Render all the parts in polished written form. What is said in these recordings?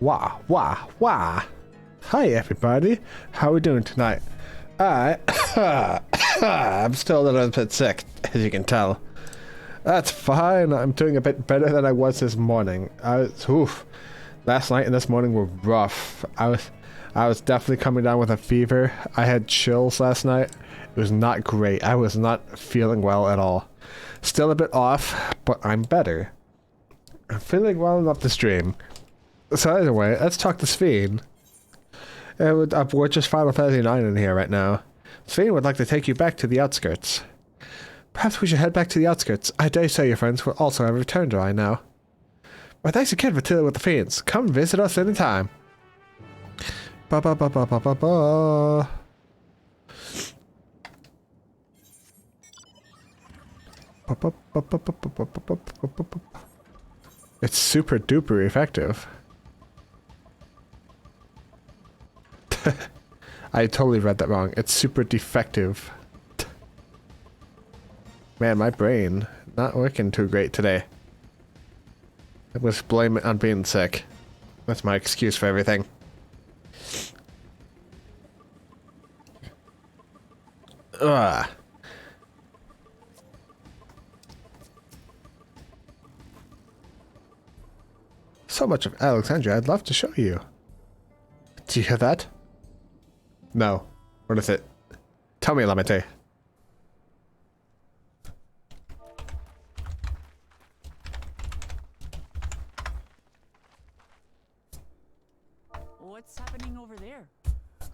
Wah, wah, wah. Hi, everybody. How are we doing tonight? I'm still a little bit sick, as you can tell. That's fine. I'm doing a bit better than I was this morning. Last night and this morning were rough. I was definitely coming down with a fever. I had chills last night. It was not great. I was not feeling well at all. Still a bit off, but I'm better. I'm feeling well enough to stream. So anyway, let's talk to Sven. We're just Final Fantasy 9 in here right now. Sven would like to take you back to the outskirts. Perhaps we should head back to the outskirts. I dare say your friends will also have returned by now. Well, thanks again for dealing with the fiends. Come visit us anytime. Ba ba ba ba ba ba ba. It's super duper effective. I totally read that wrong. It's super defective. Man, my brain not working too great today. I must blame it on being sick. That's my excuse for everything. Ugh. So much of Alexandria I'd love to show you. Do you hear that? No. What is it? Tell me, Lamete. What's happening over there?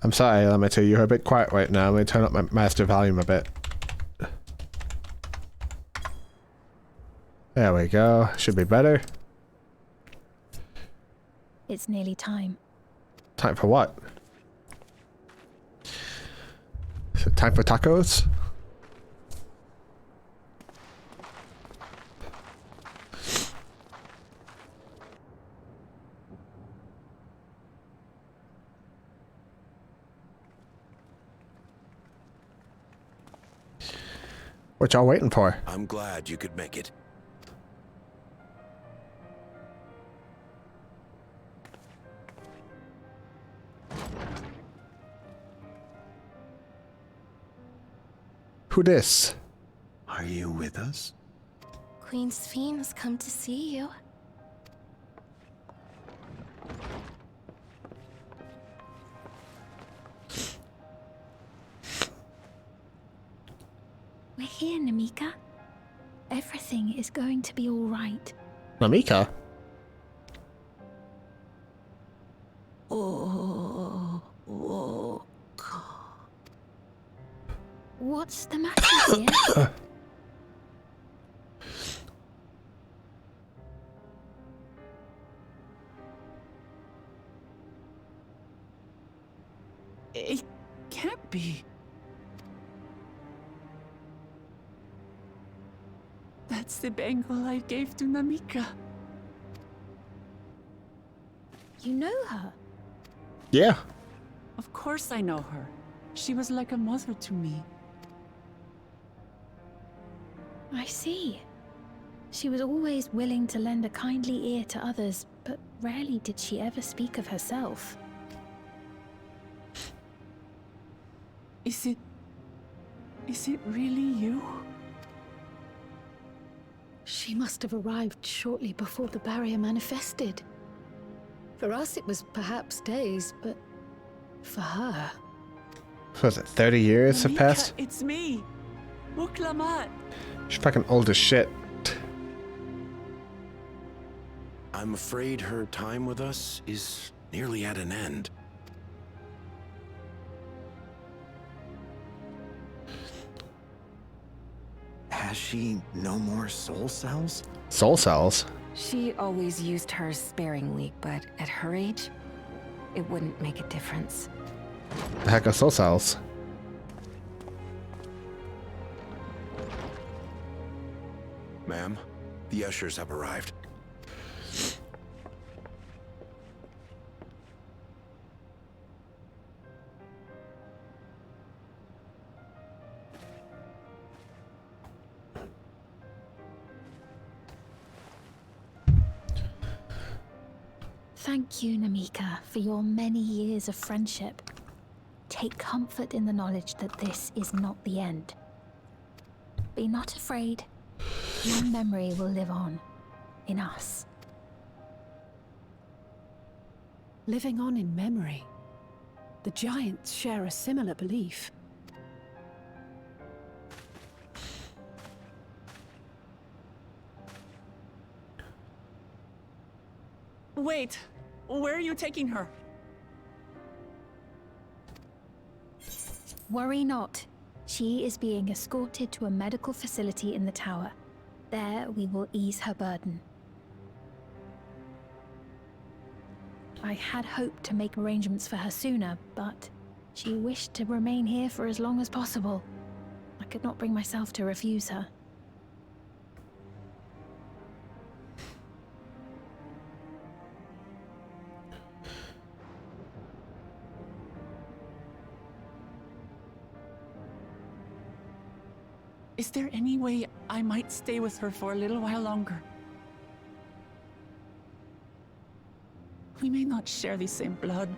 I'm sorry, Lamete. You're a bit quiet right now. Let me turn up my master volume a bit. There we go. Should be better. It's nearly time. Time for what? Is it time for tacos? What y'all waiting for? I'm glad you could make it. Who this? Are you with us? Queen Sphene has come to see you. We're here, Namika. Everything is going to be all right. Namika? Oh. What's the matter, dear? It can't be. That's the bangle I gave to Namika. You know her? Yeah. Of course I know her. She was like a mother to me. I see. She was always willing to lend a kindly ear to others, but rarely did she ever speak of herself. Is it really you? She must have arrived shortly before the barrier manifested. For us, it was perhaps days, but for her... So is it 30 years have Namika, passed? it's me. Muklamat. She's fucking old as shit. I'm afraid her time with us is nearly at an end. Has she no more soul cells? Soul cells? She always used hers sparingly, but at her age, it wouldn't make a difference. The heck are soul cells? Ma'am, the ushers have arrived. Thank you, Namika, for your many years of friendship. Take comfort in the knowledge that this is not the end. Be not afraid. Your memory will live on, in us. Living on in memory. The giants share a similar belief. Wait, where are you taking her? Worry not. She is being escorted to a medical facility in the tower. There we will ease her burden. I had hoped to make arrangements for her sooner, but she wished to remain here for as long as possible. I could not bring myself to refuse her. Is there any way I might stay with her for a little while longer? We may not share the same blood,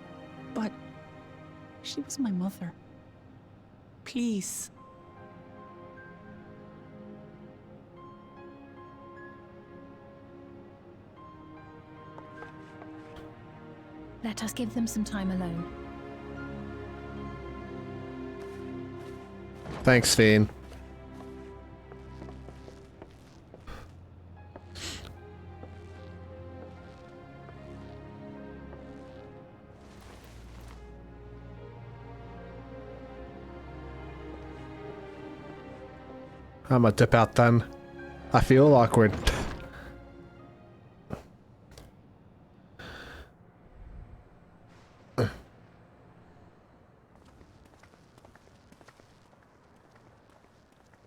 but she was my mother. Please. Let us give them some time alone. Thanks, Fiend. I'm gonna dip out then. I feel awkward.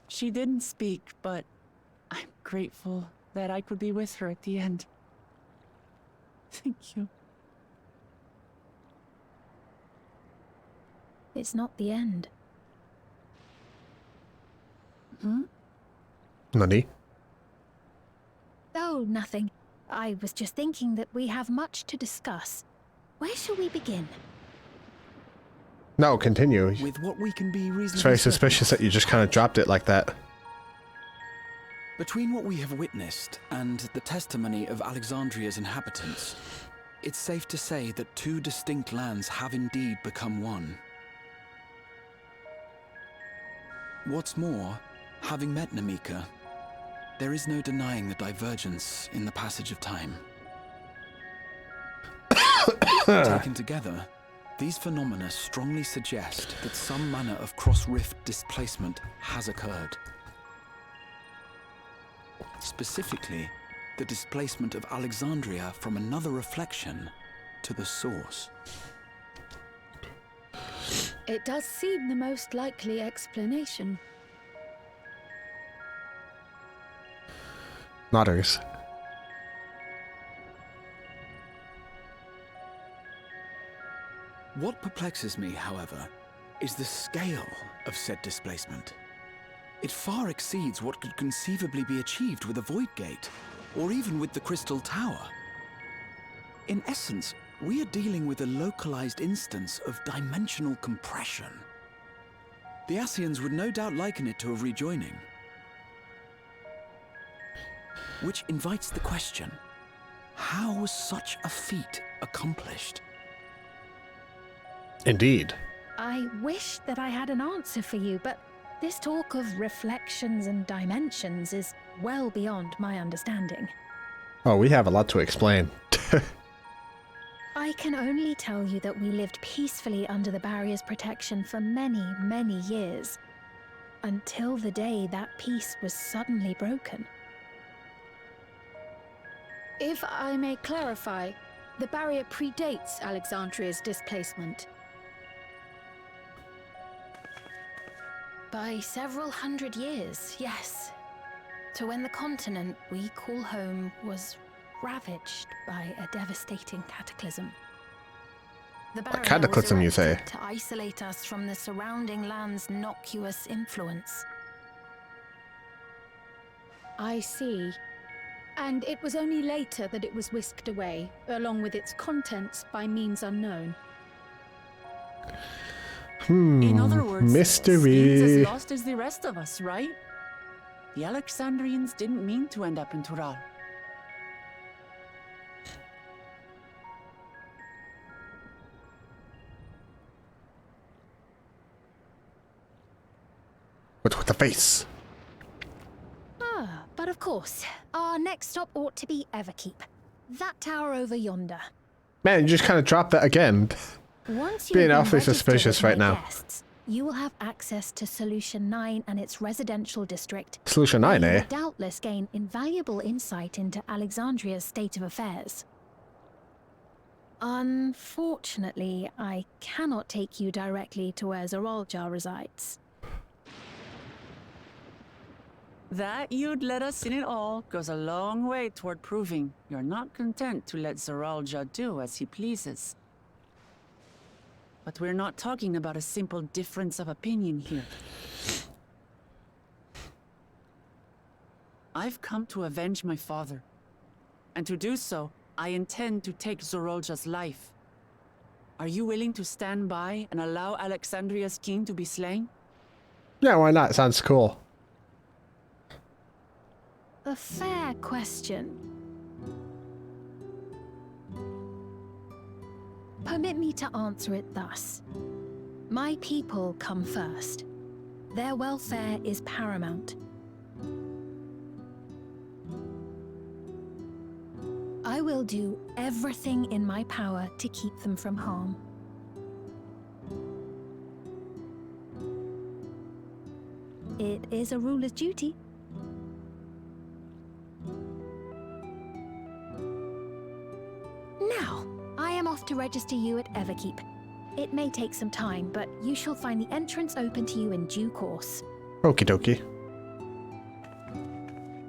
She didn't speak, but I'm grateful that I could be with her at the end. Thank you. It's not the end. Hmm? Nani? Oh, nothing. I was just thinking that we have much to discuss. Where shall we begin? No, continue. With what we can be reasonably It's very certain suspicious of. that you just kind of dropped it like that. Between what we have witnessed and the testimony of Alexandria's inhabitants, it's safe to say that two distinct lands have indeed become one. What's more, having met Namika, there is no denying the divergence in the passage of time. Taken together, these phenomena strongly suggest that some manner of cross-rift displacement has occurred. Specifically, the displacement of Alexandria from another reflection to the source. It does seem the most likely explanation. Nodders. What perplexes me, however, is the scale of said displacement. It far exceeds what could conceivably be achieved with a void gate, or even with the Crystal Tower. In essence, we are dealing with a localized instance of dimensional compression. The Ascians would no doubt liken it to a rejoining. Which invites the question, how was such a feat accomplished? Indeed. I wish that I had an answer for you, but this talk of reflections and dimensions is well beyond my understanding. Oh, we have a lot to explain. I can only tell you that we lived peacefully under the barrier's protection for many, many years, until the day that peace was suddenly broken. If I may clarify, the barrier predates Alexandria's displacement. By several hundred years, yes. To when the continent we call home was ravaged by a devastating cataclysm. The barrier cataclysm, you was say? erected to isolate us from the surrounding land's noxious influence. I see. And it was only later that it was whisked away, along with its contents, by means unknown. In other words, mystery. Steve's as lost as the rest of us, right? The Alexandrians didn't mean to end up in Tural. With the face. Ah, but of course, our next stop ought to be Everkeep. That tower over yonder. Man, you just kind of dropped that again. Once Being you've been awfully registered suspicious as right my now. guests, you will have access to Solution 9 and its residential district. Solution 9, where you eh? will doubtless gain invaluable insight into Alexandria's state of affairs. Unfortunately, I cannot take you directly to where Zoraljar resides. That you'd let us in it all goes a long way toward proving you're not content to let Zoralja do as he pleases. But we're not talking about a simple difference of opinion here. I've come to avenge my father. And to do so, I intend to take Zoralja's life. Are you willing to stand by and allow Alexandria's king to be slain? Yeah, why not? Sounds cool. A fair question. Permit me to answer it thus. My people come first. Their welfare is paramount. I will do everything in my power to keep them from harm. It is a ruler's duty. Now, I am off to register you at Everkeep. It may take some time, but you shall find the entrance open to you in due course. Okie dokie.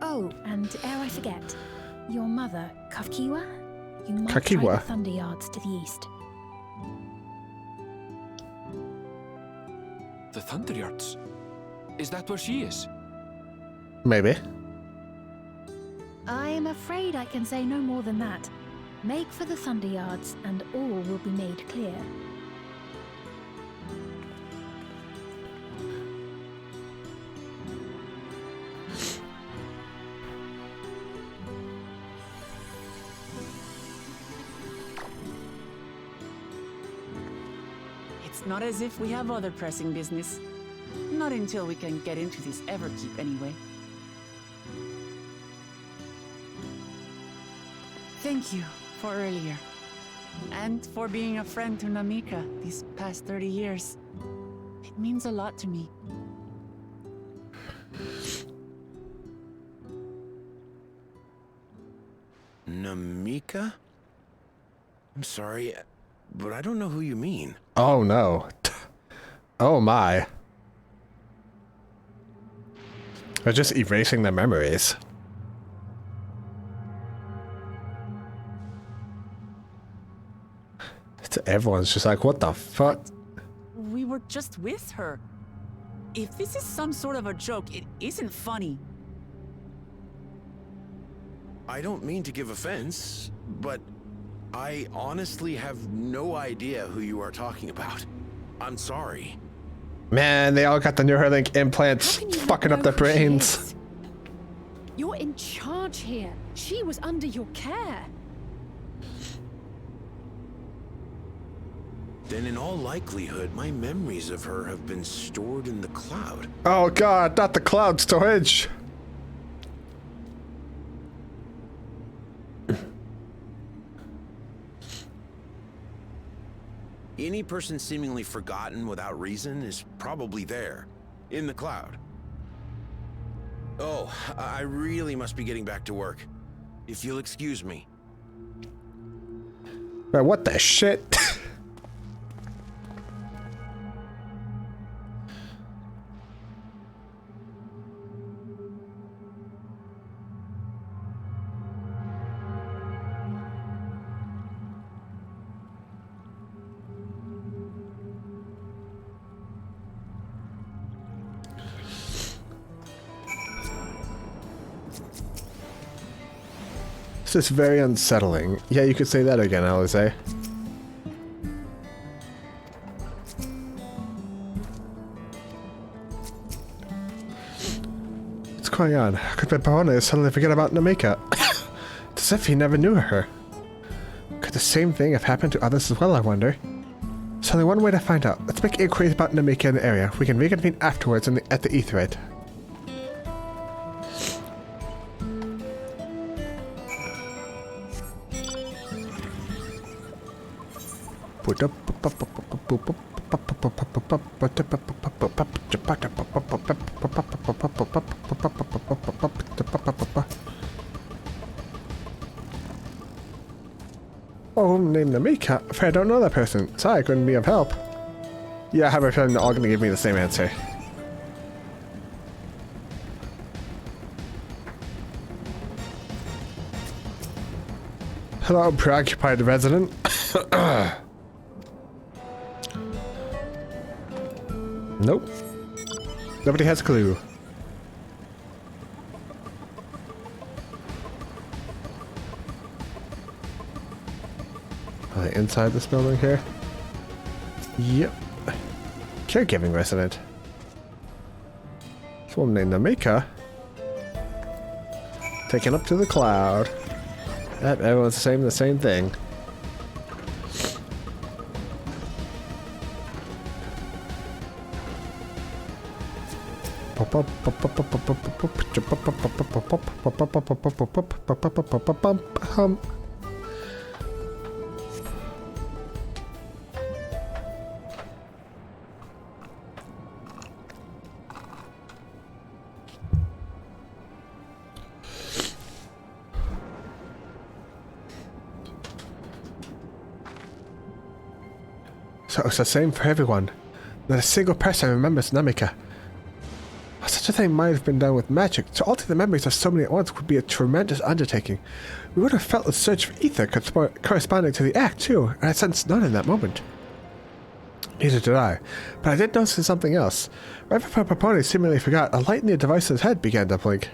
Oh, and ere I forget, your mother, Kafkiwa? You might Kakiwa? try the Thunder Yards to the east. The Thunder Yards? Is that where she is? Maybe. I am afraid I can say no more than that. Make for the Thunder Yards, and all will be made clear. It's not as if we have other pressing business. Not until we can get into this Everkeep, anyway. Thank you for earlier. And for being a friend to Namika these past 30 years. It means a lot to me. Namika? I'm sorry, but I don't know who you mean. Oh no. Oh my. They're just erasing their memories. Everyone's just like, what the fuck? We were just with her. If this is some sort of a joke, it isn't funny. I don't mean to give offense, but I honestly have no idea who you are talking about. I'm sorry. Man, they all got the Neuralink How implants can you not fucking up know their who she brains. is? You're in charge here. She was under your care. Then in all likelihood, my memories of her have been stored in the cloud. Oh god, not the cloud storage. Any person seemingly forgotten without reason is probably there, in the cloud. Oh, I really must be getting back to work. If you'll excuse me. Man, what the shit? This is very unsettling. Yeah, you could say that again, Alize. What's going on? Could Barona suddenly forget about Namika? It's as if he never knew her. Could the same thing have happened to others as well, I wonder? There's only one way to find out. Let's make inquiries about Namika in the area. We can reconvene afterwards at the Aetheryte. Oh, named Namika? I'm afraid I don't know that person. Sorry, I couldn't be of help. Yeah, I have a feeling they're all going to give me the same answer. Hello, preoccupied resident. Nope. Nobody has a clue. Are they inside this building here? Yep. Caregiving resident. This woman named Namika. Taken up to the cloud. Yep, everyone's saying the same thing. So it's the same for everyone. Not a single person remembers Namika. Such a thing might have been done with magic. To alter the memories of so many at once would be a tremendous undertaking. We would have felt the surge of ether corresponding to the act, too, and I sensed none in that moment. Neither did I. But I did notice something else. Right before Paponi seemingly forgot, a light in the device's head began to blink.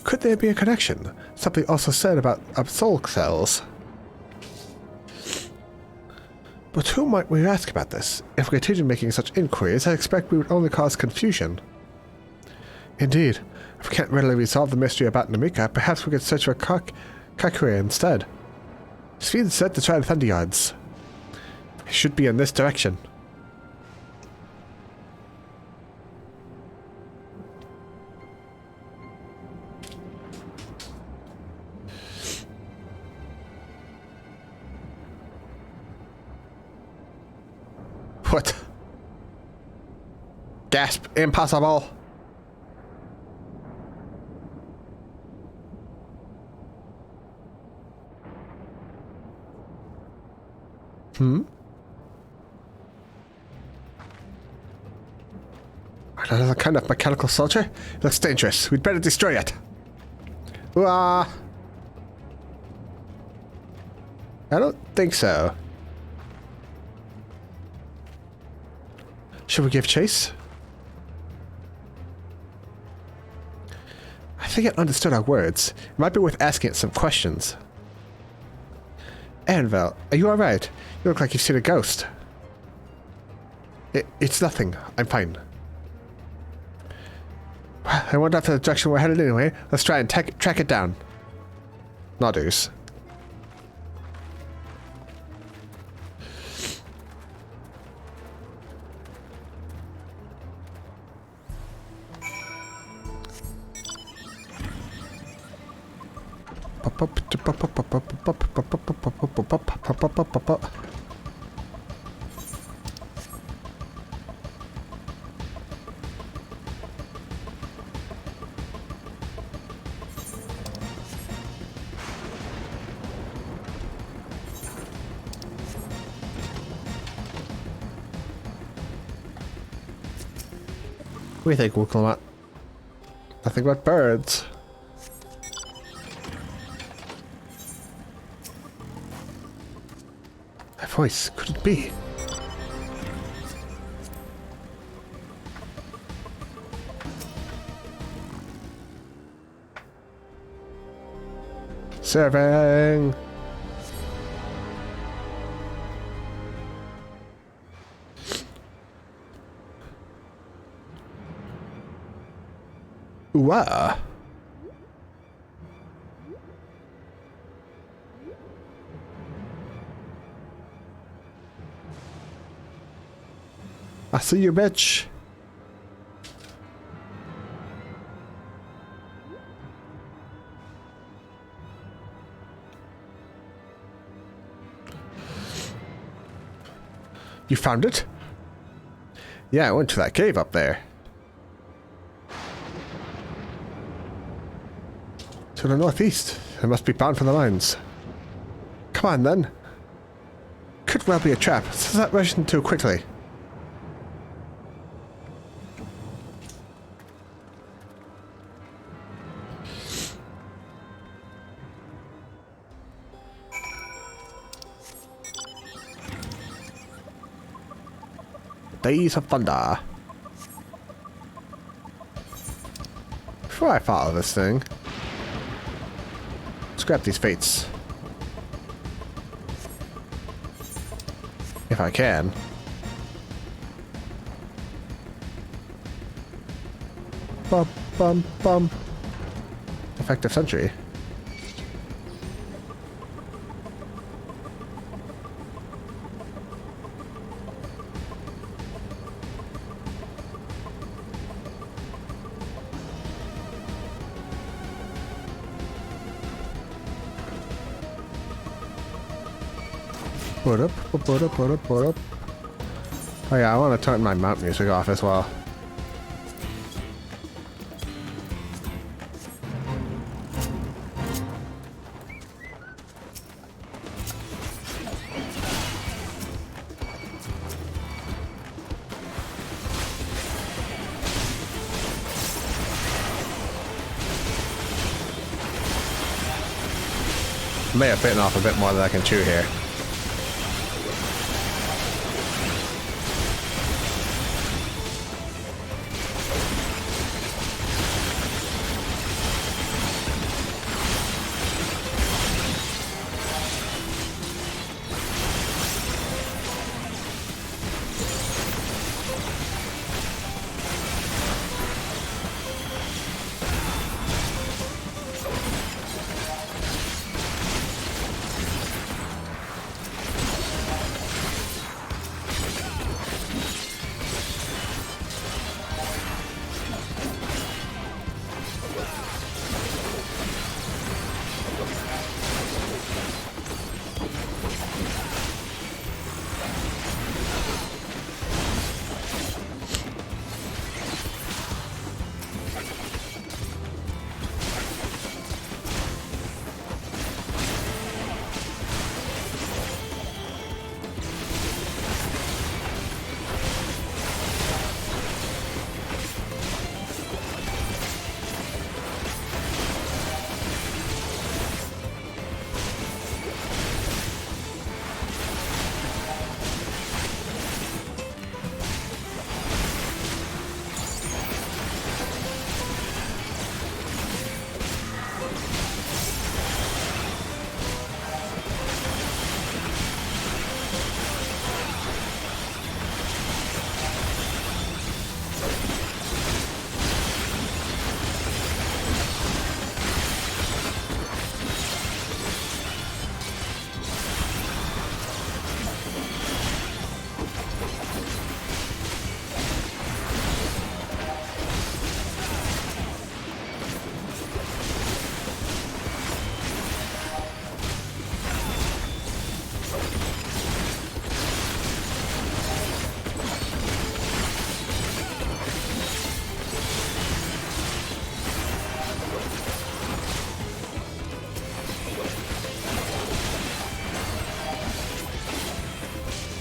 Could there be a connection? Something also said about soul cells. But who might we ask about this? If we continue making such inquiries, I expect we would only cause confusion. Indeed. If we can't readily resolve the mystery about Namika, perhaps we could search for Kakure instead. Sven said to try the Thunder Yards. It should be in this direction. What? Gasp. Impossible. Another kind of mechanical soldier? It looks dangerous. We'd better destroy it. I don't think so. Should we give chase? I think it understood our words. It might be worth asking it some questions. Annabelle, are you alright? You look like you've seen a ghost. It's nothing. I'm fine. I went off to the direction we're headed anyway. Let's try and track it down. Nodders. What do you think, Wooklamat? Nothing but birds. That voice, could it be? Serving. Ooh, I see you, bitch. You found it? Yeah, I went to that cave up there. To the northeast. It must be bound for the mines. Come on, then. Could well be a trap. Is that rushing too quickly? Days of Thunder. Before I follow this thing, let's grab these fates. If I can. Bum, bum, bum. Effective sentry. Put up. Oh yeah, I want to turn my mount music off as well. May have bitten off a bit more than I can chew here.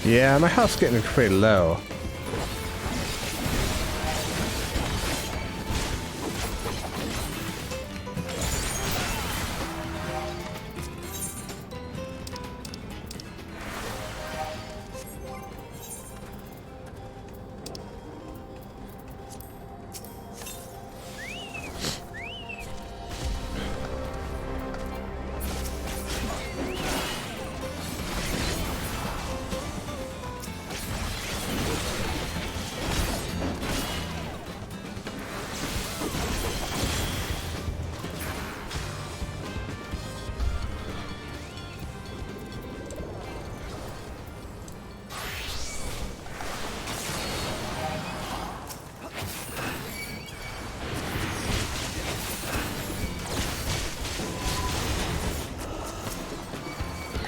Yeah, my health's getting pretty low.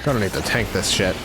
Gonna need to tank this shit.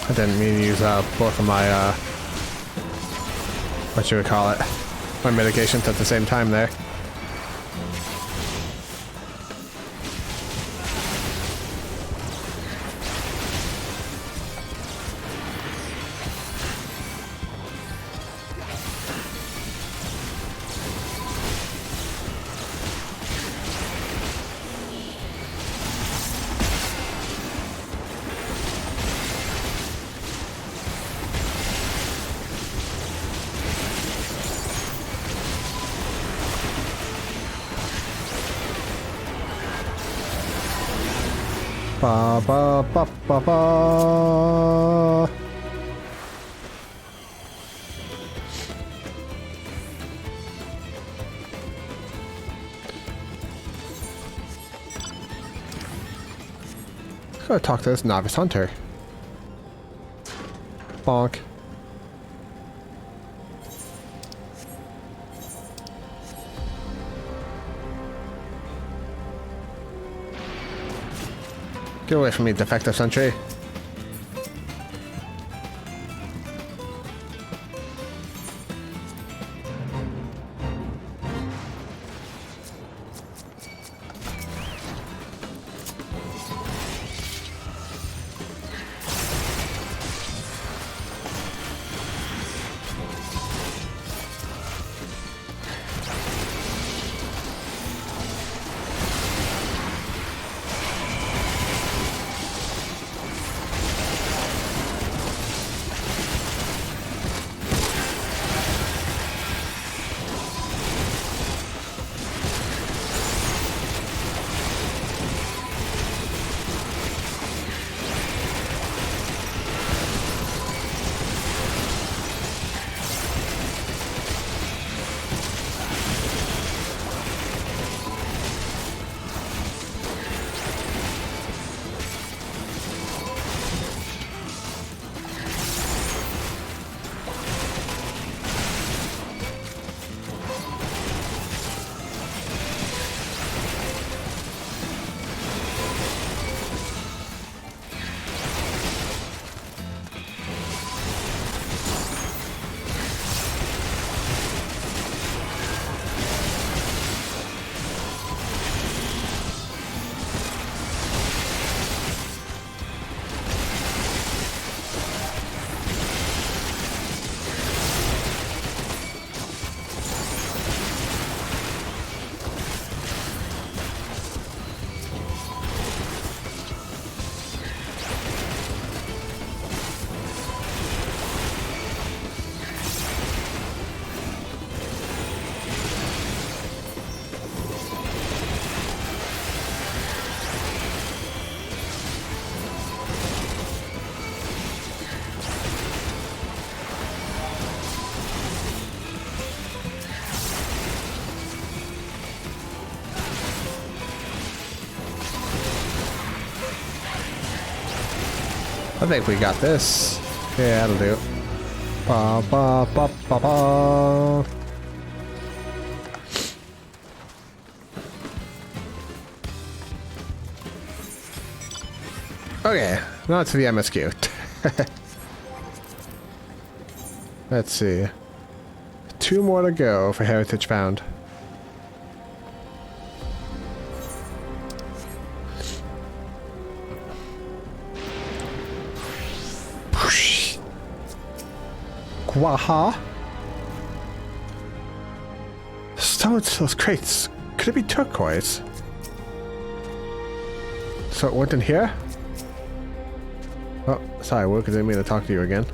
I didn't mean to use both of my, what you would call it, my medications at the same time there. Ba ba ba ba ba. Gotta talk to this novice hunter. Bonk. Get away from me, defective sentry. I think we got this. Yeah, that'll do. Ba ba ba ba ba. Okay, now to the MSQ. Let's see. 2 more to go for Heritage Found. Waha. Stones, those crates. Could it be turquoise? So it went in here? Oh, sorry, Wook, I didn't mean to talk to you again.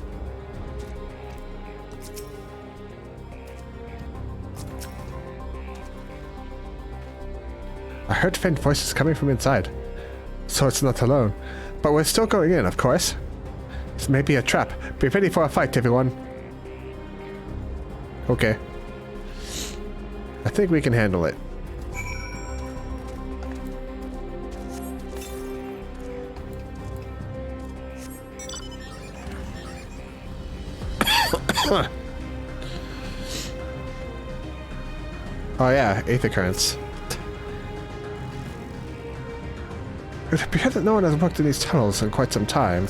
I heard faint voices coming from inside. So it's not alone. But we're still going in, of course. This may be a trap. Be ready for a fight, everyone. Okay. I think we can handle it. Oh yeah, ether currents. It appears that no one has worked in these tunnels in quite some time.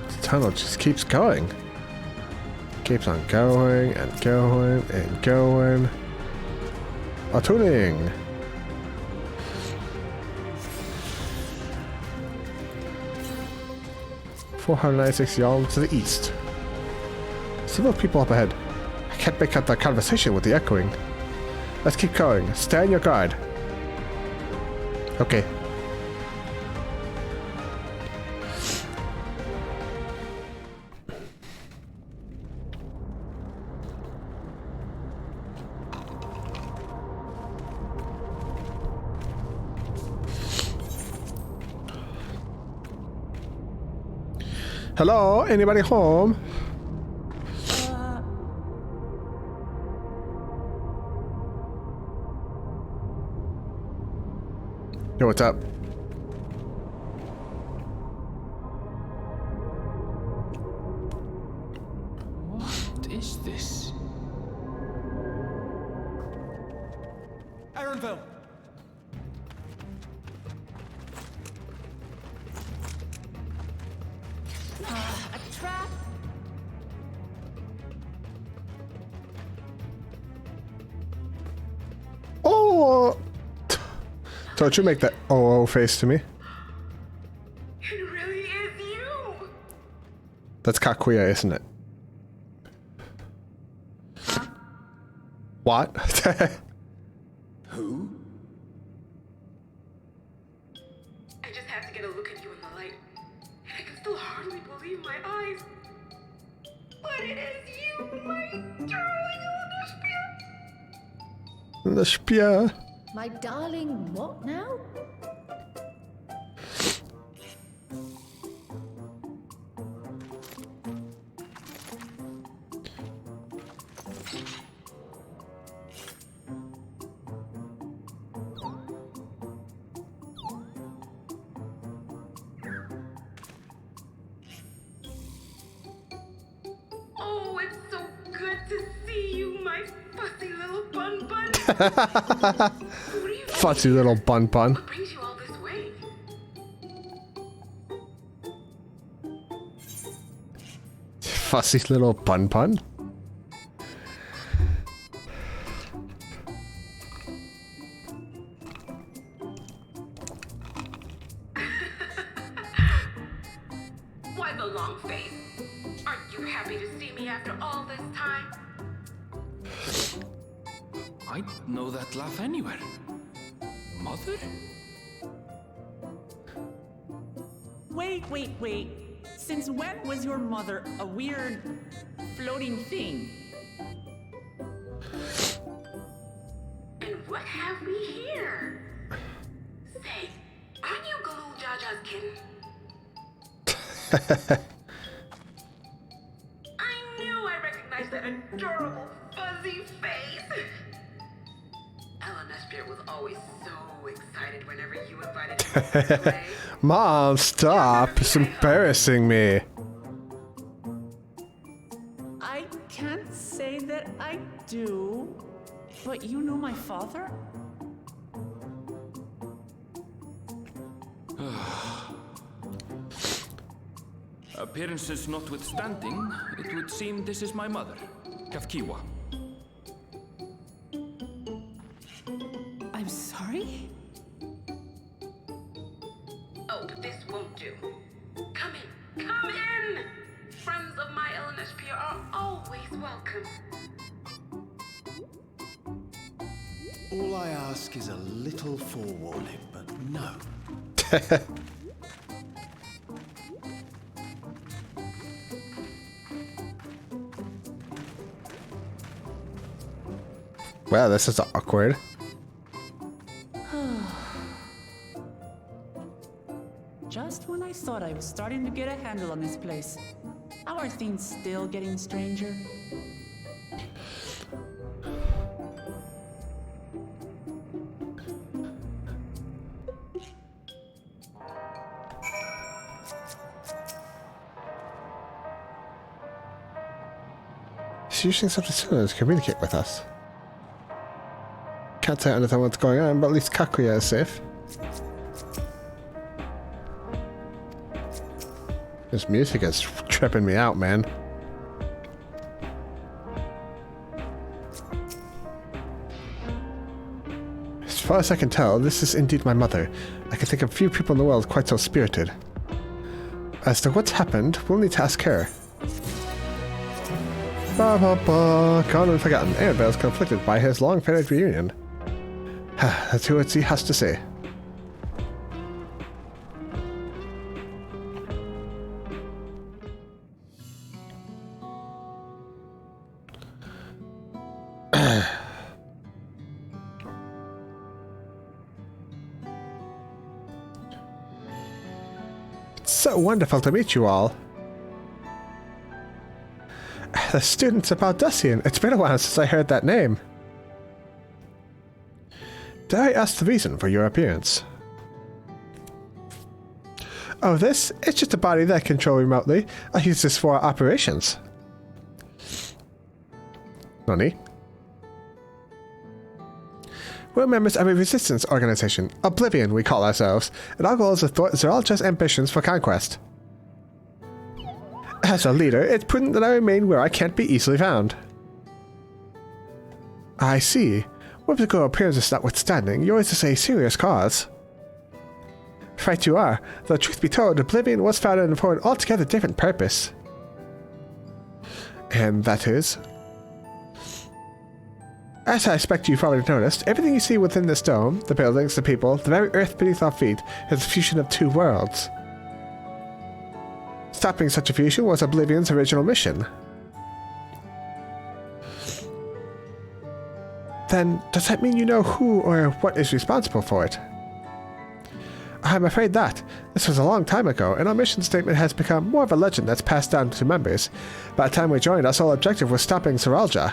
The tunnel just keeps going. Keeps on going and going and going. Oh, tuning! $496 yards to the east. Several people up ahead. I can't make out that conversation with the echoing. Let's keep going. Stay on your guard. Okay. Hello? Anybody home? Yo, what's up? What is this? Ironville! A trap? Oh! Don't you make that oh face to me. It really is you! That's Kakuya, isn't it? What? Who? I just had to get a look at you in the light, and I can still hardly believe my eyes. But it is you, my darling little The spear. My darling, what now? Oh, it's so good to see you, my fussy little bun bun. Fussy little bun bun. What brings you all this way? Fussy little bun bun. Why the long face? Aren't you happy to see me after all this time? I'd know that laugh anywhere. Mother? Wait. Since when was your mother a weird floating thing? And what have we here? Say, aren't you Galul Jaja's kitten? I knew I recognized that adorable fuzzy face. Ellen Esprit was always so excited whenever you invited her to play. Mom, stop. It's embarrassing me. I can't say that I do, but you know my father? Appearances notwithstanding, it would seem this is my mother, Kafkiwa. I'm sorry? Oh, this won't do. Come in! Friends of my Ellen Esprit are always welcome. All I ask is a little forewarning, but no. Well, this is awkward. Just when I thought I was starting to get a handle on this place, how are things still getting stranger? She's using something similar to communicate with us. Can't say I understand what's going on, but at least Kakuya is safe. This music is tripping me out, man. As far as I can tell, this is indeed my mother. I can think of few people in the world quite so spirited. As to what's happened, we'll need to ask her. Ba ba ba. Gone and forgotten. Annabelle is conflicted by his long-faded reunion. Let's hear what he has to say. It's so wonderful to meet you all. The students about Dussian. It's been a while since I heard that name. Dare I ask the reason for your appearance? Oh, this? It's just a body that I control remotely. I use this for operations. Nani? We're members of a resistance organization, Oblivion we call ourselves, and our goal is to thwart Zeralja's ambitions for conquest. As a leader, it's prudent that I remain where I can't be easily found. I see. Whimsical appearances notwithstanding, yours is a serious cause. Right you are. Though truth be told, Oblivion was founded for an altogether different purpose. And that is? As I expect you've already noticed, everything you see within this dome, the buildings, the people, the very earth beneath our feet, is a fusion of two worlds. Stopping such a fusion was Oblivion's original mission. Then, does that mean you know who or what is responsible for it? I'm afraid that. This was a long time ago, and our mission statement has become more of a legend that's passed down to members. By the time we joined, our sole objective was stopping Zeralja.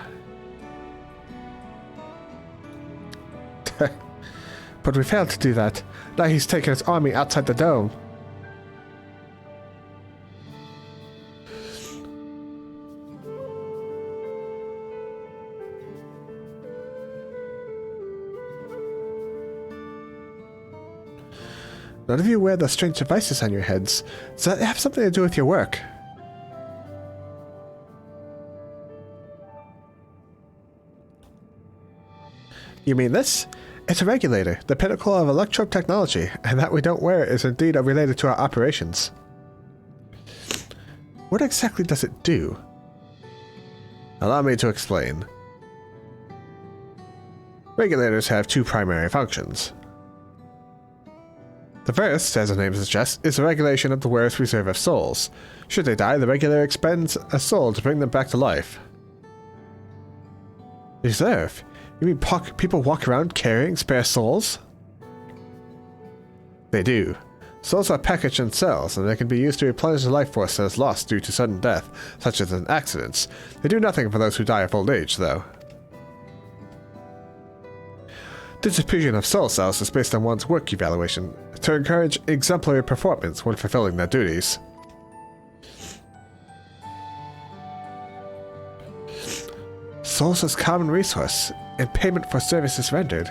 But we failed to do that. Now he's taken his army outside the dome. None of you wear those strange devices on your heads. Does that have something to do with your work? You mean this? It's a regulator, the pinnacle of electrode technology, and that we don't wear is indeed related to our operations. What exactly does it do? Allow me to explain. Regulators have two primary functions. The first, as the name suggests, is the regulation of the wearer's reserve of souls. Should they die, the regulator expends a soul to bring them back to life. Reserve? You mean people walk around carrying spare souls? They do. Souls are packaged in cells, and they can be used to replenish the life force that is lost due to sudden death, such as in accidents. They do nothing for those who die of old age, though. The distribution of soul cells is based on one's work evaluation, to encourage exemplary performance when fulfilling their duties. Souls as common resource, in payment for services rendered.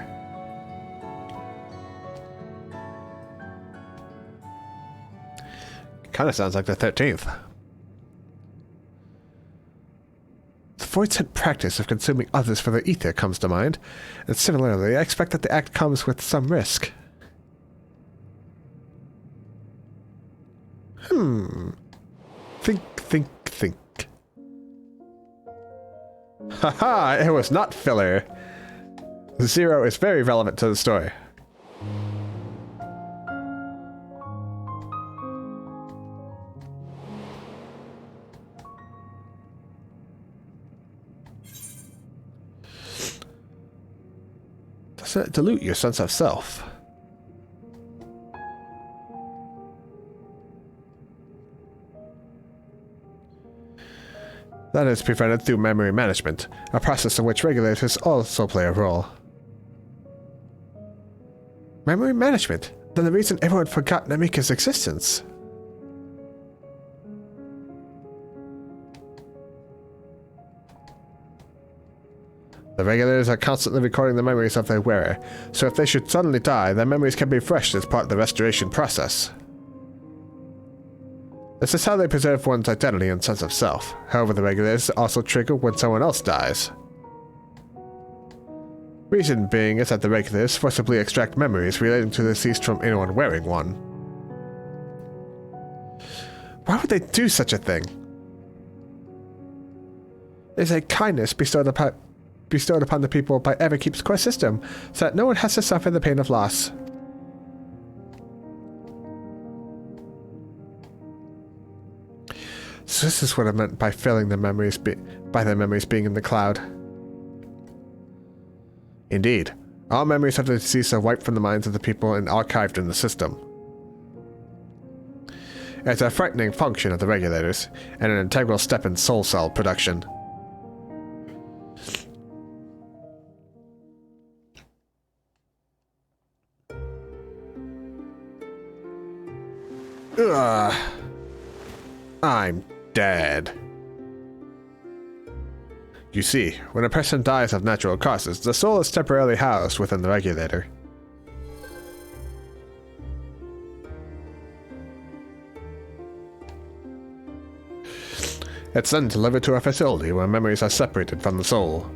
Kinda sounds like the 13th. The void-sent practice of consuming others for their ether comes to mind, and similarly, I expect that the act comes with some risk. Think. Haha, it was not filler. Zero is very relevant to the story. Doesn't it dilute your sense of self? That is prevented through memory management, a process in which regulators also play a role. Memory management? Then the reason everyone forgot Namika's existence. The regulators are constantly recording the memories of their wearer, so if they should suddenly die, their memories can be refreshed as part of the restoration process. This is how they preserve one's identity and sense of self. However, the regulators also trigger when someone else dies. Reason being is that the regulators forcibly extract memories relating to the deceased from anyone wearing one. Why would they do such a thing? It's a kindness bestowed upon the people by Everkeep's core system, so that no one has to suffer the pain of loss. So this is what I meant by filling the memories by their memories being in the cloud. Indeed, all memories of the deceased are wiped from the minds of the people and archived in the system. It's a frightening function of the regulators, and an integral step in soul cell production. Ugh. I'm dead. You see, when a person dies of natural causes, the soul is temporarily housed within the regulator. It's then delivered to a facility where memories are separated from the soul.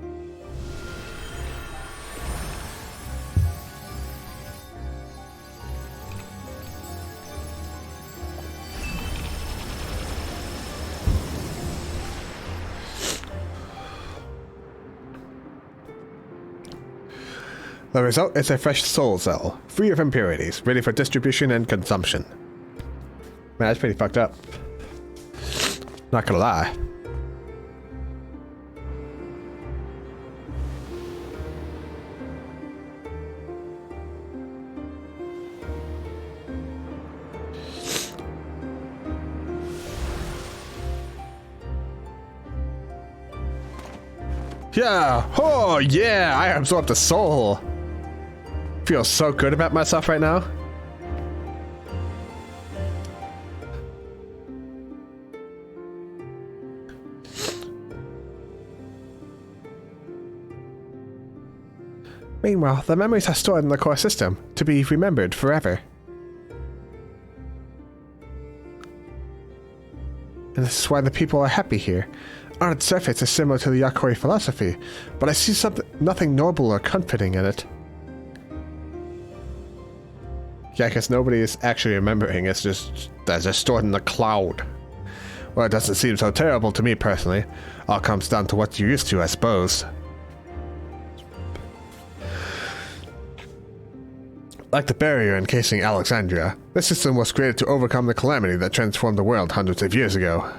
The result is a fresh soul cell, free of impurities, ready for distribution and consumption. Man, that's pretty fucked up. Not gonna lie. Yeah! Oh yeah! I absorbed the soul! Feel so good about myself right now. Meanwhile, the memories are stored in the core system, to be remembered forever. And this is why the people are happy here. On its surface, it's similar to the Yakoi philosophy, but I see nothing noble or comforting in it. Yeah, because nobody is actually remembering, it's just stored in the cloud. Well, it doesn't seem so terrible to me personally. All comes down to what you're used to, I suppose. Like the barrier encasing Alexandria, this system was created to overcome the calamity that transformed the world hundreds of years ago.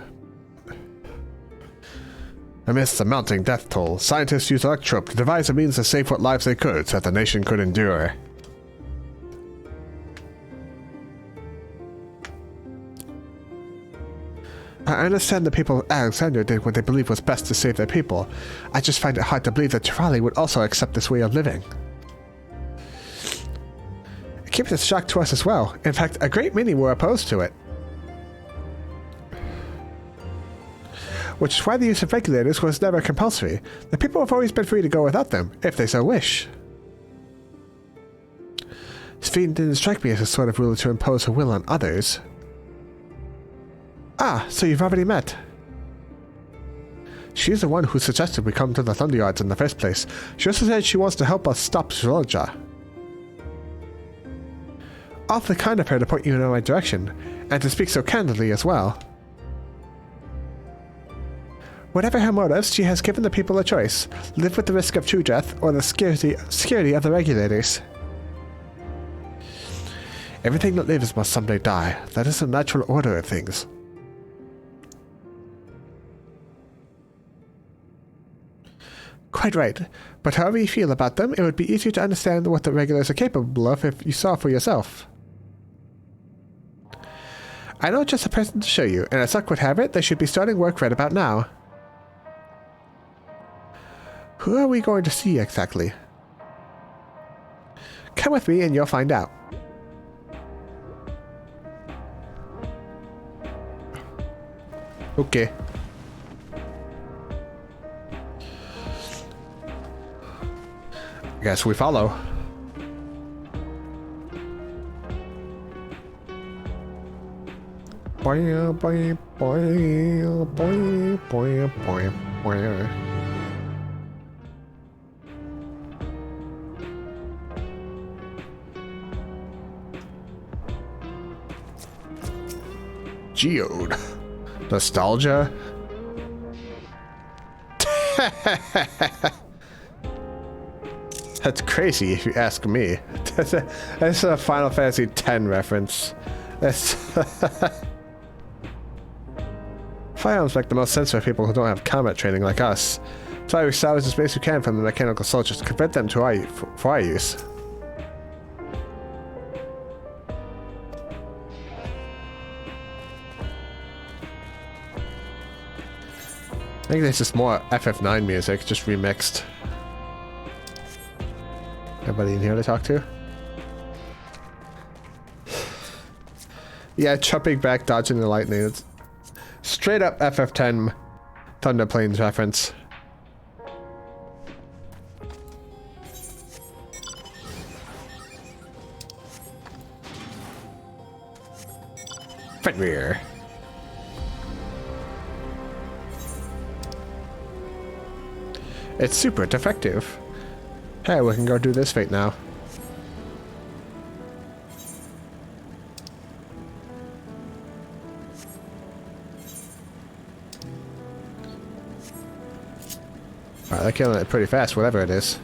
Amidst the mounting death toll, scientists used Electrope to devise a means to save what lives they could so that the nation could endure. I understand the people of Alexandria did what they believed was best to save their people. I just find it hard to believe that Tirali would also accept this way of living. It came as a shock to us as well. In fact, a great many were opposed to it. Which is why the use of regulators was never compulsory. The people have always been free to go without them, if they so wish. Sphene didn't strike me as a sort of ruler to impose her will on others. Ah, so you've already met. She's the one who suggested we come to the Thunderyards in the first place. She also said she wants to help us stop Zerolja. Awfully kind of her to point you in my direction, and to speak so candidly as well. Whatever her motives, she has given the people a choice. Live with the risk of true death, or the security of the regulators. Everything that lives must someday die. That is the natural order of things. quite right. But however you feel about them, it would be easier to understand what the regulars are capable of if you saw for yourself. I know just a person to show you, and as luck would have it, they should be starting work right about now. Who are we going to see exactly? Come with me and you'll find out. Okay. I guess we follow. Boing, boing, boing, boing, boing, boing, boing. Geode. Nostalgia. That's crazy if you ask me. That's a Final Fantasy X reference. That's firearms make the most sense for people who don't have combat training like us. That's why we salvage the space we can from the mechanical soldiers to convert them to for our use. I think this is more FF9 music, just remixed. Anybody in here to talk to? Yeah, jumping back, dodging the lightning. It's straight up FF10 Thunder Plains reference. Fenrir. It's super defective. Hey, we can go do this fate now. Alright, they're killing it pretty fast, whatever it is.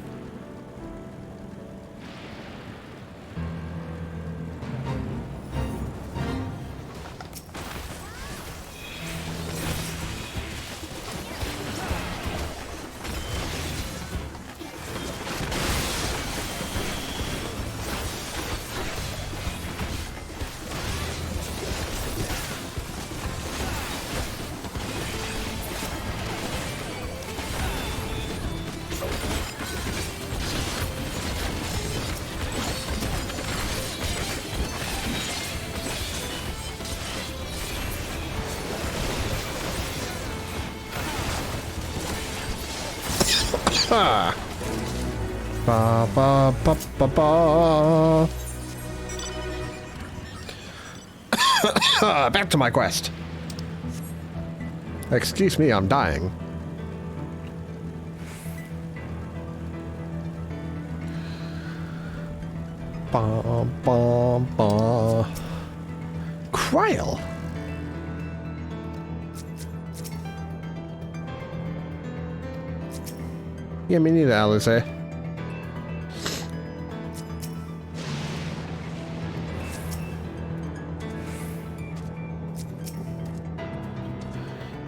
Ah. Ba ba ba ba ba. Back to my quest. Excuse me, I'm dying. Ba ba ba. Kryl. Yeah, me neither, Alice.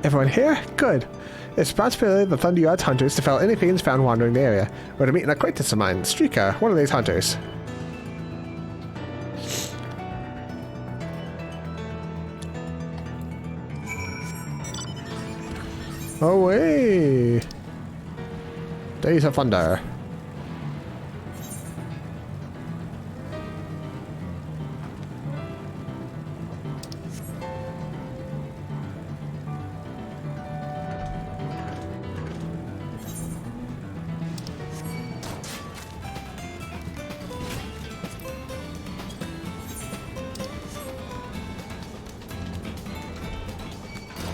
Everyone here? Good. It's responsibility of the Thunder Yard's hunters to fell any fiends found wandering the area. We're to meet an acquaintance of mine, Streaka, one of these hunters. Away! Days of Thunder.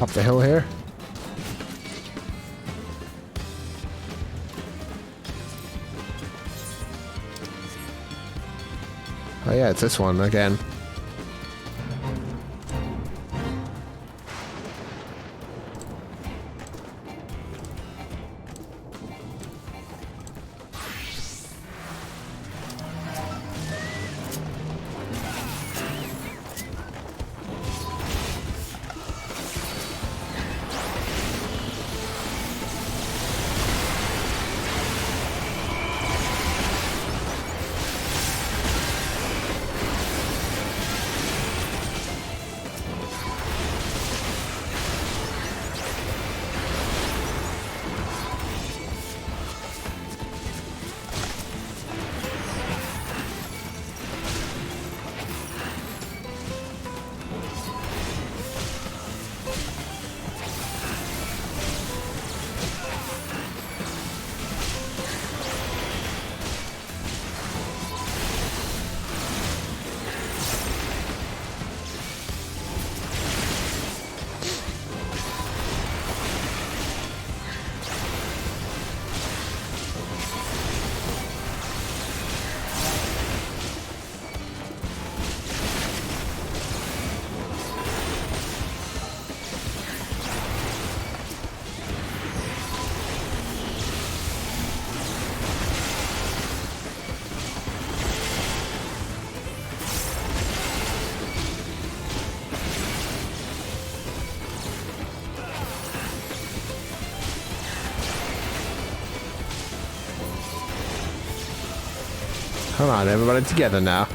Up the hill here. Oh yeah, it's this one again. Come on, everybody together now.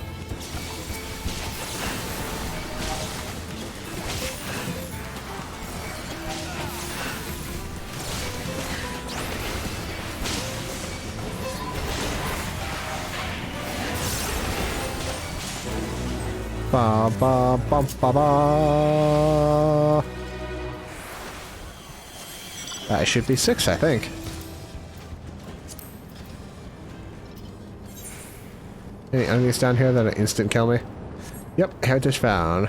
Ba ba ba ba ba. That should be 6, I think. Any enemies down here that instant kill me? Yep, heritage found.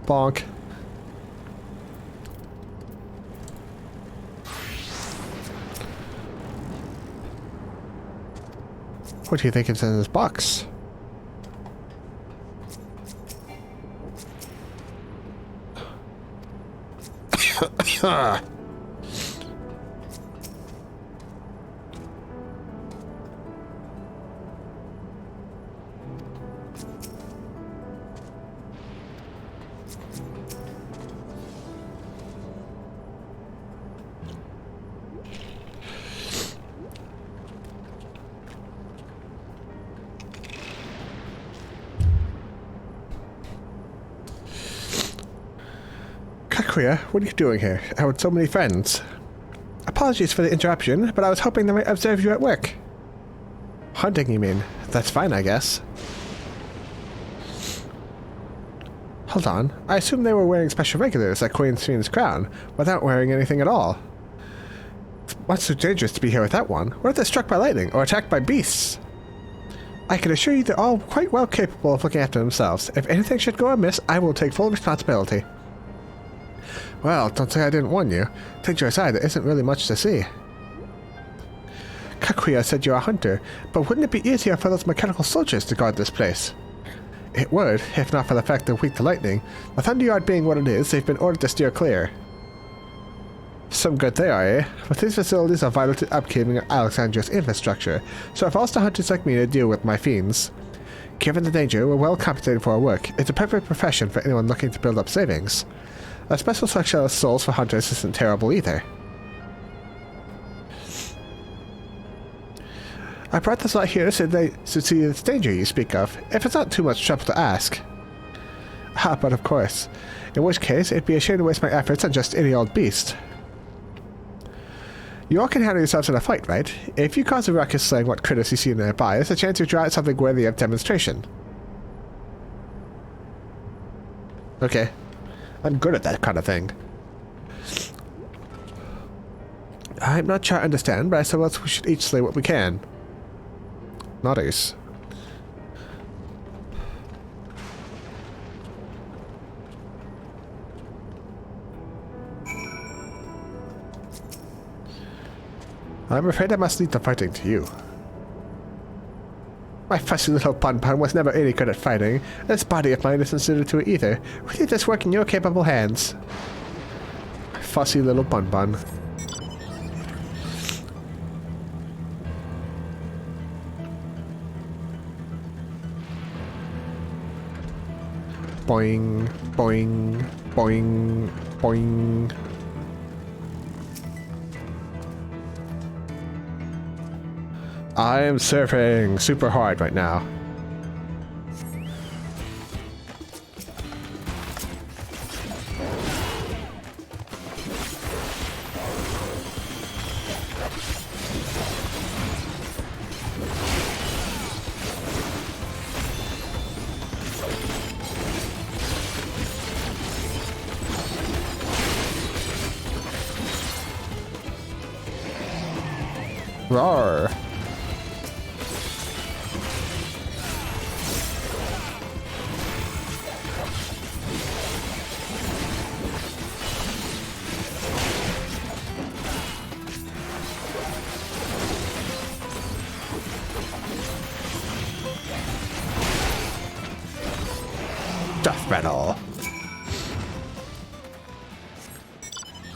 Bonk. What do you think is in this box? Kakuya, what are you doing here? Out with so many friends. Apologies for the interruption, but I was hoping they might observe you at work. Hunting, you mean? That's fine, I guess. Hold on. I assume they were wearing special regulars like Queen Sven's crown, without wearing anything at all. What's so dangerous to be here without one? What if they're struck by lightning, or attacked by beasts? I can assure you they're all quite well capable of looking after themselves. If anything should go amiss, I will take full responsibility. Well, don't say I didn't warn you. Danger aside, there isn't really much to see. Kakuya said you're a hunter, but wouldn't it be easier for those mechanical soldiers to guard this place? It would, if not for the fact they're weak to lightning. The Thunder Yard being what it is, they've been ordered to steer clear. Some good they are, eh? But these facilities are vital to upkeeping Alexandria's infrastructure, so it falls to hunters like me to deal with my fiends. Given the danger, we're well compensated for our work. It's a perfect profession for anyone looking to build up savings. A special selection of souls for hunters isn't terrible either. I brought this lot here so they should see this danger you speak of, if it's not too much trouble to ask. Ah, but of course. In which case, it'd be a shame to waste my efforts on just any old beast. You all can handle yourselves in a fight, right? If you cause a ruckus slaying what critters you see nearby, there's a chance you draw out something worthy of demonstration. Okay. I'm good at that kind of thing. I'm not sure I understand, but I suppose we should each slay what we can. Noddies. I'm afraid I must leave the fighting to you. My fussy little Pun-Pun was never any good at fighting. This body of mine isn't suited to it either. We leave this work in your capable hands. My fussy little Pun-Pun. Boing, boing, boing, boing. I am surfing super hard right now. Roar. Death metal.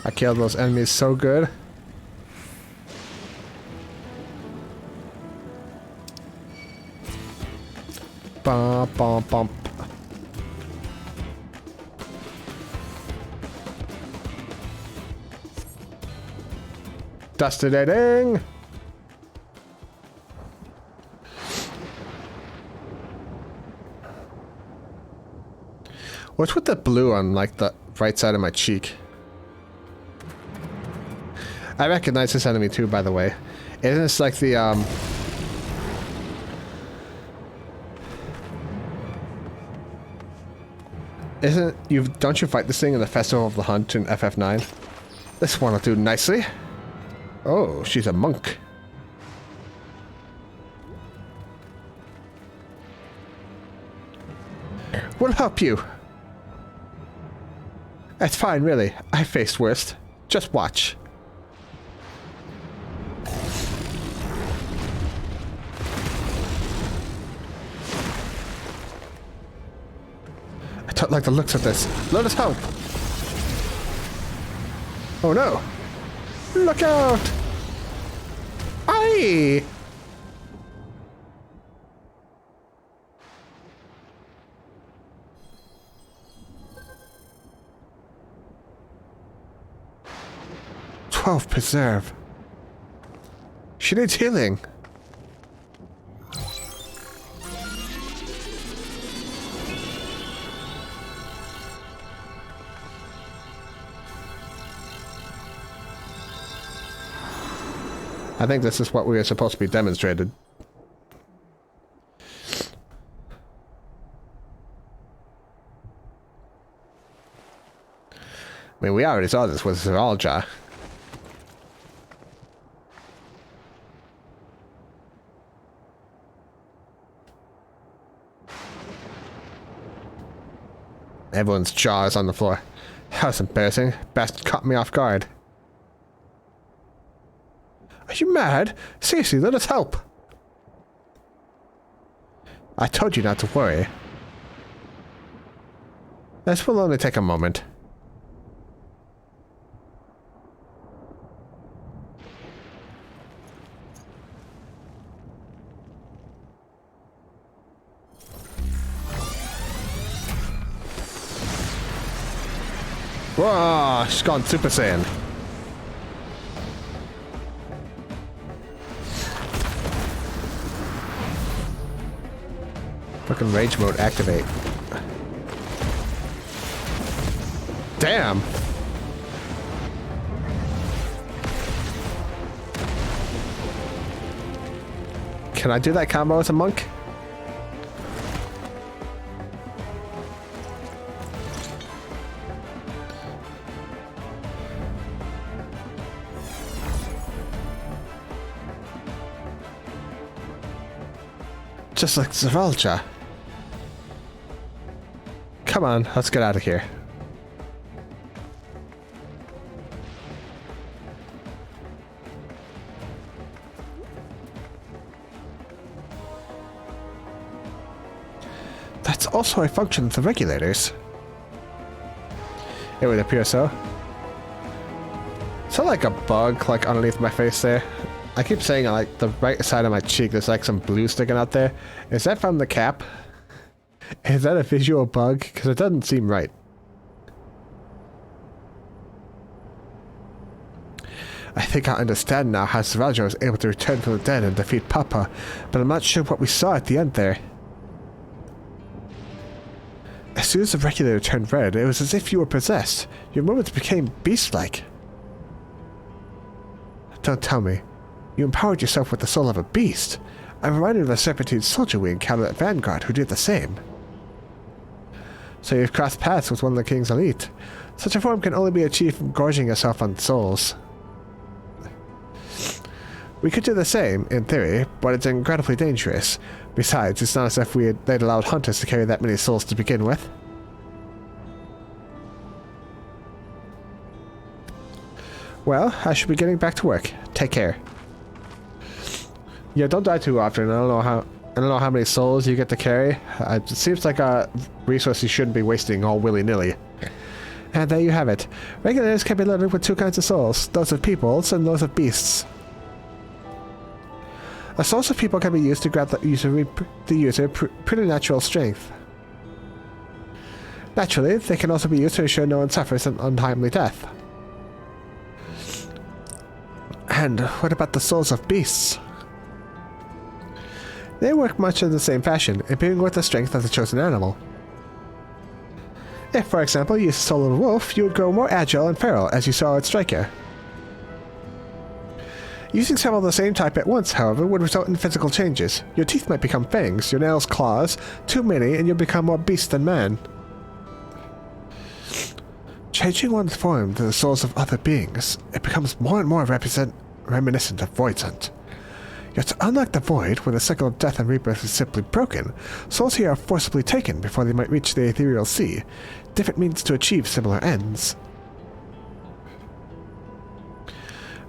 I killed those enemies so good. Bum, bum, bump. Dustinating. What's with the blue on, like, the right side of my cheek? I recognize this enemy too, by the way. Isn't this like the, don't you fight this thing in the Festival of the Hunt in FF9? This one will do nicely. Oh, she's a monk. We'll help you. That's fine, really. I faced worse. Just watch. I don't like the looks of this. Let us help. Oh no. Look out! Aye! Preserve. She needs healing. I think this is what we are supposed to be demonstrated. I mean, we already saw this with Zeralja. Everyone's jaw is on the floor. That was embarrassing. Bastard caught me off guard. Are you mad? Seriously, let us help. I told you not to worry. This will only take a moment. Whoa, she's gone Super Saiyan. Fucking rage mode activate. Damn! Can I do that combo as a monk? Just like Zeralja. Come on, let's get out of here. That's also a function of the regulators. It would appear so. Is that like a bug, like underneath my face there? I keep saying like the right side of my cheek, there's like some blue sticking out there. Is that from the cap? Is that a visual bug? Because it doesn't seem right. I think I understand now how Zeralja was able to return from the dead and defeat Papa, but I'm not sure what we saw at the end there. As soon as the regulator turned red, it was as if you were possessed. Your movements became beast-like. Don't tell me. You empowered yourself with the soul of a beast. I'm reminded of the Serpentine soldier we encountered at Vanguard who did the same. So you've crossed paths with one of the King's elite. Such a form can only be achieved from gorging yourself on souls. We could do the same, in theory, but it's incredibly dangerous. Besides, it's not as if they'd allowed hunters to carry that many souls to begin with. Well, I should be getting back to work. Take care. Yeah, don't die too often. I don't know how many souls you get to carry. It seems like a resource you shouldn't be wasting all willy-nilly. And there you have it. Regulators can be loaded with two kinds of souls, those of peoples and those of beasts. A source of people can be used to grant the user preternatural strength. Naturally, they can also be used to ensure no one suffers an untimely death. And what about the souls of beasts? They work much in the same fashion, imbuing with the strength of the chosen animal. If, for example, you used the soul of a wolf, you would grow more agile and feral as you saw it striker. Using several of the same type at once, however, would result in physical changes. Your teeth might become fangs, your nails claws, too many, and you'll become more beast than man. Changing one's form to the souls of other beings, it becomes more and more reminiscent of Void's Hunt. Yet, unlike the Void, where the cycle of death and rebirth is simply broken, souls here are forcibly taken before they might reach the ethereal sea, different means to achieve similar ends.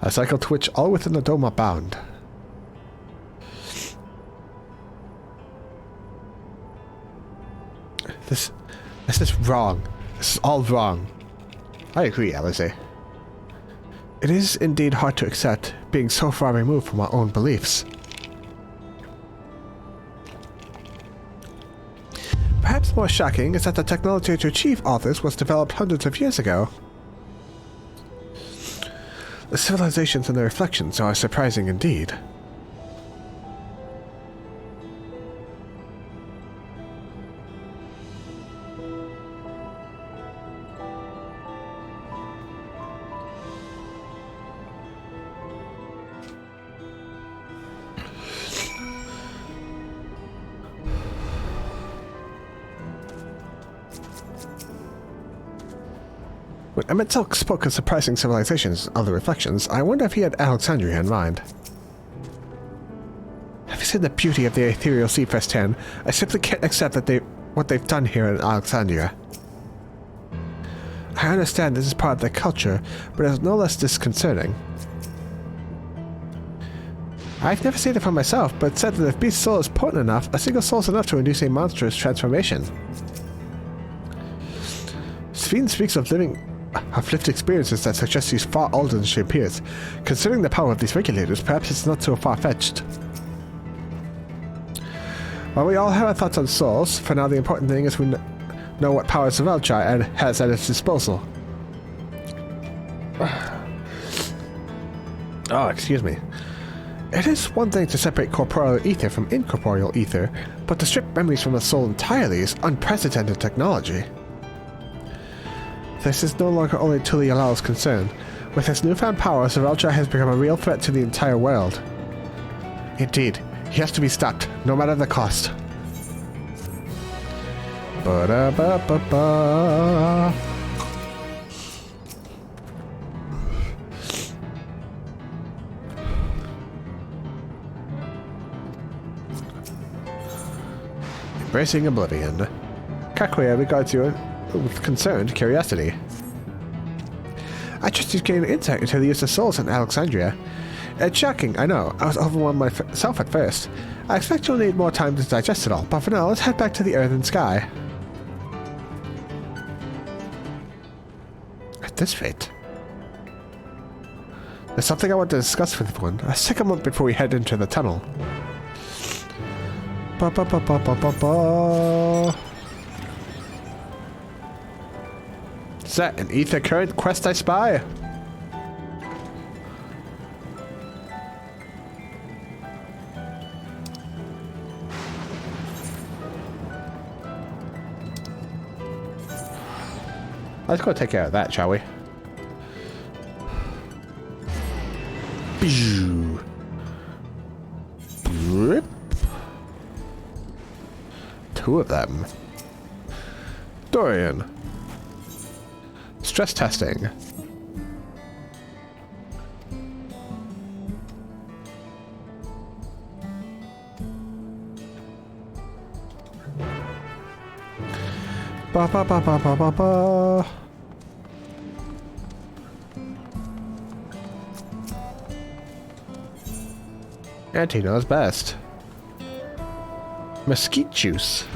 A cycle to which all within the dome are bound. This is wrong. This is all wrong. I agree, Alice. It is indeed hard to accept, being so far removed from our own beliefs. Perhaps more shocking is that the technology to achieve all this was developed hundreds of years ago. The civilizations and their reflections are surprising indeed. When Emmett Silk spoke of surprising civilizations and other reflections, I wonder if he had Alexandria in mind. Having seen the beauty of the ethereal sea firsthand, I simply can't accept that what they've done here in Alexandria. I understand this is part of their culture, but it is no less disconcerting. I've never seen it for myself, but it's said that if beast soul is potent enough, a single soul is enough to induce a monstrous transformation. Sphene speaks of lived experiences that suggest she's far older than she appears. Considering the power of these regulators, perhaps it's not so far-fetched. While we all have our thoughts on souls, for now the important thing is we know what power Zeralcha has at its disposal. Oh, excuse me. It is one thing to separate corporeal ether from incorporeal ether, but to strip memories from the soul entirely is unprecedented technology. This is no longer only Tulialala's concern. With his newfound power, Zeralcha has become a real threat to the entire world. Indeed, he has to be stopped, no matter the cost. Ba-da-ba-ba-ba. Embracing oblivion. Kakuya regards you with concerned curiosity. I trust you gain insight into the use of souls in Alexandria. It's shocking, I know. I was overwhelmed myself at first. I expect you'll need more time to digest it all, but for now, let's head back to the earth and sky. At this rate, there's something I want to discuss with everyone. Take a moment before we head into the tunnel. Is that an ether current quest I spy? Let's go take care of that, shall we? Two of them. Dorian. Stress testing. Ba ba ba ba ba ba ba. Auntie knows best. Mesquite juice.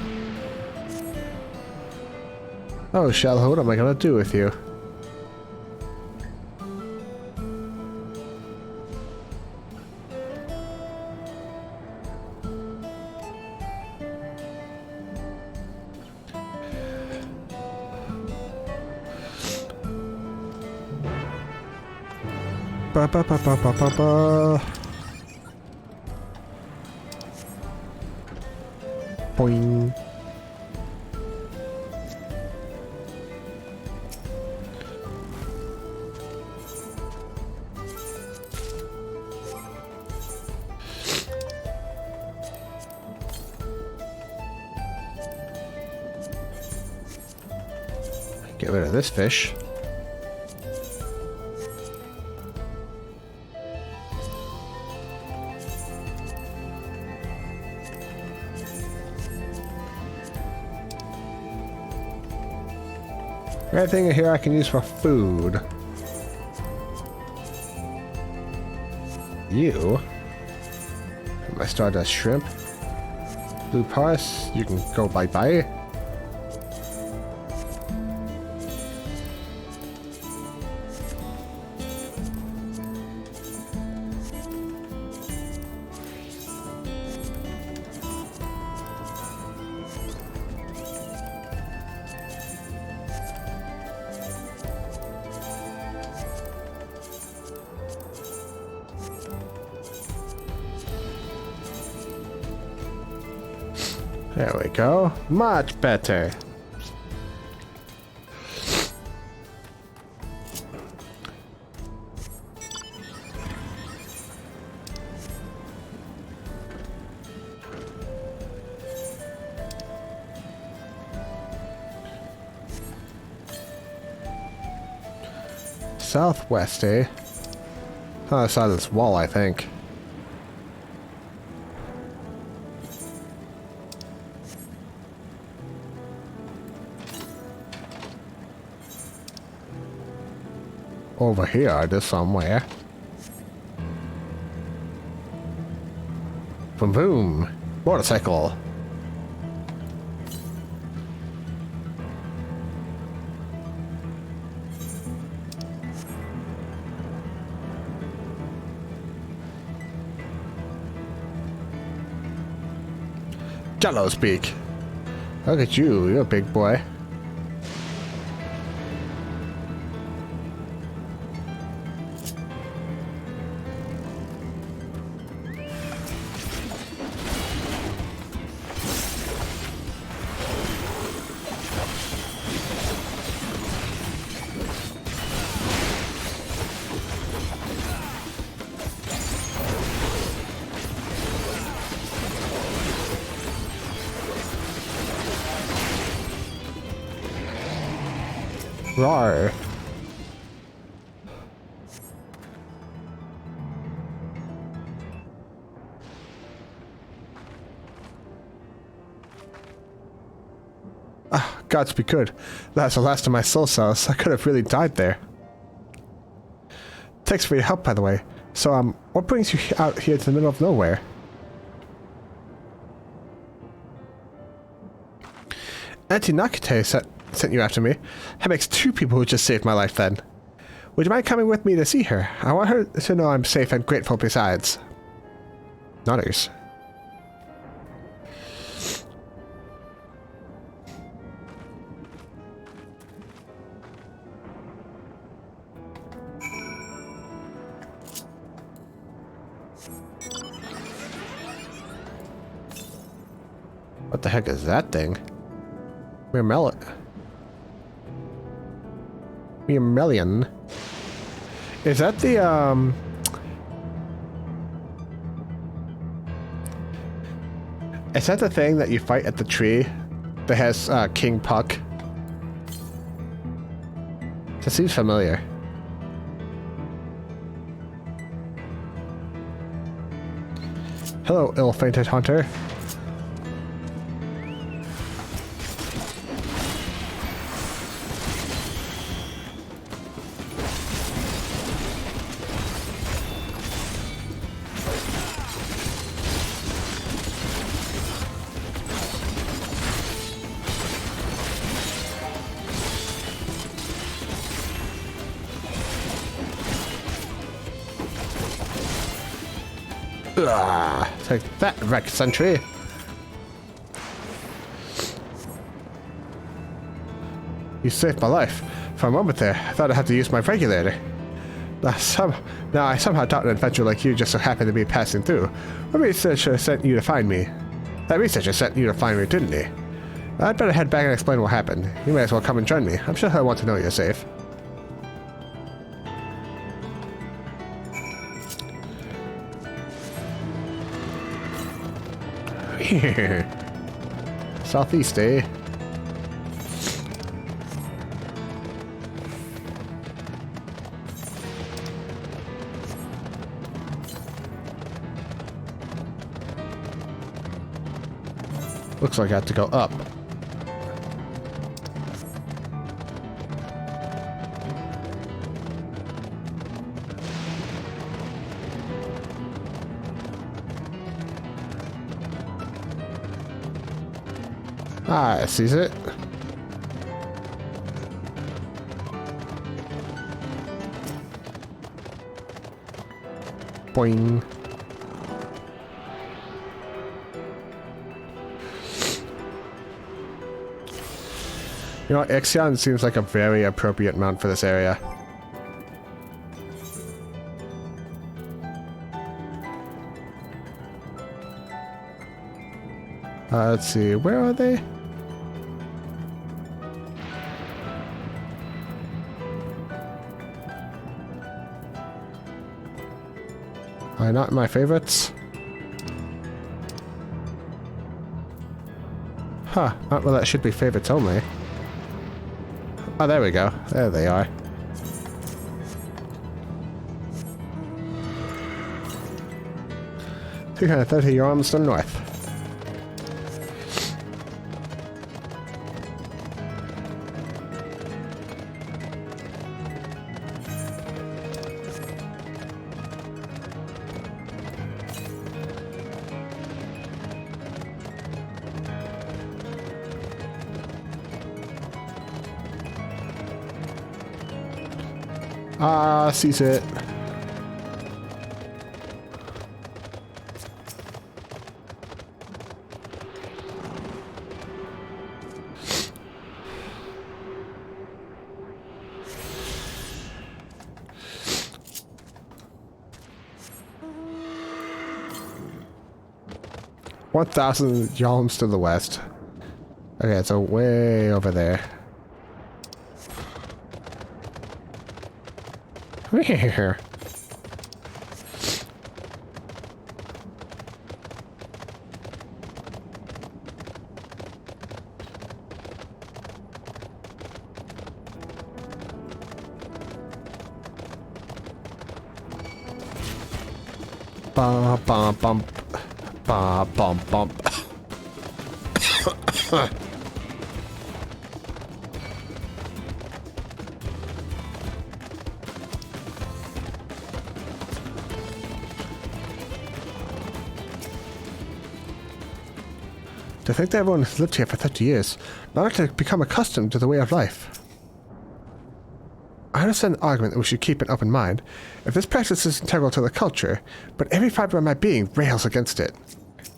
Oh, Shell, what am I gonna do with you? Ba ba ba ba ba ba ba. Boing. Get rid of this fish. Anything in here I can use for food? You? My Stardust Shrimp. Blue Paris, you can go bye-bye. There we go. Much better. Southwest, eh? Other side of this wall, I think. Over here, there's somewhere. Boom boom. Motorcycle. Jello speak. Look at you, you're a big boy. Rawr. Ah, gods be good. That's the last of my soul cells. I could have really died there. Thanks for your help, by the way. So, what brings you out here to the middle of nowhere? Auntie Nakate sent you after me. That makes two people who just saved my life then. Would you mind coming with me to see her? I want her to know I'm safe and grateful besides. Nodders. What the heck is that thing? Myrmelian. Is that the, is that the thing that you fight at the tree that has, King Puck? That seems familiar. Hello, ill-fated hunter. Take that, wreck sentry. You saved my life. For a moment there, I thought I had to use my regulator. Now I somehow doubt an adventurer like you just so happened to be passing through. What researcher sent you to find me? That researcher sent you to find me, didn't he? I'd better head back and explain what happened. You may as well come and join me. I'm sure he'll want to know you're safe. Southeast, eh? Looks like I have to go up. Ah, I sees it. Boing. You know, Ixion seems like a very appropriate mount for this area. Let's see, where are they? Not my favorites. Huh, well that should be favorites only. Oh, there we go. There they are. $330 yards to the north. Ah, sees it. $1,000 yalms to the west. Okay, so way over there. Here. Bum bum bum bum bum bum. To think that everyone has lived here for 30 years, not to become accustomed to the way of life. I understand the argument that we should keep an open mind, if this practice is integral to the culture, but every fiber of my being rails against it.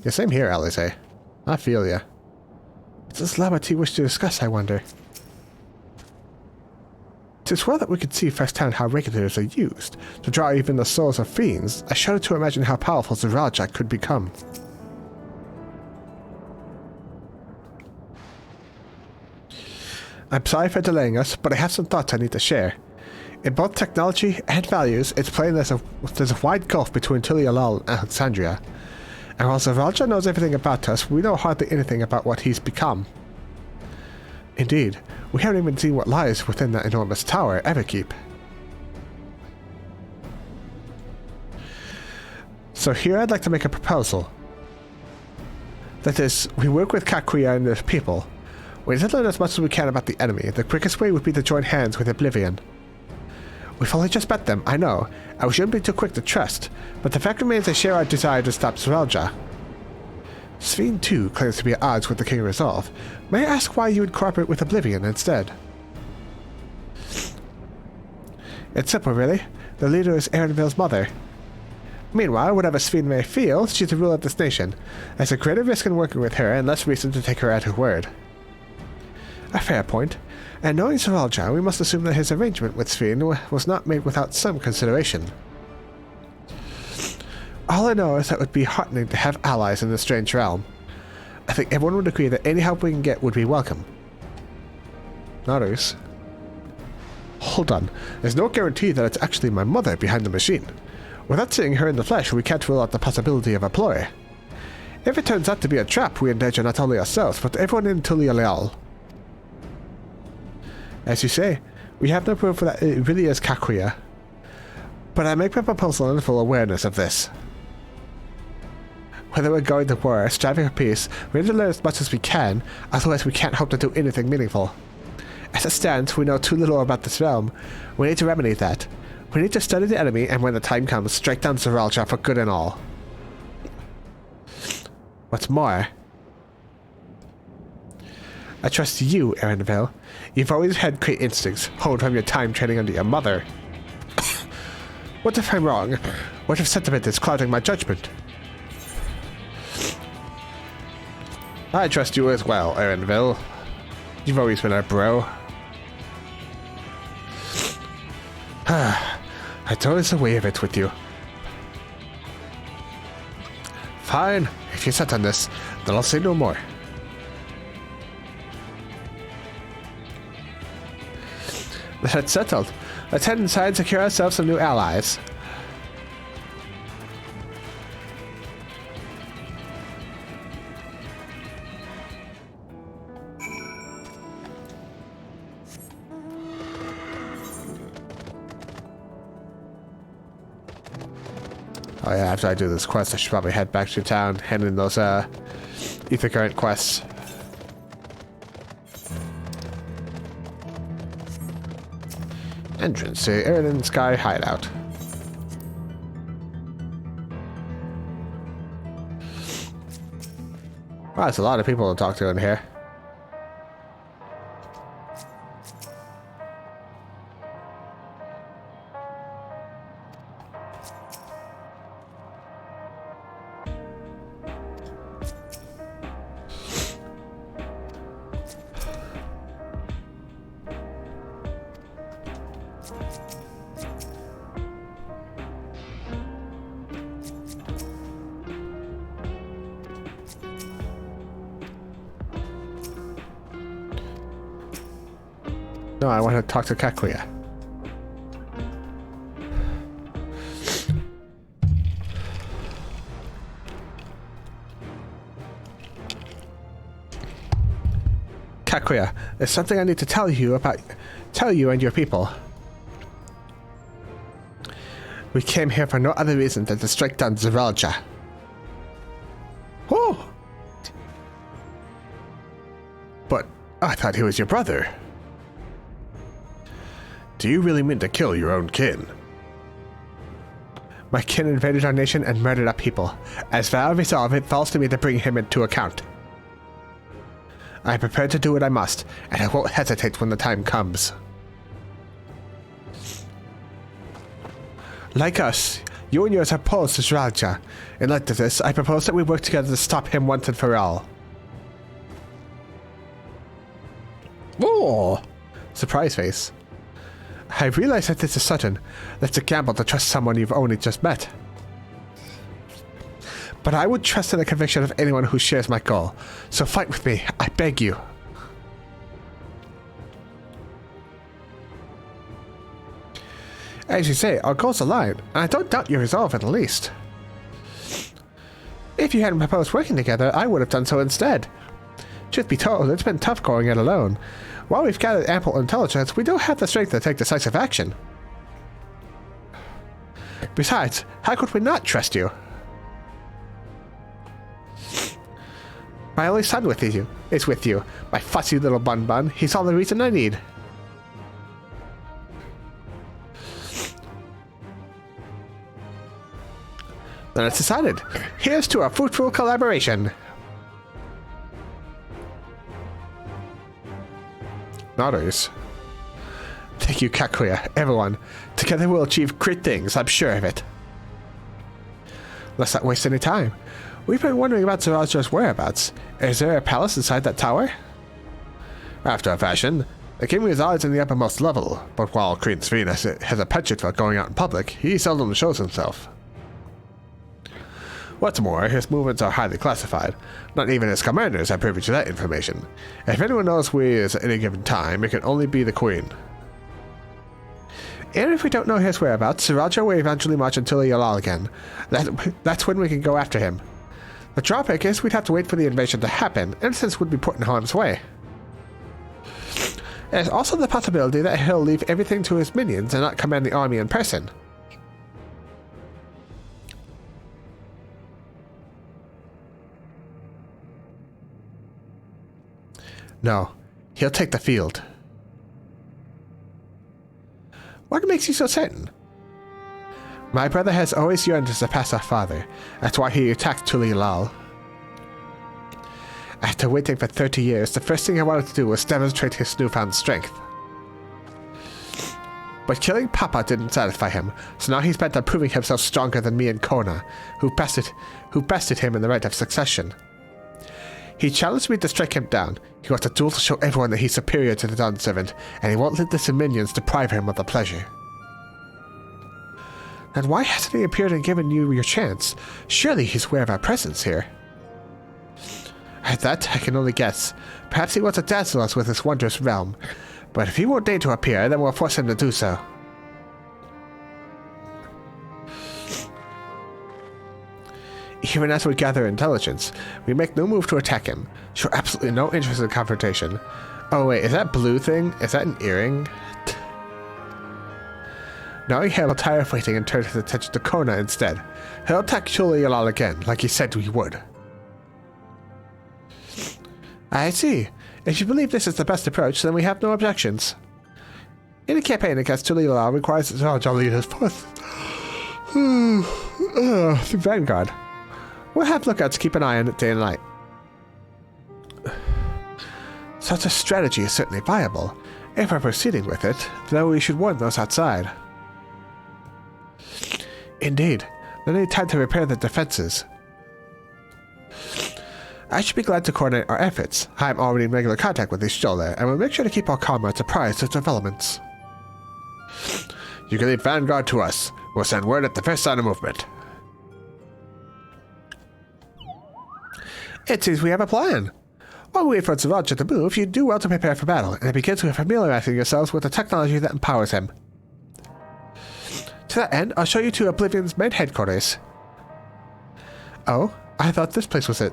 Yeah, same here, Alice. I feel ya. What's this Labat you wish to discuss, I wonder? 'Tis well that we could see firsthand how regulators are used, to draw even the souls of fiends. I shudder to imagine how powerful Zeralja could become. I'm sorry for delaying us, but I have some thoughts I need to share. In both technology and values, it's plain there's a wide gulf between Tulialal and Alexandria. And while Zeralja knows everything about us, we know hardly anything about what he's become. Indeed, we haven't even seen what lies within that enormous tower Everkeep. So here I'd like to make a proposal. That is, we work with Kakuya and their people. We need to learn as much as we can about the enemy. The quickest way would be to join hands with Oblivion. We've only just met them, I know, and we shouldn't be too quick to trust, but the fact remains they share our desire to stop Zeralja. Sphene too claims to be at odds with the King of Resolve. May I ask why you would cooperate with Oblivion instead? It's simple, really. The leader is Erenville's mother. Meanwhile, whatever Sphene may feel, she's the ruler of this nation. There's a greater risk in working with her and less reason to take her at her word. A fair point. And knowing Zeralja, we must assume that his arrangement with Sphene was not made without some consideration. All I know is that it would be heartening to have allies in this strange realm. I think everyone would agree that any help we can get would be welcome. Others. Hold on. There's no guarantee that it's actually my mother behind the machine. Without seeing her in the flesh, we can't rule out the possibility of a ploy. If it turns out to be a trap, we endanger not only ourselves, but everyone in Tulialal. As you say, we have no proof that it really is Kakuya. But I make my proposal in full awareness of this. Whether we're going to war or striving for peace, we need to learn as much as we can, otherwise we can't hope to do anything meaningful. As it stands, we know too little about this realm. We need to remedy that. We need to study the enemy, and when the time comes, strike down Zeralja for good and all. What's more, I trust you, Erenville. You've always had great instincts, honed from your time training under your mother. What if I'm wrong? What if sentiment is clouding my judgment? I trust you as well, Erenville. You've always been our bro. It's always the way of it with you. Fine, if you're set on this, then I'll say no more. That's settled. Let's head inside and secure ourselves some new allies. Oh yeah, after I do this quest, I should probably head back to town, hand in those ether current quests. Entrance to Eridan Sky Hideout. Wow, there's a lot of people to talk to in here. No, I want to talk to Kakuya. Kakuya, there's something I need to tell you and your people. We came here for no other reason than to strike down Zeralja. Oh! But I thought he was your brother. Do you really mean to kill your own kin? My kin invaded our nation and murdered our people. As vow of resolve, it falls to me to bring him into account. I am prepared to do what I must, and I won't hesitate when the time comes. Like us, you and yours are opposed to Zeralja. In light of this, I propose that we work together to stop him once and for all. Oh! Surprise face. I realize that this is sudden. That's a gamble to trust someone you've only just met. But I would trust in the conviction of anyone who shares my goal. So fight with me, I beg you. As you say, our goals align, and I don't doubt your resolve in the least. If you hadn't proposed working together, I would have done so instead. Truth be told, it's been tough going it alone. While we've gathered ample intelligence, we don't have the strength to take decisive action. Besides, how could we not trust you? My only son is with you. My fussy little bun-bun. He's all the reason I need. Then it's decided. Here's to a fruitful collaboration. Nodders. Thank you, Kakuya, everyone. Together we'll achieve great things, I'm sure of it. Let's not waste any time. We've been wondering about Zeralja's whereabouts. Is there a palace inside that tower? After a fashion, the king resides in the uppermost level, but while Queen's Venus has a penchant for going out in public, he seldom shows himself. What's more, his movements are highly classified. Not even his commanders are privy to that information. If anyone knows where he is at any given time, it can only be the Queen. And if we don't know his whereabouts, Zeralja will eventually march until Yalal again. That's when we can go after him. The drawback is we'd have to wait for the invasion to happen, innocents would be put in harm's way. There's also the possibility that he'll leave everything to his minions and not command the army in person. No, he'll take the field. What makes you so certain? My brother has always yearned to surpass our father. That's why he attacked Tuli Lal. After waiting for 30 years, the first thing I wanted to do was demonstrate his newfound strength. But killing Papa didn't satisfy him, so now he's bent on proving himself stronger than me and Kona, who bested him in the right of succession. He challenged me to strike him down. He wants a duel to show everyone that he's superior to the Dawn Servant, and he won't let the minions deprive him of the pleasure. Then why hasn't he appeared and given you your chance? Surely he's aware of our presence here. At that, I can only guess. Perhaps he wants to dazzle us with his wondrous realm. But if he won't deign to appear, then we'll force him to do so. Even as we gather intelligence, we make no move to attack him. Show absolutely no interest in confrontation. Oh wait, is that blue thing? Is that an earring? Knowing him, I'll tire of waiting and turn his attention to Kona instead. He'll attack Chulayalal again, like he said he would. I see. If you believe this is the best approach, then we have no objections. Any campaign against Chulayalal requires Zalja leaders forth. The Vanguard. We'll have lookouts to keep an eye on it day and night. Such a strategy is certainly viable. If we're proceeding with it, then we should warn those outside. Indeed. They need time to repair the defenses. I should be glad to coordinate our efforts. I am already in regular contact with these Stoller, and will make sure to keep our comrades apprised of developments. You can leave Vanguard to us. We'll send word at the first sign of movement. It seems we have a plan. While we wait for Zalja to move, you do well to prepare for battle, and it begins with familiarizing yourselves with the technology that empowers him. To that end, I'll show you to Oblivion's main headquarters. Oh, I thought this place was it.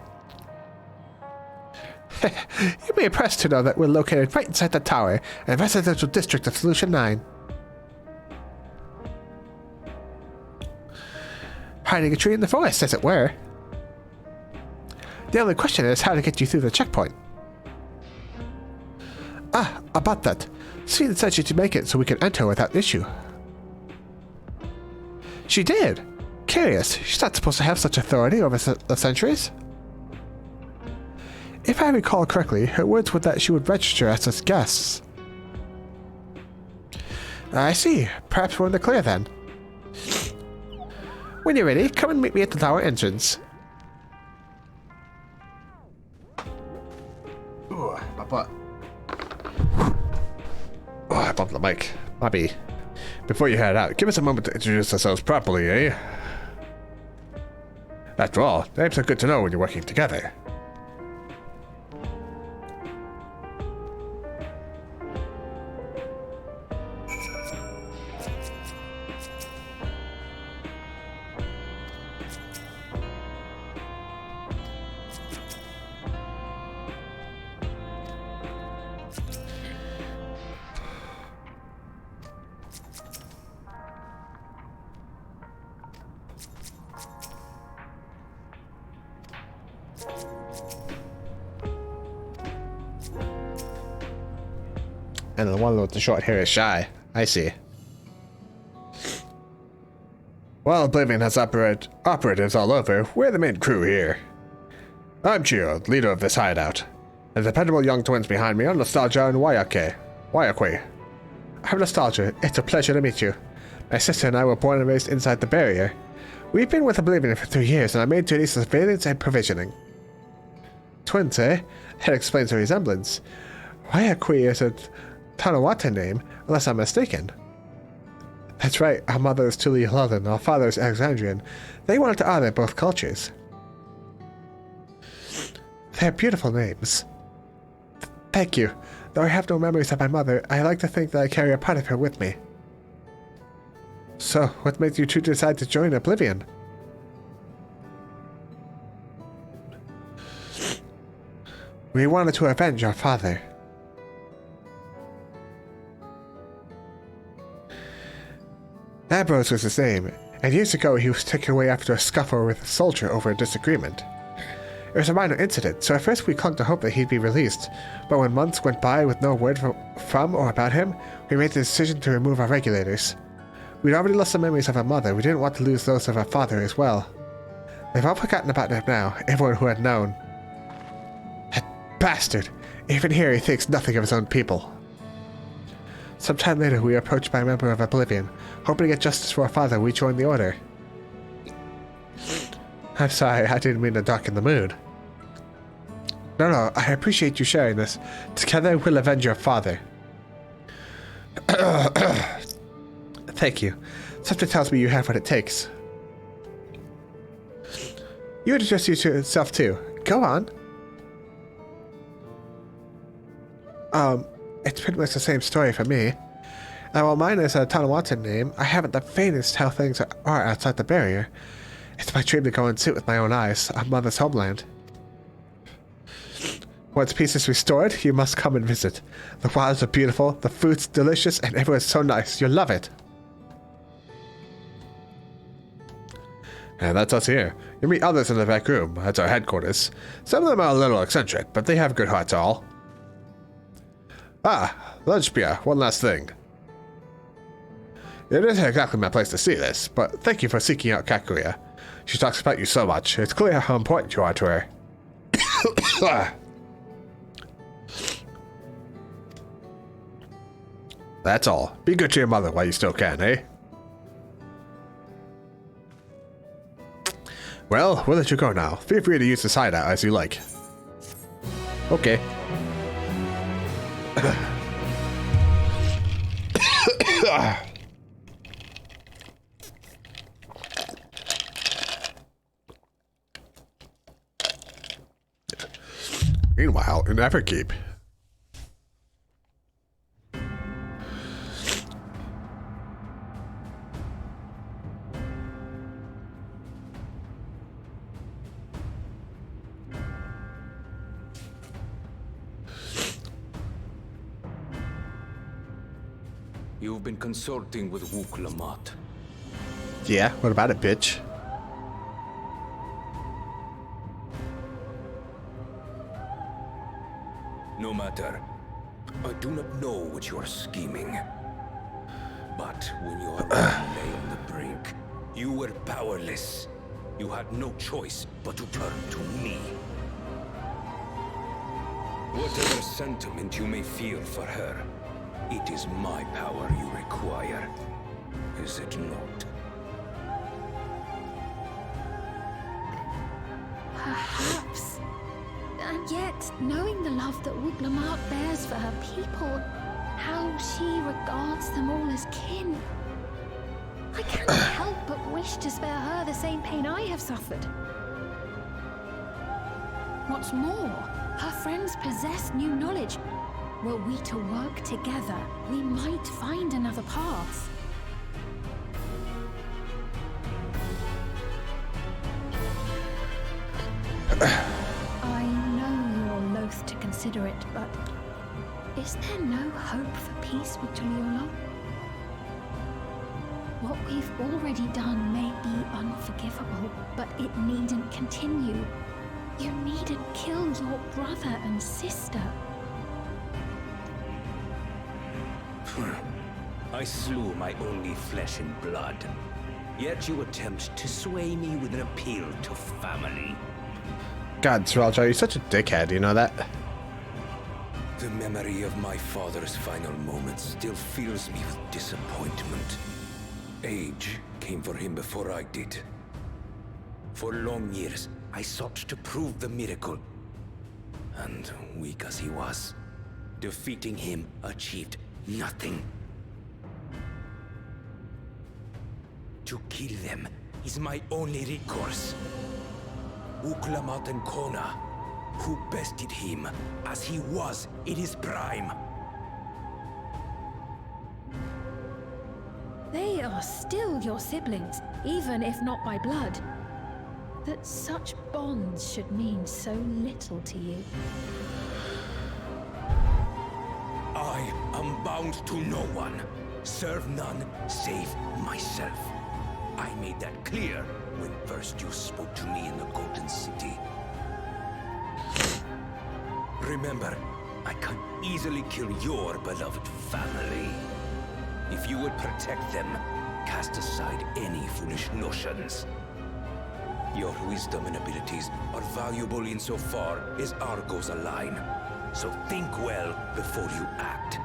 You'll be impressed to know that we're located right inside the tower in the residential district of Solution 9. Hiding a tree in the forest, as it were. The only question is how to get you through the checkpoint. Ah, about that. Sweden said she'd make it so we can enter without issue. She did? Curious, she's not supposed to have such authority over the centuries. If I recall correctly, her words were that she would register us as guests. I see. Perhaps we're in the clear then. When you're ready, come and meet me at the tower entrance. Ooh, my butt. Oh, I bumped the mic. Bobby, before you head out, give us a moment to introduce ourselves properly, eh? After all, names are good to know when you're working together. And the one with the short hair is shy. I see. While Oblivion has operatives all over, we're the main crew here. I'm Chio, leader of this hideout. The dependable young twins behind me are Nostalgia and Wayakwe. I'm Nostalgia. It's a pleasure to meet you. My sister and I were born and raised inside the barrier. We've been with Oblivion for 3 years, and I made duties of surveillance and provisioning. Twins, eh? That explains the resemblance. Wayakwe is a Tanawata name, unless I'm mistaken. That's right, our mother is Tuli Lothan, our father is Alexandrian. They wanted to honor both cultures. They're beautiful names. Thank you. Though I have no memories of my mother, I like to think that I carry a part of her with me. So, what made you two decide to join Oblivion? We wanted to avenge our father. Ambrose was his name, and years ago he was taken away after a scuffle with a soldier over a disagreement. It was a minor incident, so at first we clung to hope that he'd be released. But when months went by with no word from or about him, we made the decision to remove our regulators. We'd already lost the memories of our mother. We didn't want to lose those of our father as well. They've all forgotten about him now, everyone who had known. That bastard! Even here he thinks nothing of his own people. Sometime later we were approached by a member of Oblivion. Hoping to get justice for our father, we joined the Order. I'm sorry, I didn't mean to darken the mood. No, I appreciate you sharing this. Together we'll avenge your father. Thank you. Something tells me you have what it takes. You introduce yourself too. Go on. It's pretty much the same story for me. And while mine is a Tonawatan name, I haven't the faintest how things are outside the barrier. It's my dream to go and sit with my own eyes on Mother's homeland. Once peace is restored, you must come and visit. The wilds are beautiful, the food's delicious, and everyone's so nice. You'll love it. And that's us here. You'll meet others in the back room. That's our headquarters. Some of them are a little eccentric, but they have good hearts all. Ah, Lunchbeer, one last thing. It isn't exactly my place to see this, but thank you for seeking out Kakuya. She talks about you so much. It's clear how important you are to her. That's all. Be good to your mother while you still can, eh? Well, we'll let you go now. Feel free to use the side out as you like. Okay. Meanwhile, in Everkeep. You've been consulting with Wook Lamont. Yeah, what about it, bitch? No matter. I do not know what you are scheming. But when your realm lay on the brink, you were powerless. You had no choice but to turn to me. Whatever sentiment you may feel for her, it is my power you require. Is it not? Perhaps. And yet, knowing the love that Wook Lamont bears for her people, how she regards them all as kin, I cannot help but wish to spare her the same pain I have suffered. What's more, her friends possess new knowledge. Were we to work together, we might find another path. I know you're loath to consider it, but is there no hope for peace with Tuliolo? What we've already done may be unforgivable, but it needn't continue. You needn't kill your brother and sister. I slew my only flesh and blood. Yet you attempt to sway me with an appeal to family. God, Sralja, you're such a dickhead, you know that? The memory of my father's final moments still fills me with disappointment. Age came for him before I did. For long years, I sought to prove the miracle. And weak as he was, defeating him achieved nothing. To kill them is my only recourse. Wook Lamont and Kona, who bested him as he was in his prime. They are still your siblings, even if not by blood. That such bonds should mean so little to you. I am bound to no one. Serve none save myself. I made that clear when first you spoke to me in the Golden City. Remember, I can easily kill your beloved family. If you would protect them, cast aside any foolish notions. Your wisdom and abilities are valuable insofar as our goals align. So think well before you act,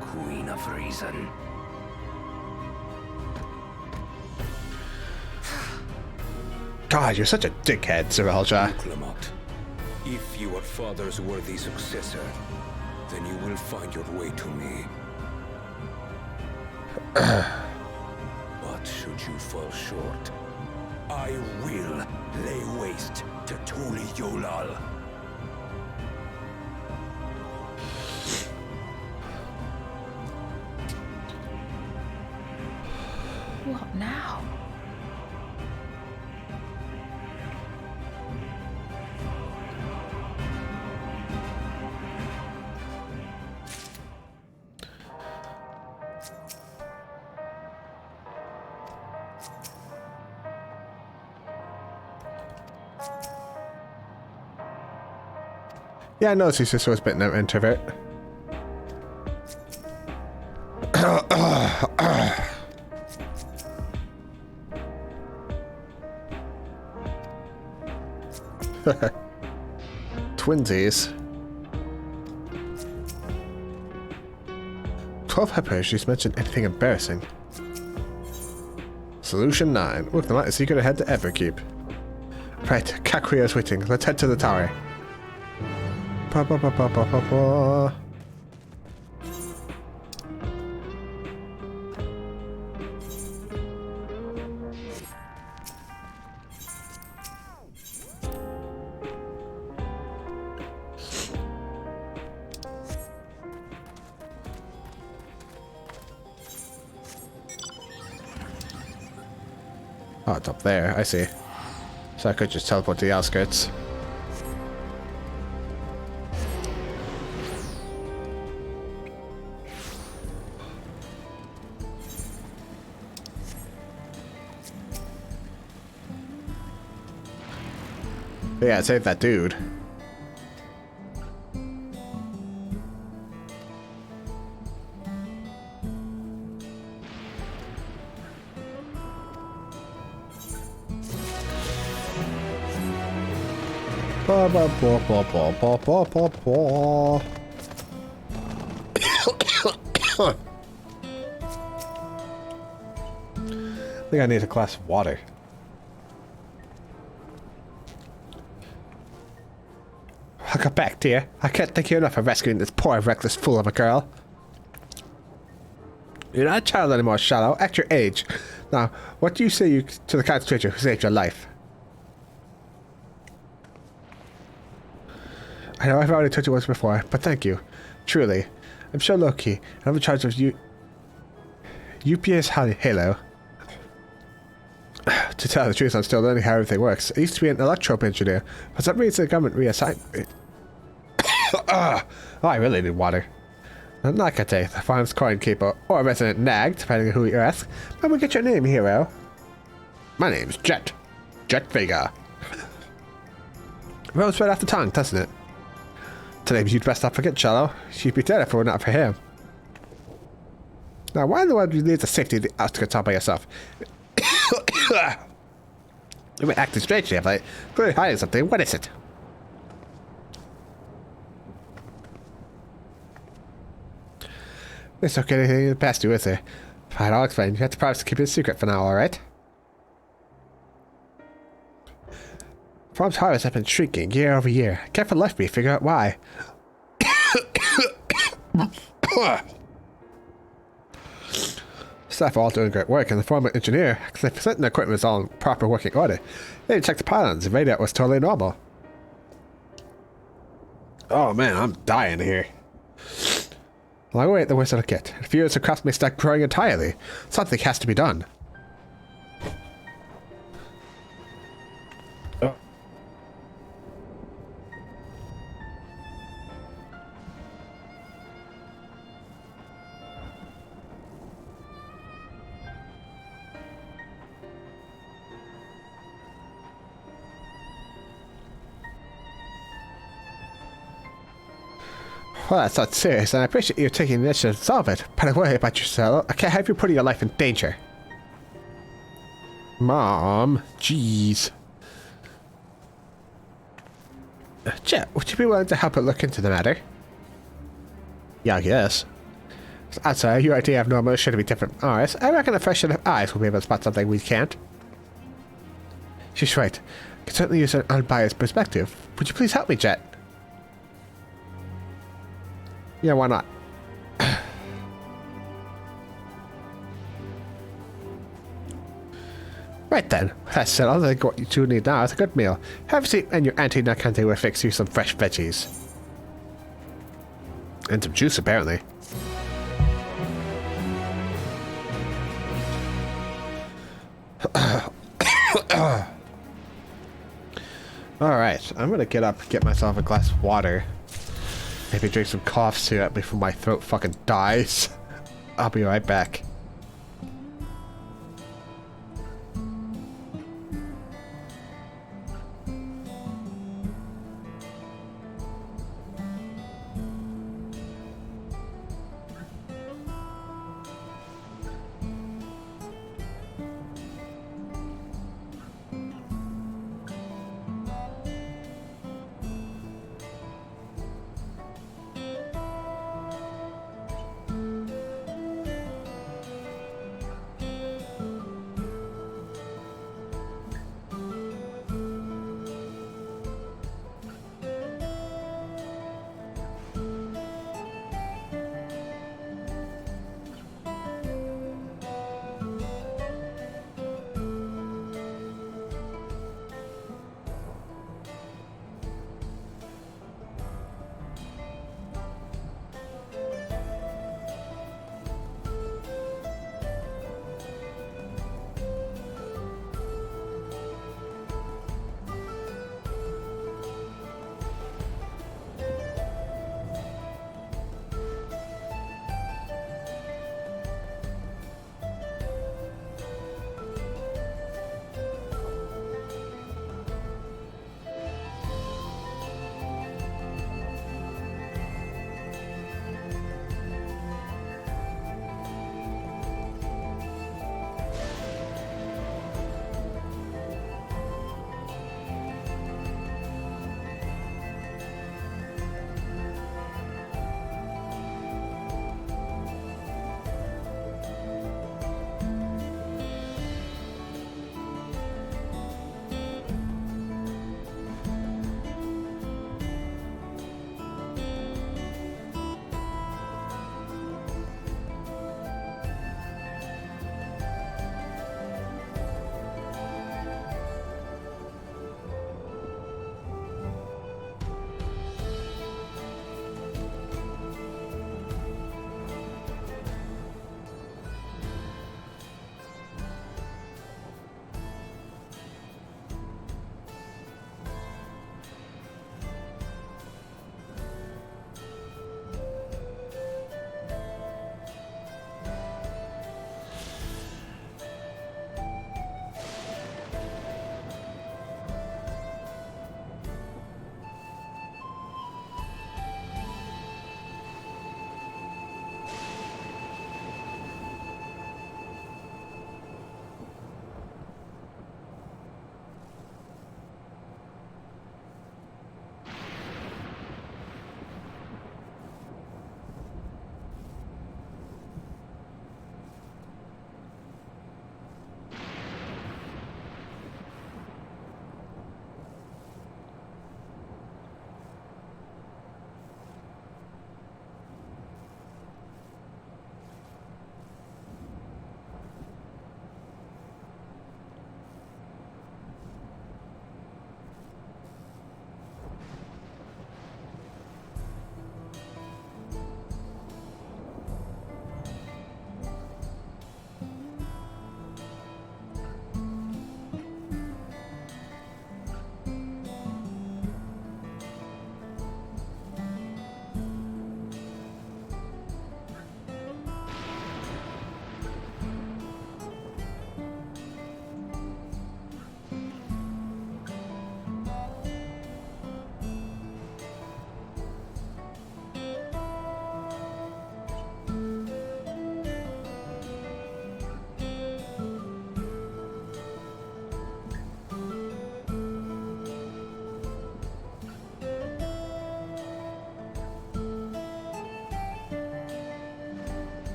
Queen of Reason. God, you're such a dickhead, Zeralja. Clement, if you are father's worthy successor, then you will find your way to me. But should you fall short, I will lay waste to Tuli Yolal. What now? Yeah, I noticed your sister was a bit of an introvert. Twinsies. 12 peppers. She's mentioned anything embarrassing. Solution 9. Look, the light is secret ahead to Everkeep. Right, Kakuya's waiting. Let's head to the tower. Pa pa pa pa pa pa pa. Oh, it's up there. I see. So I could just teleport to the outskirts. But yeah, save that dude. Ba ba ba ba ba ba ba ba ba. I think I need a glass of water. I'll get back, dear. I can't thank you enough for rescuing this poor, reckless fool of a girl. You're not a child anymore, Shallow. Act your age. Now, what do you say to the kind stranger who saved your life? I know I've already told you once before, but thank you. Truly. I'm so low-key, and I'm in charge of UPS Halo. To tell the truth, I'm still learning how everything works. I used to be an electro engineer, but for some reason the government reassigned me. Oh, I really need water. I'm not Kate, the farm's coin keeper, or a resident nag, depending on who you ask. Let me get your name, hero. My name's Jet. Jet Vega. Rolls right off the tongue, doesn't it? Today you'd best not forget, Shallow. She'd be dead if it were not for him. Now, why in the world do you leave the safety of the outskirts all by yourself? You've been acting strangely, have I? Clearly hiding something. What is it? There's not anything in the past you, is there? Fine, I'll explain. You have to promise to keep it a secret for now, alright? Farm's harvest has been shrinking year over year. I can't for life me figure out why. Staff are all doing great work, and the former engineer, because the certain equipment was all in proper working order. They checked the pylons, the radio was totally normal. Oh man, I'm dying here. Long wait, the worse it'll get. The fears across may start growing entirely. Something has to be done. Well, that's not serious, and I appreciate you taking the initiative to solve it. But don't worry about yourself. I can't have you putting your life in danger. Mom, jeez. Jet, would you be willing to help her look into the matter? Yeah, I guess. I'm sorry, your idea of normal should be different from ours. I reckon a fresh set of eyes will be able to spot something we can't. She's right. I can certainly use an unbiased perspective. Would you please help me, Jet? Yeah, why not? Right then, that's settled. I think what you two need now is a good meal. Have a seat and your Auntie Nakante will fix you some fresh veggies. And some juice, apparently. Alright, I'm gonna get up and get myself a glass of water. Maybe drink some cough syrup before my throat fucking dies. I'll be right back.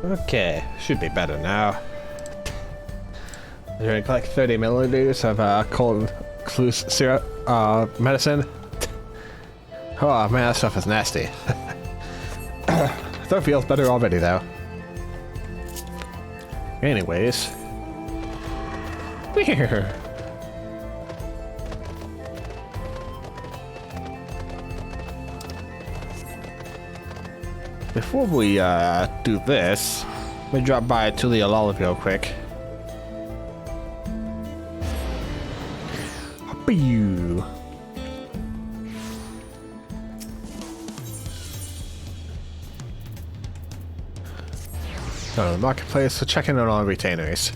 Okay, should be better now. I drink like 30 milliliters of cold and flu syrup medicine. Oh man, that stuff is nasty. Throat feels better already though. Anyways. Here. Before we do this, let me drop by to the Alala real quick. Hoppy-you. The marketplace, so checking on all retainers.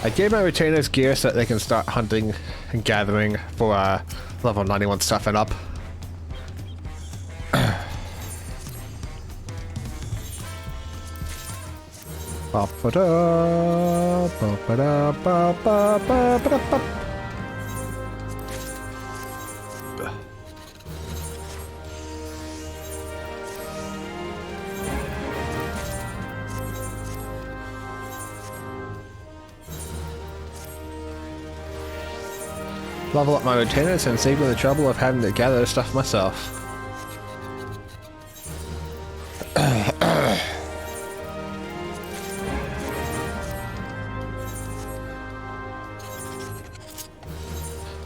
I gave my retainers gear so that they can start hunting and gathering for level 91 stuff and up. Ba-ba-da, ba-ba-da, ba-ba-ba-ba-da-ba. Level up my retainers and save me the trouble of having to gather stuff myself.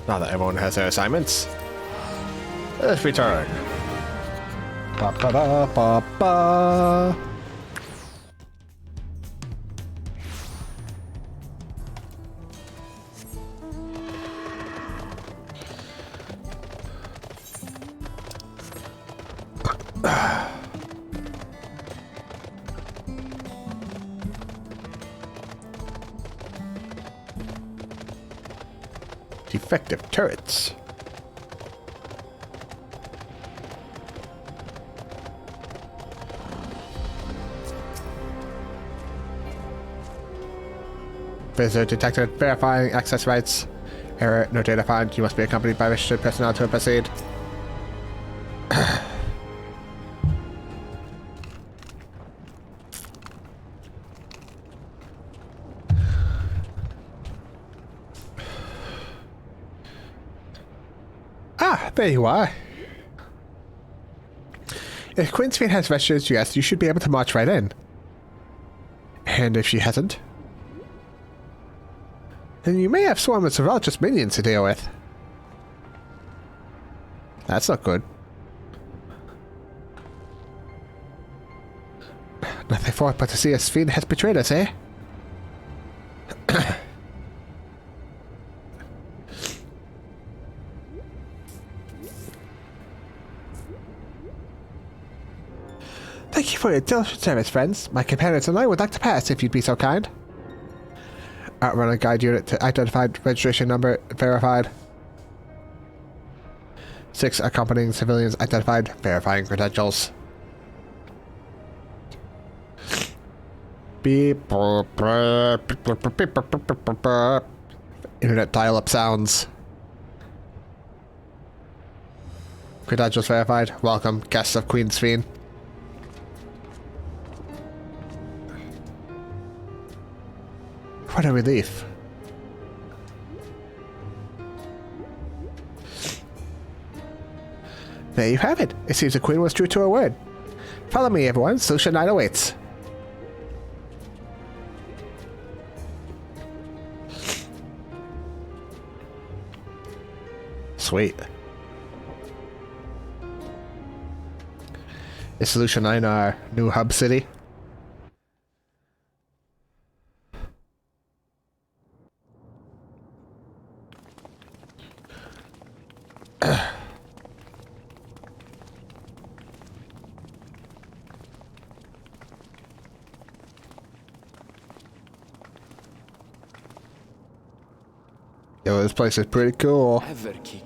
Now that everyone has their assignments, let's return. Ba-ba-da-ba-ba. Defective turrets. Visitor detected. Verifying access rights. Error. No data found. You must be accompanied by registered personnel to proceed. There you are. If Queen's Fate has registered yes, you should be able to march right in. And if she hasn't, then you may have swarm of Seralja's minions to deal with. That's not good. Nothing for it but to see a fiend has betrayed us, eh? Thank you for your diligent service, friends. My companions and I would like to pass, if you'd be so kind. Outrun a guide unit to identified registration number verified. 6 accompanying civilians identified, verifying credentials. Beep. Internet dial-up sounds. Credentials verified. Welcome, guests of Queen's Fiend. What a relief. There you have it. It seems the Queen was true to her word. Follow me, everyone. Solution 9 awaits. Sweet. Is Solution 9 our new hub city? Yo, this place is pretty cool. Everkeep,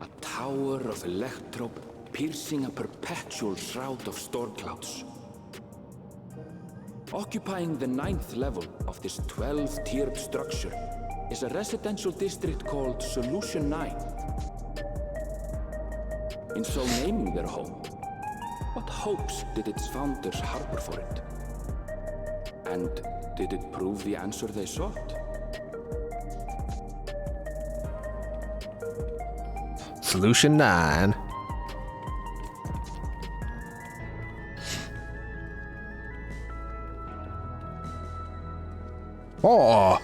a tower of electrope piercing a perpetual shroud of storm clouds. Occupying the 9th level of this 12-tiered structure is a residential district called Solution 9. In so naming their home, what hopes did its founders harbor for it? And did it prove the answer they sought? Solution 9. Oh!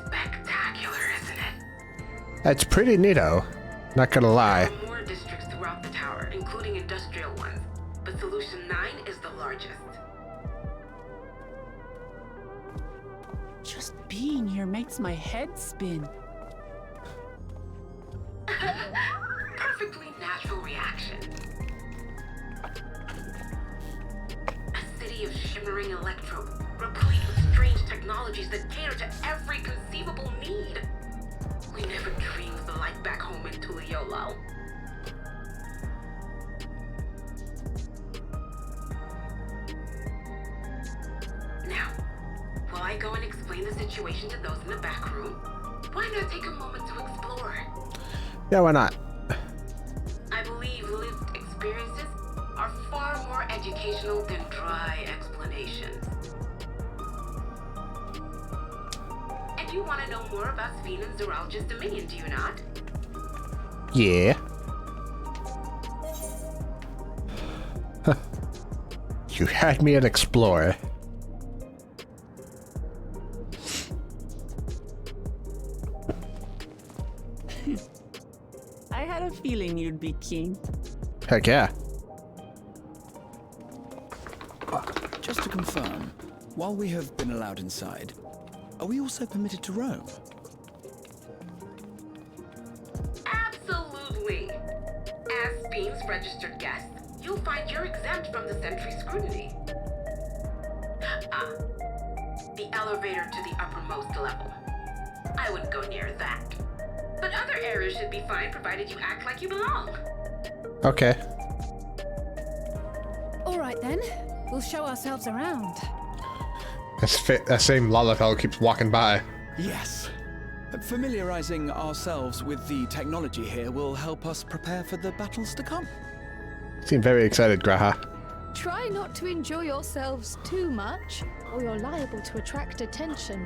Spectacular, isn't it? It's pretty neato. Not gonna lie. There are more districts throughout the tower, including industrial ones, but Solution 9 is the largest. Just being here makes my head spin. Perfectly natural reaction. A city of shimmering electrode, replete with strange technologies that cater to every conceivable need. We never dreamed of the life back home in Tuliyolo. Now, while I go and explain the situation to those in the back room, why not take a moment to explore? Yeah, why not? I believe lived experiences are far more educational than dry explanations. And you want to know more about Sphene and Zeralja's dominion, do you not? Yeah. You had me at Explorer. I had a feeling you'd be keen. Heck yeah. Just to confirm, while we have been allowed inside, are we also permitted to roam? Absolutely. As Sphene's registered guest, you'll find you're exempt from the sentry scrutiny. The elevator to the uppermost level. I wouldn't go near that. But other areas should be fine provided you act like you belong. Okay. All right then, we'll show ourselves around. That same Lalafell keeps walking by. Yes. Familiarizing ourselves with the technology here will help us prepare for the battles to come. Seem very excited, Graha. Try not to enjoy yourselves too much, or you're liable to attract attention.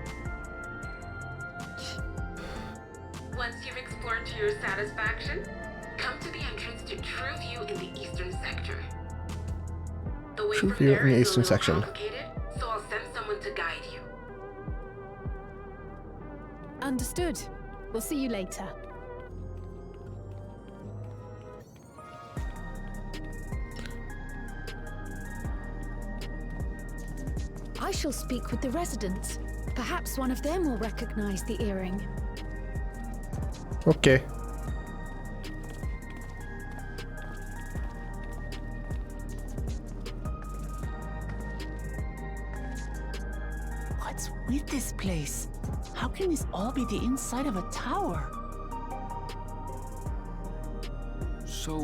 Once you've explored to your satisfaction, come to the entrance to True View in the eastern sector. The way True from View there in the is eastern a little section. complicated, so I'll send someone to guide you. Understood. We'll see you later. I shall speak with the residents. Perhaps one of them will recognize the earring. Okay. What's with this place? How can this all be the inside of a tower? So,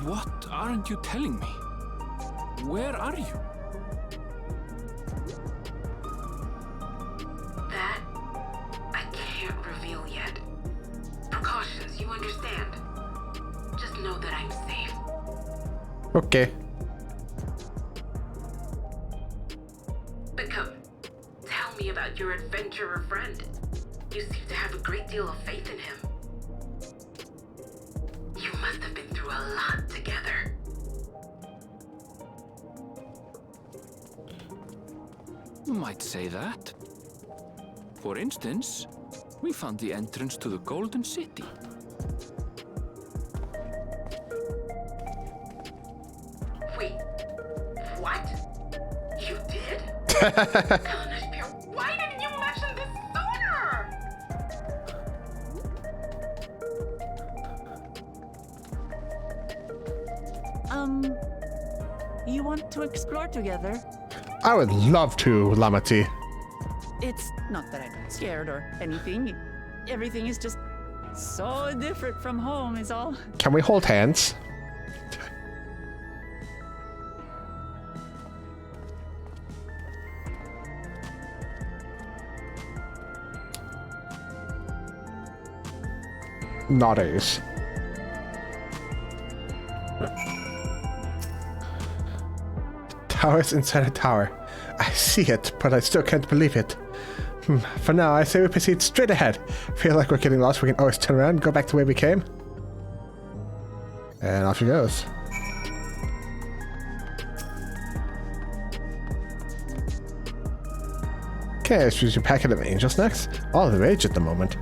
what aren't you telling me? Where are you? That I can't reveal yet. Precautions, you understand. Just know that I'm safe. Okay. But come, tell me about your adventurer friend. You seem to have a great deal of faith in him. You must have been through a lot together. Might say that. For instance, we found the entrance to the Golden City. Wait, what? You did? Elnishpir, why didn't you mention this sooner? You want to explore together? I would love to, Lamati. It's not that I'm scared or anything. Everything is just so different from home is all. Can we hold hands? Nodders. Towers inside a tower. I see it, but I still can't believe it. For now, I say we proceed straight ahead. Feel like we're getting lost, we can always turn around and go back to where we came. And off she goes. Okay, let's choose your packet of angel snacks. All the rage at the moment.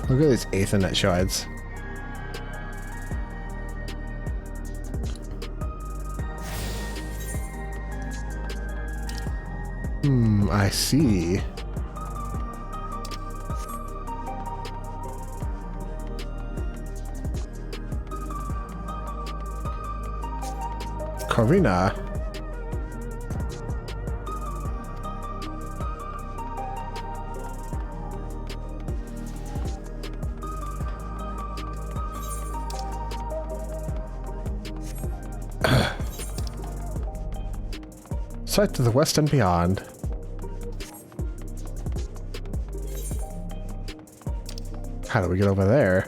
Look at these Ethernet shards. I see. Corina. Sight to the west and beyond. How do we get over there?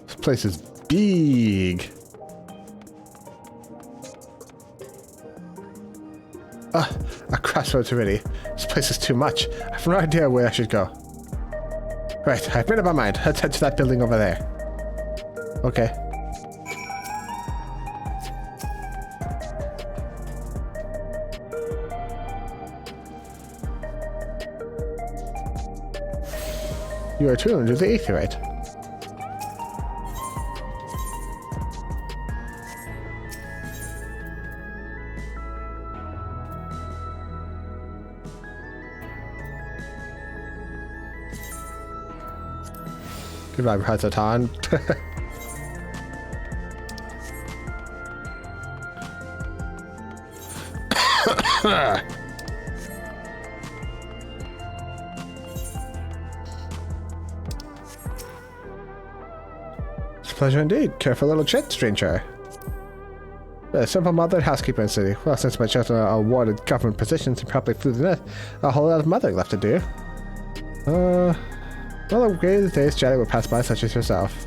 This place is big. A crossroads already. This place is too much. I have no idea where I should go. Right, I've made up my mind. Let's head to that building over there. Okay. You are tuned to the Aetheryte. Goodbye, Razatan. It's a pleasure indeed. Careful little chat, stranger. A simple mother and housekeeper in the city. Well, since my children are awarded government positions and probably flew the net, a whole lot of mothering left to do. Well, the greatest days Jedi will pass by, such as yourself.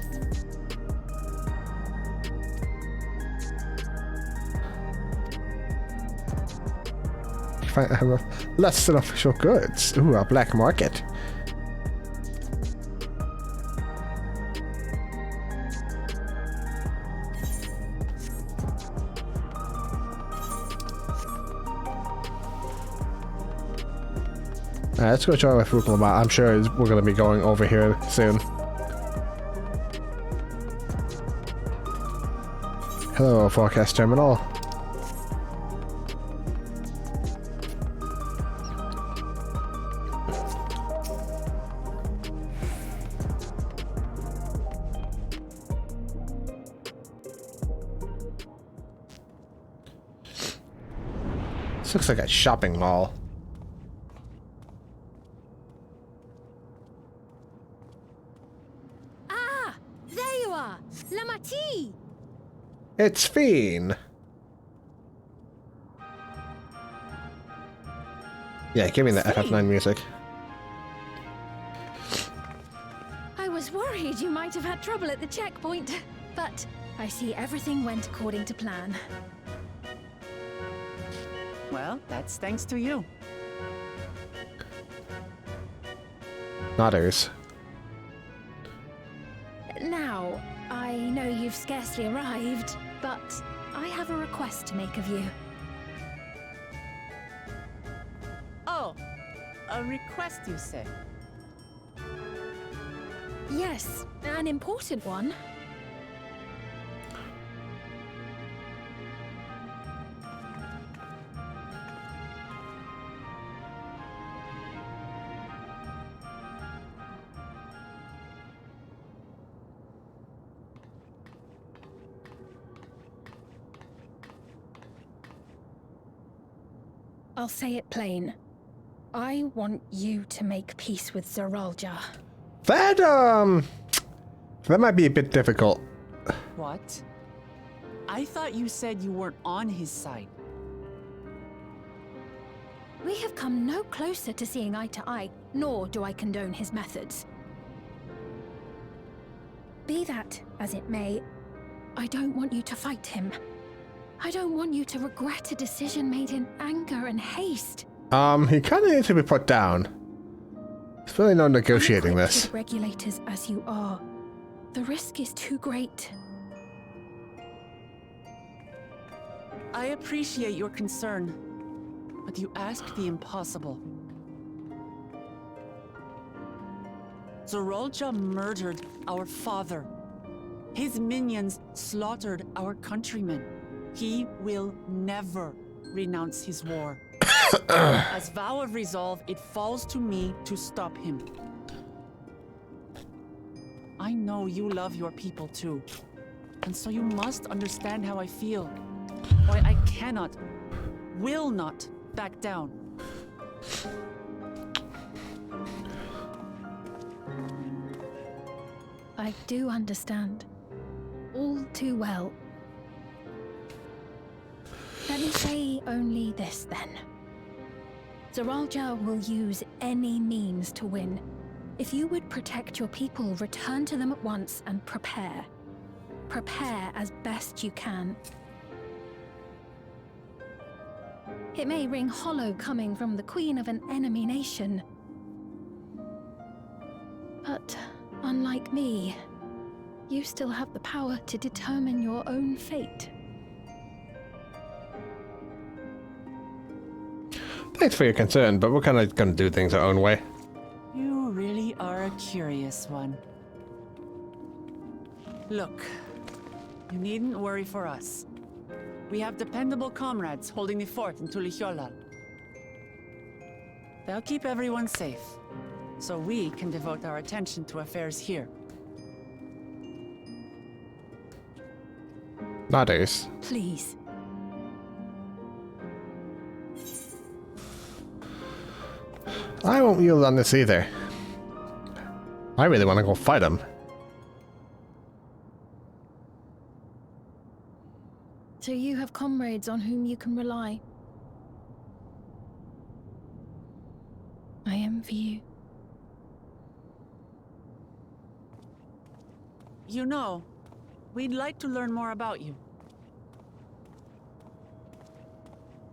Less than official goods. Ooh, a black market. Alright, let's go join with Ruklama. I'm sure we're going to be going over here soon. Hello, forecast terminal. This looks like a shopping mall. Ah! There you are! Lamati! It's Fiend! Yeah, give me the FF9 music. I was worried you might have had trouble at the checkpoint, but I see everything went according to plan. Well, that's thanks to you. Nodders. Now, I know you've scarcely arrived, but I have a request to make of you. Oh, a request, you say? Yes, an important one. I'll say it plain. I want you to make peace with Zeralja. That might be a bit difficult. What? I thought you said you weren't on his side. We have come no closer to seeing eye to eye, nor do I condone his methods. Be that as it may, I don't want you to fight him. I don't want you to regret a decision made in anger and haste. He kind of needs to be put down. There's really no negotiating this. Unequipped regulators as you are, the risk is too great. I appreciate your concern, but you ask the impossible. Zorolja murdered our father. His minions slaughtered our countrymen. He will never renounce his war. As vow of resolve, it falls to me to stop him. I know you love your people too, and so you must understand how I feel. Why I cannot, will not back down. I do understand. All too well. Let me say only this then. Zoralja will use any means to win. If you would protect your people, return to them at once and prepare. Prepare as best you can. It may ring hollow coming from the queen of an enemy nation. But unlike me, you still have the power to determine your own fate. Thanks for your concern, but we're kind of going to do things our own way. You really are a curious one. Look, you needn't worry for us. We have dependable comrades holding the fort in Tulichola. They'll keep everyone safe, so we can devote our attention to affairs here. Nowadays. Please. I won't yield on this either. I really want to go fight him. So you have comrades on whom you can rely. I envy you. You know, we'd like to learn more about you.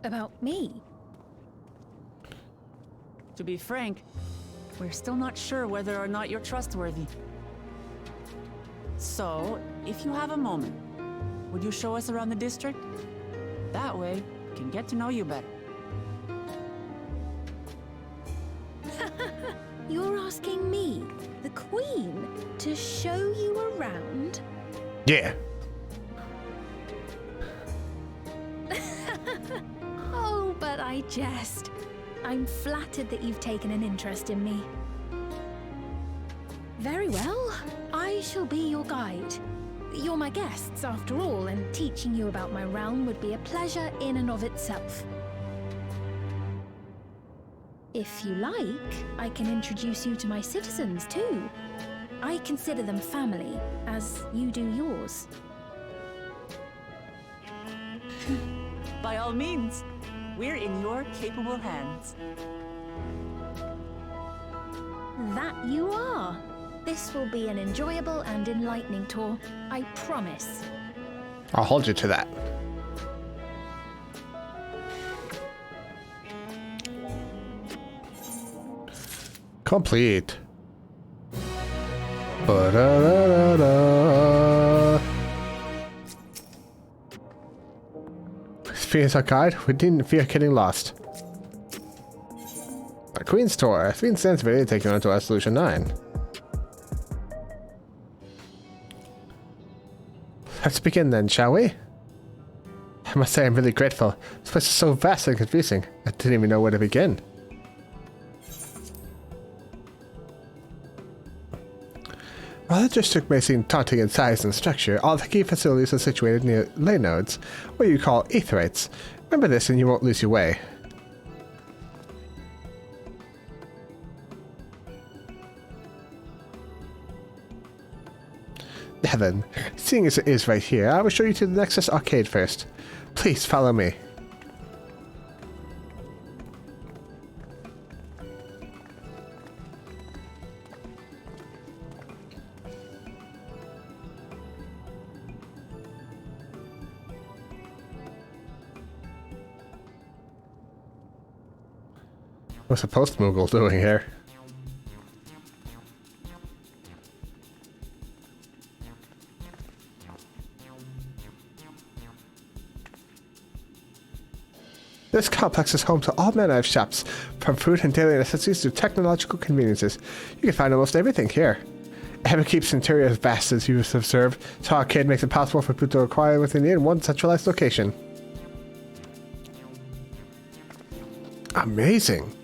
About me? To be frank, we're still not sure whether or not you're trustworthy. So, if you have a moment, would you show us around the district? That way, we can get to know you better. You're asking me, the Queen, to show you around? Yeah. Oh, but I jest. I'm flattered that you've taken an interest in me. Very well. I shall be your guide. You're my guests, after all, and teaching you about my realm would be a pleasure in and of itself. If you like, I can introduce you to my citizens, too. I consider them family, as you do yours. By all means, we're in your capable hands. That you are. This will be an enjoyable and enlightening tour, I promise. I'll hold you to that. Complete. Ba-da-da-da-da. Experience our guide. We didn't fear getting lost. A Queen's Tour. Queen stands ready to take you on to our Solution 9. Let's begin then, shall we? I must say I'm really grateful. This place is so vast and confusing. I didn't even know where to begin. While the district may seem daunting in size and structure, all the key facilities are situated near ley nodes, what you call aetherites. Remember this and you won't lose your way. Now then, seeing as it is right here, I will show you to the Nexus Arcade first. Please follow me. What's a post-Moogle doing here? This complex is home to all manner of shops, from food and daily necessities to technological conveniences. You can find almost everything here. Everkeep's interior is vast, as you have observed, so arcade makes it possible for people to acquire everything they need in one centralized location. Amazing!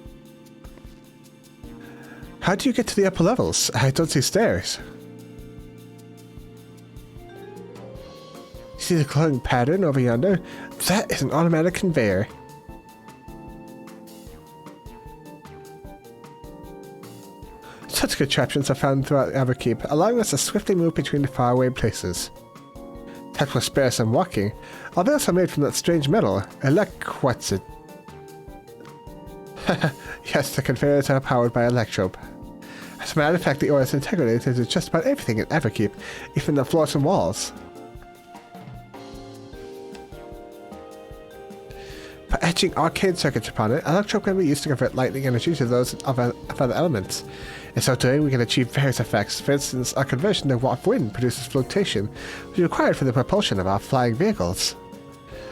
How do you get to the upper levels? I don't see stairs. See the glowing pattern over yonder? That is an automatic conveyor. Such contraptions are found throughout Everkeep, allowing us to swiftly move between the faraway places. That will spare some walking. Are they also made from that strange metal? What's it? Yes, the conveyors are powered by electrope. As a matter of fact, the ore is integrated into just about everything in Everkeep, even the floors and walls. By etching arcane circuits upon it, electrope can be used to convert lightning energy to those of other elements. In so doing, we can achieve various effects. For instance, our conversion to warp wind produces flotation, which is required for the propulsion of our flying vehicles.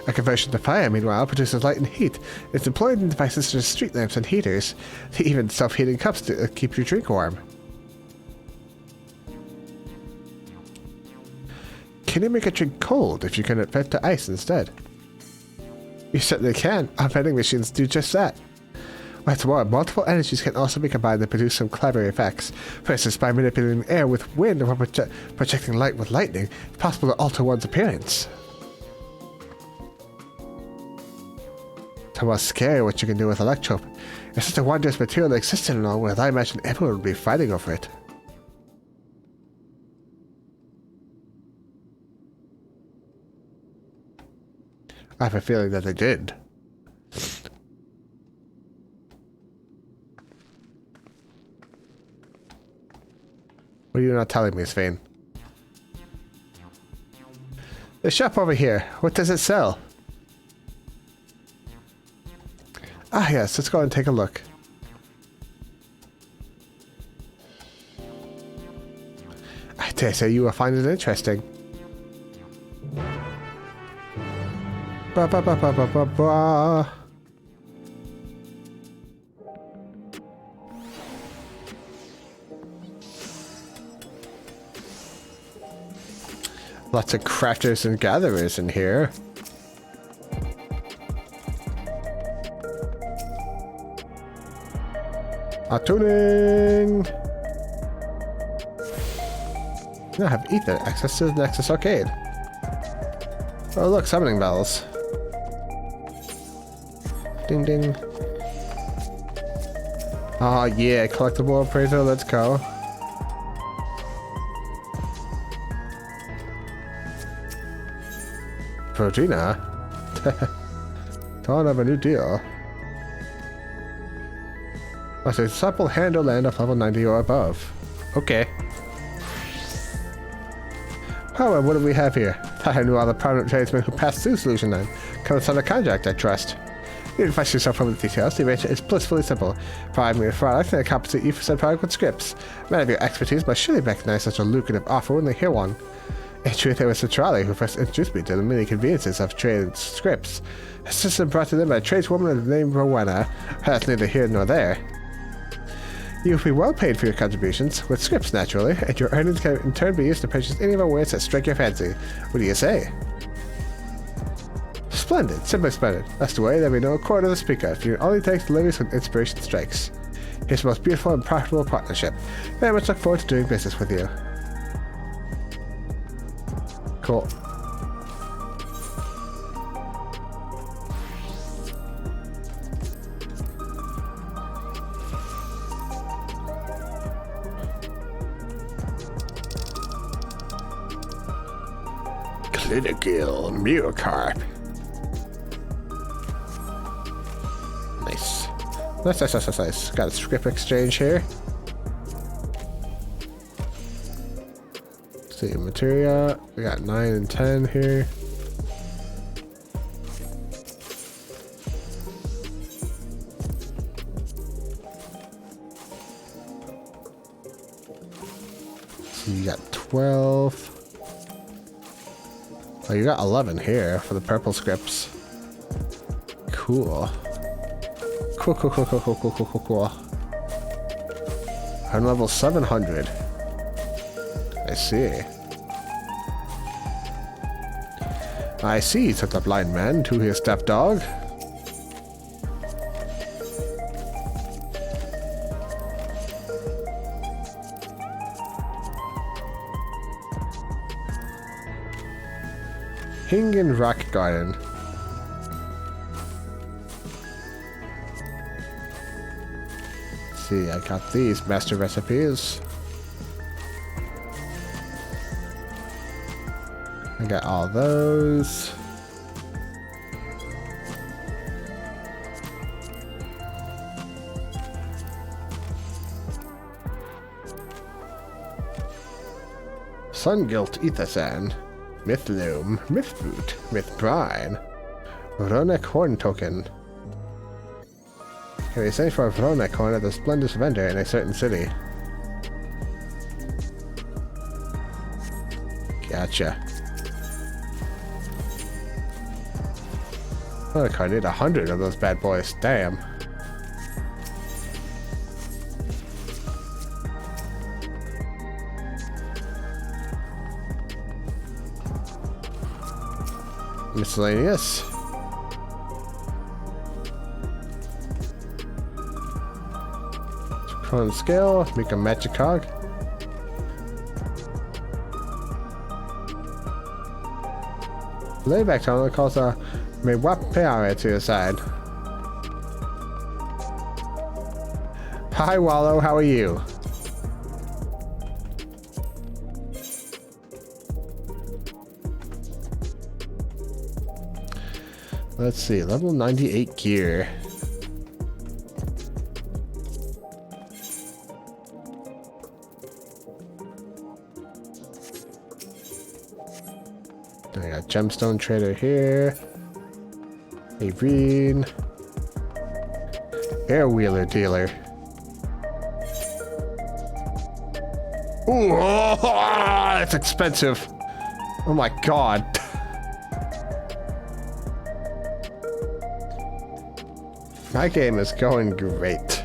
A conversion to fire, meanwhile, produces light and heat. It's employed in devices such as street lamps and heaters, even self-heating cups to keep your drink warm. Can you make a drink cold if you can convert to ice instead? You certainly can. Our vending machines do just that. What's more, multiple energies can also be combined to produce some clever effects. For instance, by manipulating air with wind or projecting light with lightning, it's possible to alter one's appearance. It's almost scary what you can do with electrope. It's such a wondrous material that existed in all world. I imagine everyone would be fighting over it. I have a feeling that they did. What are you not telling me, Svein? The shop over here. What does it sell? Ah, yes. Let's go and take a look. I dare say you will find it interesting. Ba ba ba ba ba ba ba. Lots of crafters and gatherers in here. Tuning! Now I have ether access to the Nexus Arcade. Oh look, summoning bells. Ding ding. Oh yeah, collectible appraiser, let's go. Progina? Don't have a new deal. I say supple handle land of level 90 or above. Okay. Oh, and what do we have here? Thought I knew all the prominent tradesmen who passed through Solution 9. Come sign a contract, I trust. You can find yourself from the details. The arrangement is blissfully simple. Provide me with product and I compensate you for said product with scripts. Men of your expertise must surely recognize such a lucrative offer when they hear one. In truth, it was Citrali who first introduced me to the many conveniences of trade and scripts. A system brought to them by a tradeswoman of the name Rowena. That's neither here nor there. You will be well paid for your contributions, with scripts naturally, and your earnings can in turn be used to purchase any of our wares that strike your fancy. What do you say? Splendid, simply splendid. That's the way, there be no quarter to speak of. You only take deliveries when inspiration strikes. Here's the most beautiful and profitable partnership. Very much look forward to doing business with you. Cool. Clinical Murocarp. Nice. Nice. Got a script exchange here. Let's see, materia. We got 9 and 10 here. So you got 12. Oh, you got 11 here for the purple scripts. Cool. Cool. I'm level 700. I see. I see, said the blind man to his deaf dog. Hingen Rock Garden. Let's see, I got these master recipes. I got all those. Sungilt Ether Sand. Myth Loom, Myth Boot, Myth Brine, Vronek Horn Token. Can we search for a Vronek Horn at the Splendid vendor in a certain city? Gotcha. Oh, I need 100 of those bad boys. Damn. Miscellaneous. Cron scale, make a magic cog. Layback tunnel calls a Mewapare to your side. Hi Wallow, how are you? Let's see, level 98 gear. I got gemstone trader here. A green. Air wheeler dealer. Ooh, that's expensive. Oh my god. My game is going great.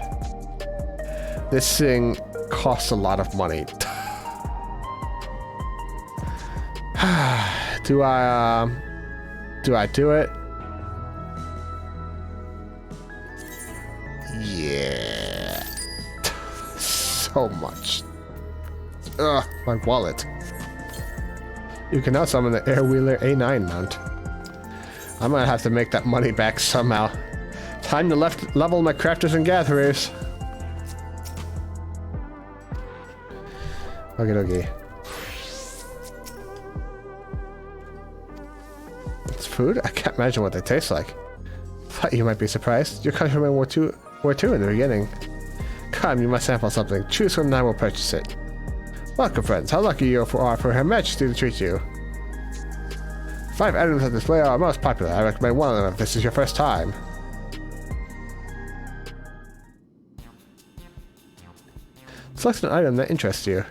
This thing costs a lot of money. Do I do it? Yeah. So much. Ugh, my wallet. You can now summon the Air Wheeler A9 mount. I'm gonna have to make that money back somehow. Time to level my crafters and gatherers. Okay. It's food? I can't imagine what they taste like. Thought you might be surprised. Your countrymen were too in the beginning. Come, you must sample something. Choose one and I will purchase it. Welcome, friends. How lucky you are for Her Majesty to treat you. 5 items on display are most popular. I recommend one of them if this is your first time. Select an item that interests you.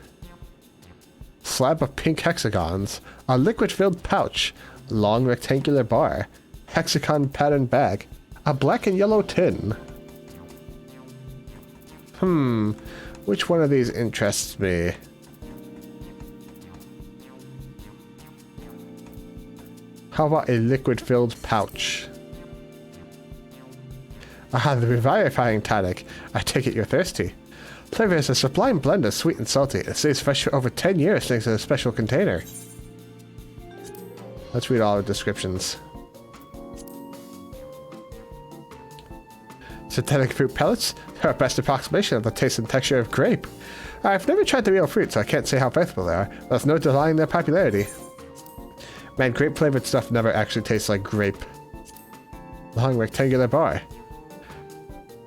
Slab of pink hexagons, a liquid-filled pouch, long rectangular bar, hexagon pattern bag, a black and yellow tin. Which one of these interests me? How about a liquid-filled pouch? Ah, the revivifying tonic. I take it you're thirsty. Flavor is a sublime blend of sweet and salty. It stays fresh for over 10 years thanks to a special container. Let's read all the descriptions. Synthetic fruit pellets are a best approximation of the taste and texture of grape. I've never tried the real fruit, so I can't say how faithful they are. There's no denying their popularity. Man, grape flavored stuff never actually tastes like grape. Long rectangular bar.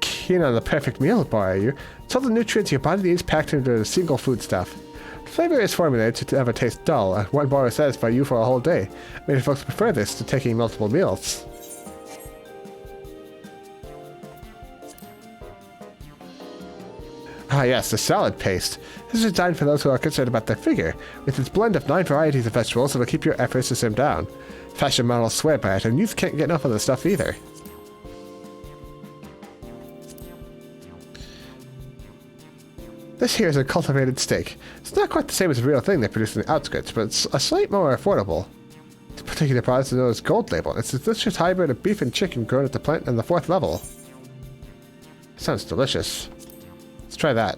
Keen on the perfect meal bar, are you? It's all the nutrients your body needs packed into a single foodstuff. The flavor is formulated to never taste dull, and one bar will satisfy you for a whole day. Many folks prefer this to taking multiple meals. Ah yes, the salad paste. This is designed for those who are concerned about their figure. With its blend of 9 varieties of vegetables, it'll keep your efforts to slim down. Fashion models swear by it, and youth can't get enough of the stuff either. This here is a cultivated steak. It's not quite the same as the real thing they produce in the outskirts, but it's a slight more affordable. This particular product is known as Gold Label. It's a delicious hybrid of beef and chicken grown at the plant on the 4th level. Sounds delicious. Let's try that.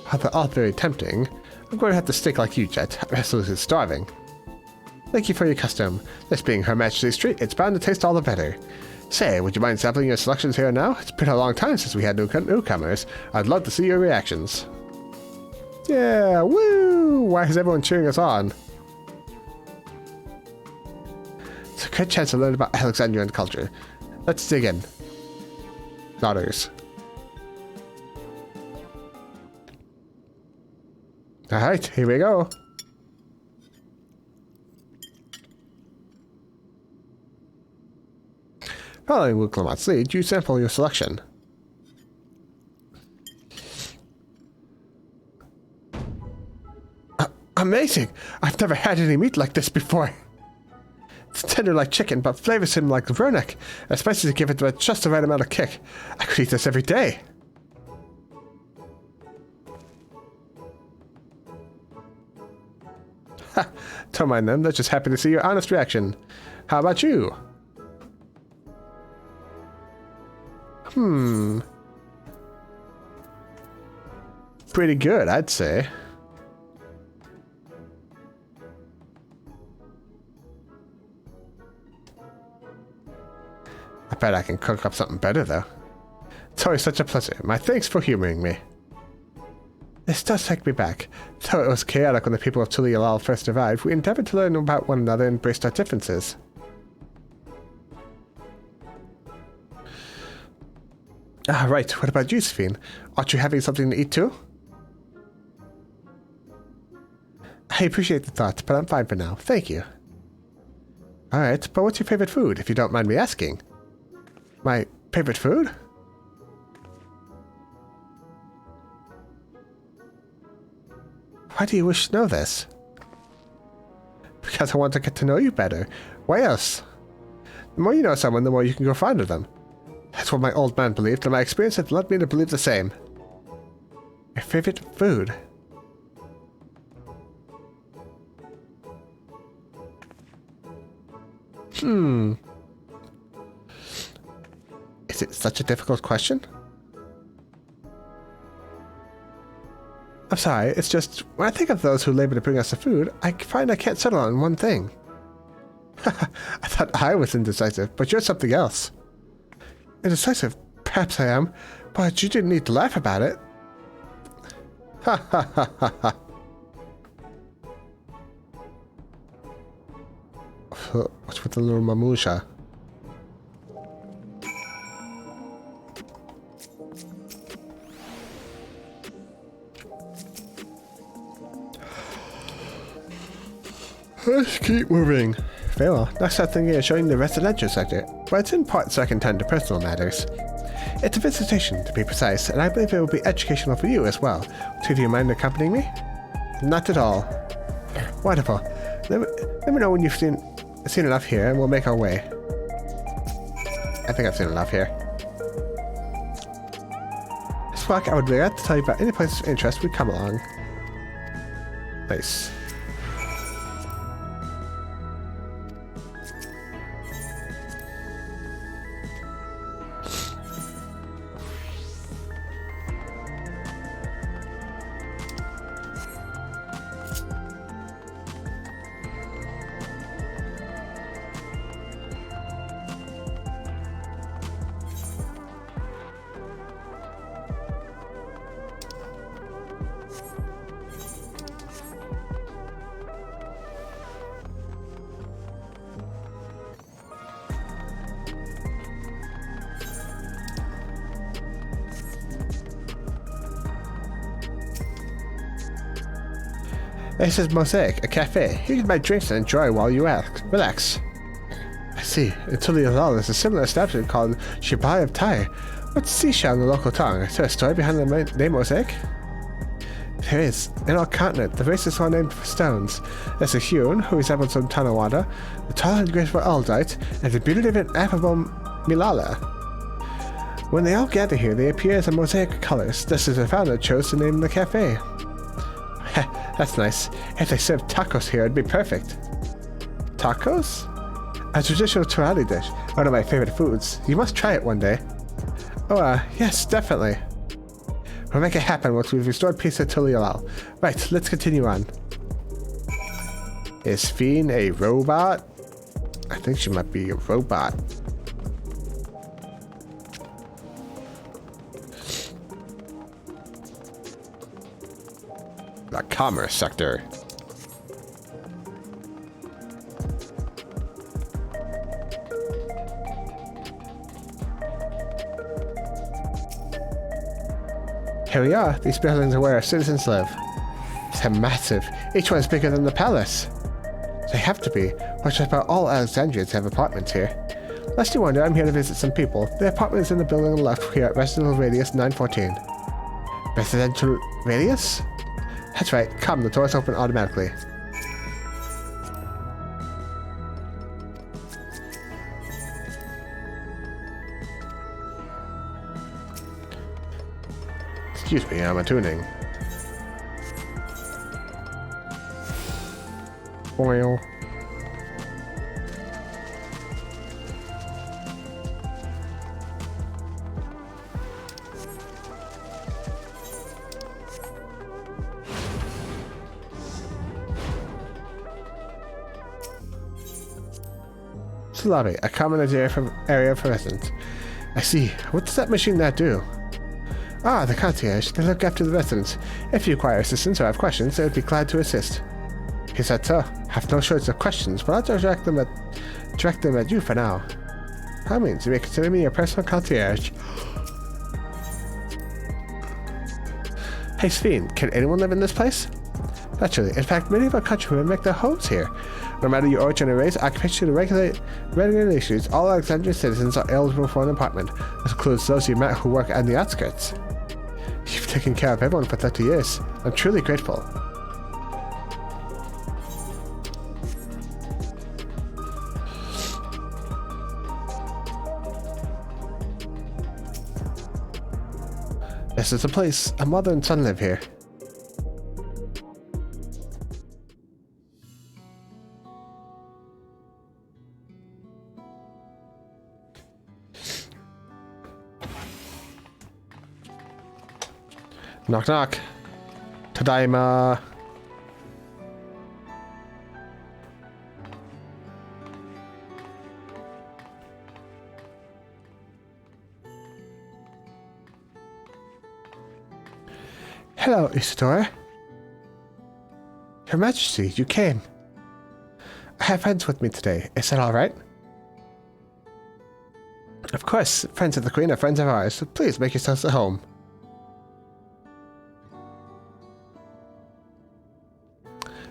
While they're all very tempting, I'm going to have to steak like you, Jet. I'm absolutely starving. Thank you for your custom. This being Her Majesty's treat, it's bound to taste all the better. Say, would you mind sampling your selections here and now? It's been a long time since we had newcomers. I'd love to see your reactions. Yeah, woo! Why is everyone cheering us on? It's a great chance to learn about Alexandrian culture. Let's dig in. Daughters. Alright, here we go. Following Wuklamat's lead, you sample your selection. Amazing! I've never had any meat like this before. It's tender like chicken, but flavors him like Vernick. The spices give it just the right amount of kick. I could eat this every day. Ha! Don't mind them, they're just happy to see your honest reaction. How about you? Pretty good, I'd say. I bet I can cook up something better, though. It's always such a pleasure. My thanks for humoring me. This does take me back. Though it was chaotic when the people of Tulialal first arrived, we endeavored to learn about one another and embraced our differences. Ah, right. What about Josephine? Aren't you having something to eat too? I appreciate the thought, but I'm fine for now. Thank you. Alright, but what's your favorite food, if you don't mind me asking? My favorite food? Why do you wish to know this? Because I want to get to know you better. Why else? The more you know someone, the more you can grow fond of them. That's what my old man believed, and my experience has led me to believe the same. Your favorite food? Is it such a difficult question? I'm sorry, it's just, when I think of those who labor to bring us the food, I find I can't settle on one thing. I thought I was indecisive, but you're something else. Indecisive? Perhaps I am, but you didn't need to laugh about it. Ha ha ha ha ha. What's with the little mamusha? Let's keep moving. Very well. Next up thing is showing the residential sector, but it's in part so I can tend to personal matters. It's a visitation, to be precise, and I believe it will be educational for you as well. Do you mind accompanying me? Not at all. Wonderful. Let me know when you've seen enough here, and we'll make our way. I think I've seen enough here. As fuck, I would be glad to tell you about any places of interest we come along. Nice. This is Mosaic, a cafe. You can buy drinks and enjoy while you relax. I see. In Tuliyalal there's a similar establishment called Shibai of Tai. What's seashell in the local tongue? Is there a story behind the name Mosaic? There is. In our continent, the race is well named for stones. There's a hewn, who resembles some Tanawada, the tall and graceful Aldite, and the beautiful and affable Milala. When they all gather here, they appear as a mosaic of colors. This is the founder chose to name the cafe. That's nice. If they served tacos here, it'd be perfect. Tacos? A traditional Torali dish, one of my favorite foods. You must try it one day. Oh, yes, definitely. We'll make it happen once we've restored peace at Tuliyalal. Right, let's continue on. Is Fiend a robot? I think she might be a robot. The commerce sector. Here we are. These buildings are where our citizens live. They're massive. Each one is bigger than the palace. They have to be. Or just about all Alexandrians have apartments here. Lest you wonder, I'm here to visit some people. The apartment is in the building on the left here at Residential Radius 914. Residential Radius? That's right. Come, the doors open automatically. Excuse me, I'm attuning. Oil. It's a lobby, a common area for residents. I see. What does that machine there do? Ah, the concierge. They look after the residents. If you require assistance or have questions, they would be glad to assist. He said so. Have no shortage of questions, but I'll direct them at you for now. That means you may consider me your personal concierge. Hey, Sphene, can anyone live in this place? Naturally. In fact, many of our countrymen make their homes here. No matter your origin or race, occupation, or regulations, all Alexandrian citizens are eligible for an apartment. This includes those you met who work on the outskirts. You've taken care of everyone for 30 years. I'm truly grateful. This is the place. A mother and son live here. Knock knock. Tadaima. Hello, Isadora. Your Majesty, you came. I have friends with me today. Is that all right? Of course, friends of the Queen are friends of ours, so please make yourselves at home.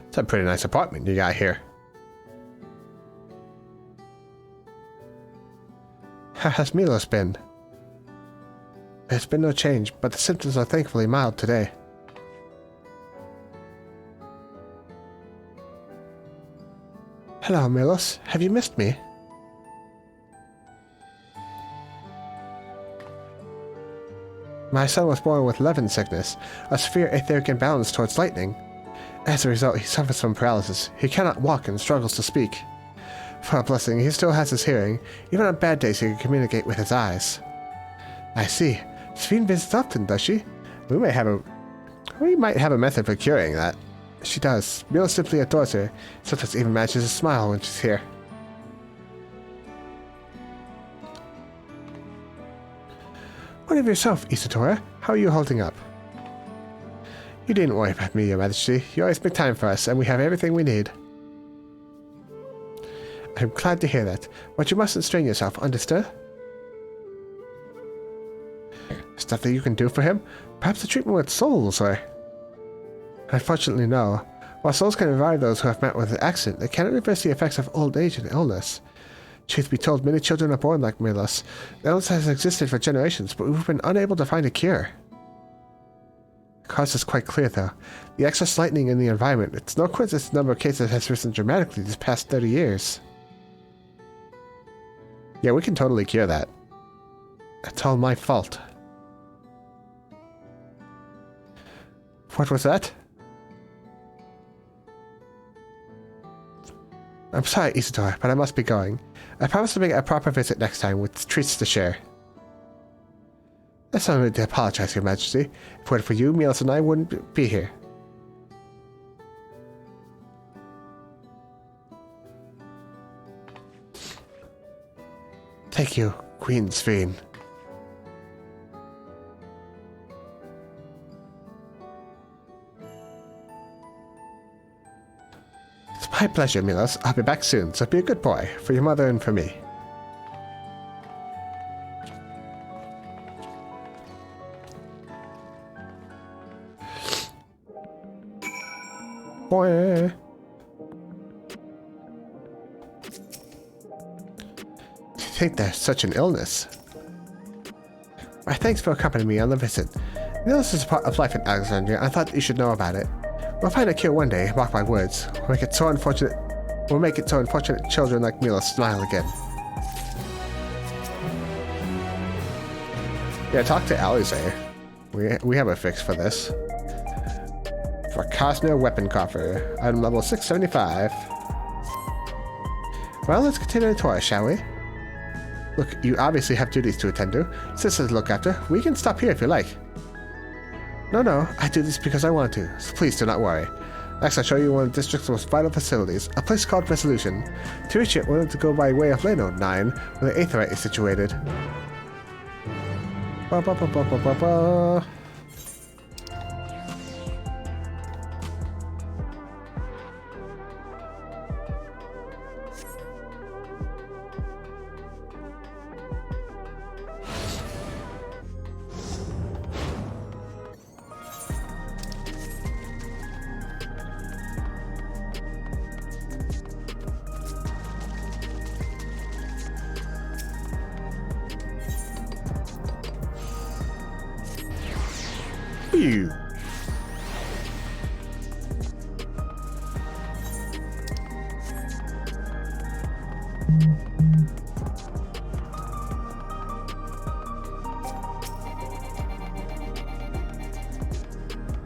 It's a pretty nice apartment you got here. How has Milos been? There's been no change, but the symptoms are thankfully mild today. Hello, Milos. Have you missed me? My son was born with Levin sickness, a severe etheric imbalance towards lightning. As a result, he suffers from paralysis. He cannot walk and struggles to speak. For a blessing, he still has his hearing. Even on bad days, he can communicate with his eyes. I see. Sphene visits often, does she? We might have a method for curing that. She does. Milos simply adores her. Sometimes even manages to smile when she's here. What of yourself, Isadora? How are you holding up? You needn't worry about me, Your Majesty. You always make time for us, and we have everything we need. I'm glad to hear that, but you mustn't strain yourself, understood? Stuff that you can do for him? Perhaps a treatment with souls, or... Unfortunately, no. While souls can revive those who have met with an accident, they cannot reverse the effects of old age and illness. Truth be told, many children are born like Milos. The illness has existed for generations, but we've been unable to find a cure. The cause is quite clear, though. The excess lightning in the environment. It's no coincidence the number of cases has risen dramatically these past 30 years. Yeah, we can totally cure that. It's all my fault. What was that? I'm sorry, Isidore, but I must be going. I promise to make a proper visit next time with treats to share. That's not really to apologize, Your Majesty. If it weren't for you, Milos and I wouldn't be here. Thank you, Queen Sveen. It's my pleasure, Milos. I'll be back soon, so be a good boy, for your mother and for me. Boy. I think there's such an illness. My thanks for accompanying me on the visit. The illness is a part of life in Alexandria. I thought you should know about it. We'll find a cure one day, mark my words. We'll make it so unfortunate children like Milos smile again. Yeah, talk to Alizair. We have a fix for this. For Cosner Weapon Coffer, item level 675. Well, let's continue the tour, shall we? Look, you obviously have duties to attend to. Sisters to look after. We can stop here if you like. No, I do this because I want to, so please do not worry. Next, I'll show you one of the district's most vital facilities, a place called Resolution. To reach it, we'll have to go by way of Leno 9, where the Aetherite is situated. Ba ba ba ba ba ba ba. Phew.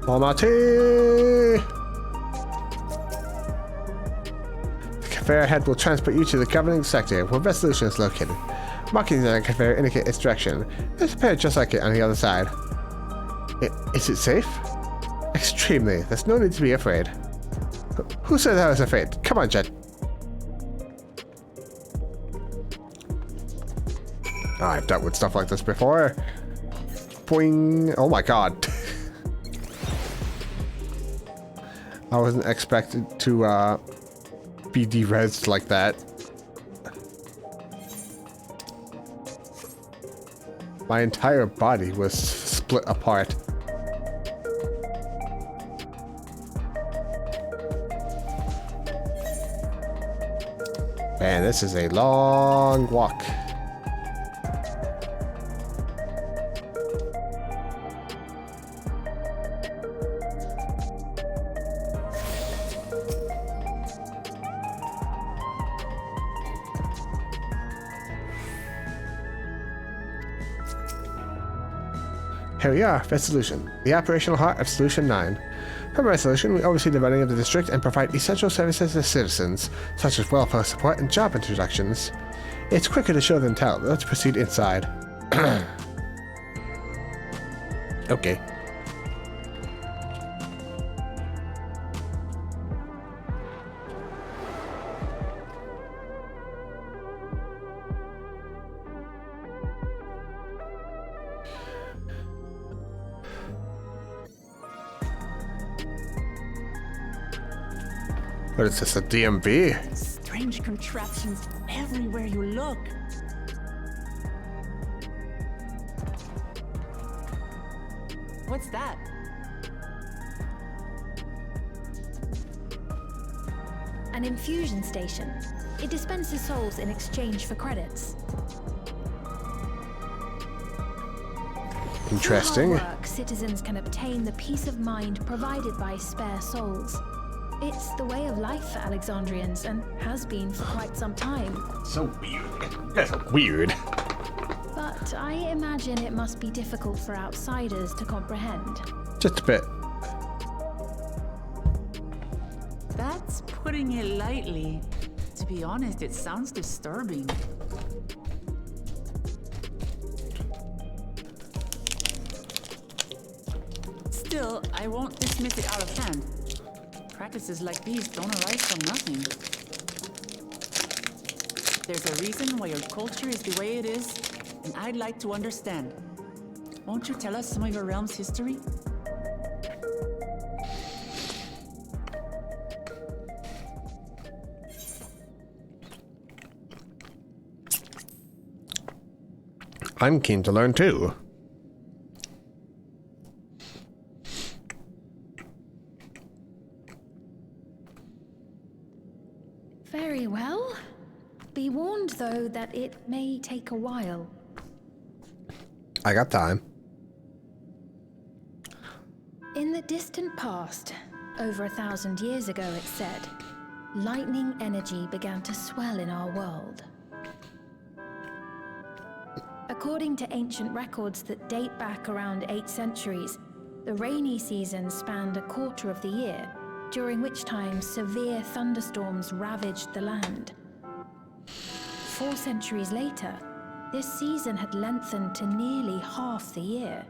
Almaty! The conveyor head will transport you to the governing sector where Resolution is located. Markings on the conveyor indicate its direction. It's prepared just like it on the other side. Is it safe? Extremely. There's no need to be afraid. Who said I was afraid? Come on, Jet. Oh, I've dealt with stuff like this before. Boing. Oh my god. I wasn't expected to be de-rezzed like that. My entire body was split apart. Man, this is a long walk. Here we are, Resolution, the operational heart of Solution 9. From Resolution, we oversee the running of the district and provide essential services to citizens, such as welfare support and job introductions. It's quicker to show than tell. Let's proceed inside. Okay. What is this, a DMV? Strange contraptions everywhere you look. What's that? An infusion station. It dispenses souls in exchange for credits. Interesting. Through hard work, citizens can obtain the peace of mind provided by spare souls. It's the way of life for Alexandrians and has been for quite some time. So weird. That's weird. But I imagine it must be difficult for outsiders to comprehend. Just a bit. That's putting it lightly. To be honest, it sounds disturbing. Still, I won't dismiss it out of hand. Practices like these don't arise from nothing. There's a reason why your culture is the way it is, and I'd like to understand. Won't you tell us some of your realm's history? I'm keen to learn too. Very well. Be warned, though, that it may take a while. I got time. In the distant past, over 1,000 years ago, it's said, lightning energy began to swell in our world. According to ancient records that date back around 8 centuries, the rainy season spanned a quarter of the year, during which time severe thunderstorms ravaged the land. 4 centuries later, this season had lengthened to nearly half the year.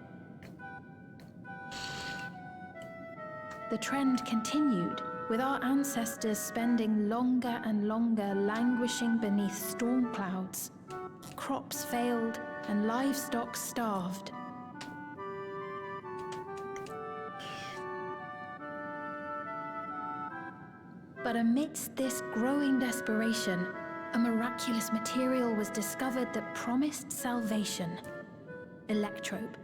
The trend continued, with our ancestors spending longer and longer languishing beneath storm clouds. Crops failed and livestock starved. But amidst this growing desperation, a miraculous material was discovered that promised salvation: electrope.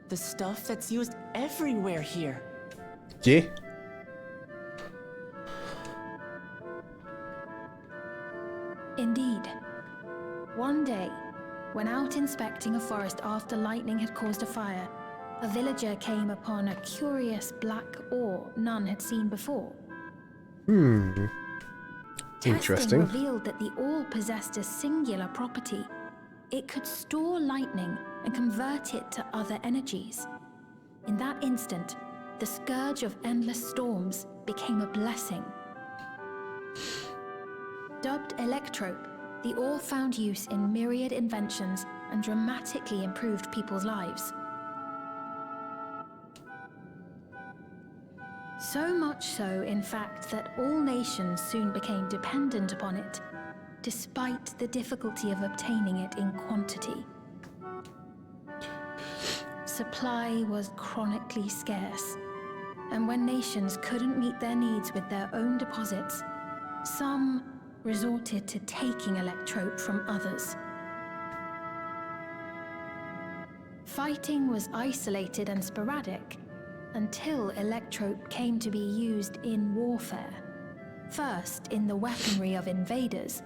The stuff that's used everywhere here. Yeah. Indeed. One day, when out inspecting a forest after lightning had caused a fire, a villager came upon a curious black ore none had seen before. Testing Interesting. revealed that the ore possessed a singular property. It could store lightning and convert it to other energies. In that instant, the scourge of endless storms became a blessing. Dubbed electrope, the ore found use in myriad inventions and dramatically improved people's lives. So much so, in fact, that all nations soon became dependent upon it, despite the difficulty of obtaining it in quantity. Supply was chronically scarce, and when nations couldn't meet their needs with their own deposits, some resorted to taking electrope from others. Fighting was isolated and sporadic until electrope came to be used in warfare. First in the weaponry of invaders,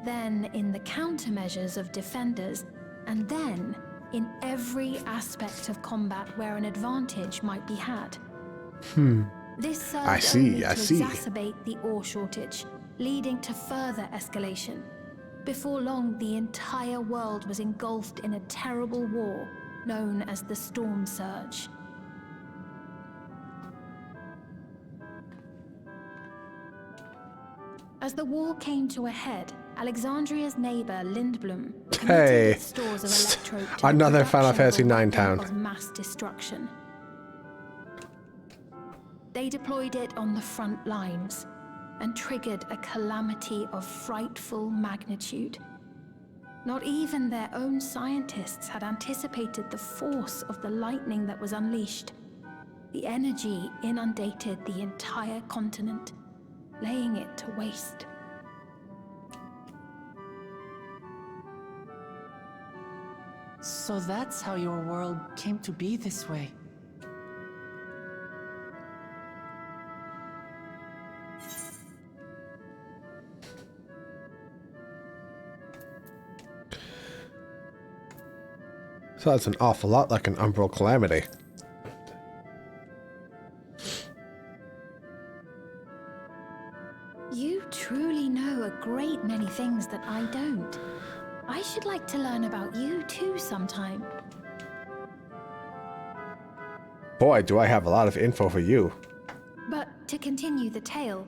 then in the countermeasures of defenders, and then in every aspect of combat where an advantage might be had. This served only to exacerbate the ore shortage, leading to further escalation. Before long, the entire world was engulfed in a terrible war known as the Storm Surge. As the war came to a head, Alexandria's neighbor Lindblom committed its stores of electrope to another the Final Fantasy production IX town of mass destruction. They deployed it on the front lines and triggered a calamity of frightful magnitude. Not even their own scientists had anticipated the force of the lightning that was unleashed. The energy inundated the entire continent, laying it to waste. So that's how your world came to be this way. So that's an awful lot like an umbral calamity. You truly know a great many things that I don't. I should like to learn about you too sometime. Boy, do I have a lot of info for you. But to continue the tale,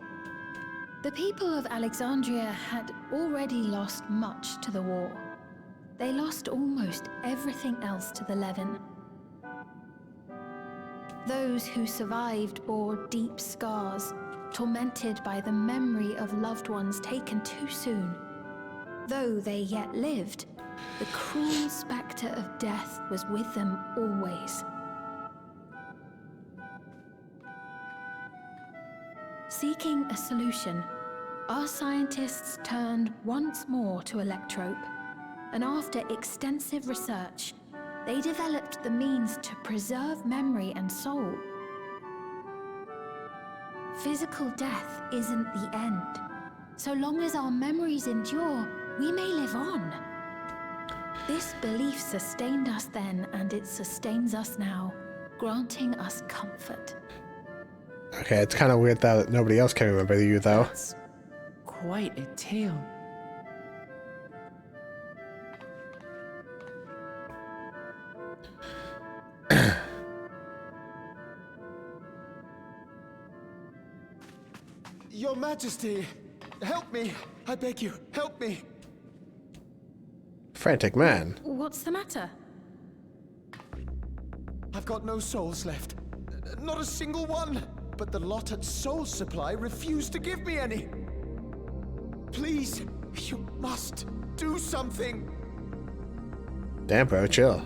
the people of Alexandria had already lost much to the war. They lost almost everything else to the Levin. Those who survived bore deep scars, tormented by the memory of loved ones taken too soon. Though they yet lived, the cruel spectre of death was with them always. Seeking a solution, our scientists turned once more to Electrope, and after extensive research, they developed the means to preserve memory and soul. Physical death isn't the end. So long as our memories endure, we may live on. This belief sustained us then, and it sustains us now, granting us comfort. Okay, it's kind of weird that nobody else can remember you, though. That's quite a tale. Your Majesty, help me! I beg you, help me! Frantic man. What's the matter? I've got no souls left. Not a single one! But the lot at Soul Supply refused to give me any! Please, you must do something! Damn, bro, chill.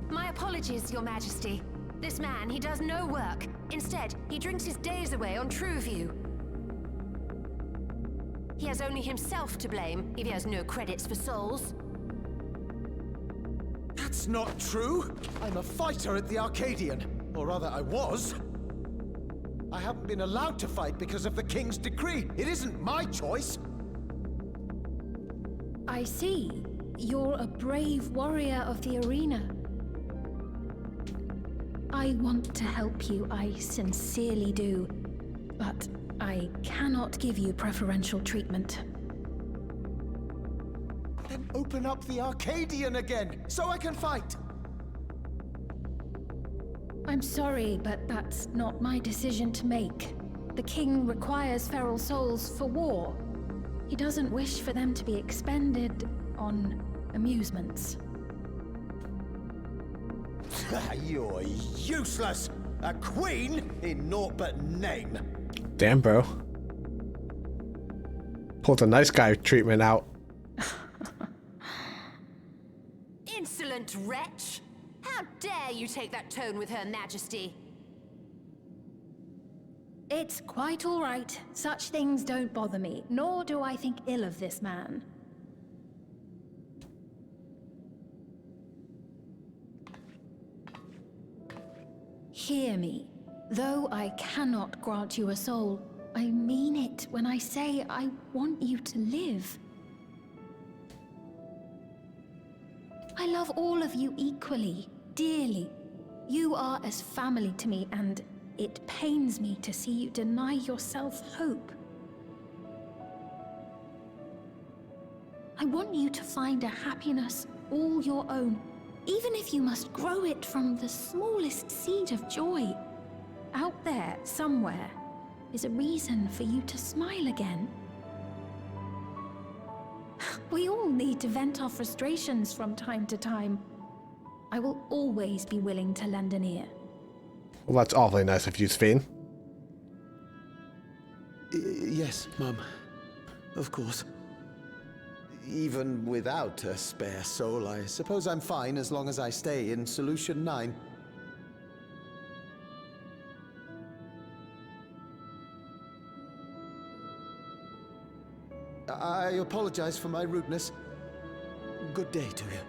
My apologies, Your Majesty. This man, he does no work. Instead, he drinks his days away on Trueview. He has only himself to blame if he has no credits for souls. That's not true! I'm a fighter at the Arcadian. Or rather, I was. I haven't been allowed to fight because of the King's decree. It isn't my choice. I see. You're a brave warrior of the arena. I want to help you, I sincerely do. But I cannot give you preferential treatment. Then open up the Arcadian again, so I can fight! I'm sorry, but that's not my decision to make. The king requires feral souls for war. He doesn't wish for them to be expended on amusements. You're useless! A queen in naught but name! Damn, bro. Pulled the nice guy treatment out. Insolent wretch! How dare you take that tone with Her Majesty? It's quite all right. Such things don't bother me, nor do I think ill of this man. Hear me. Though I cannot grant you a soul, I mean it when I say I want you to live. I love all of you equally, dearly. You are as family to me, and it pains me to see you deny yourself hope. I want you to find a happiness all your own, even if you must grow it from the smallest seed of joy. Out there, somewhere, is a reason for you to smile again. We all need to vent our frustrations from time to time. I will always be willing to lend an ear. Well, that's awfully nice of you, Sven. Yes, Mum. Of course. Even without a spare soul, I suppose I'm fine as long as I stay in Solution 9. I apologize for my rudeness. Good day to you.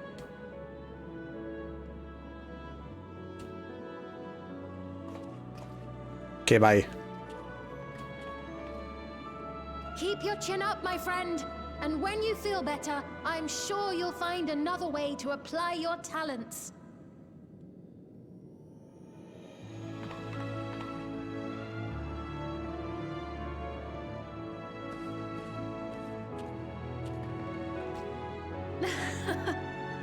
Okay, bye. Keep your chin up, my friend. And when you feel better, I'm sure you'll find another way to apply your talents.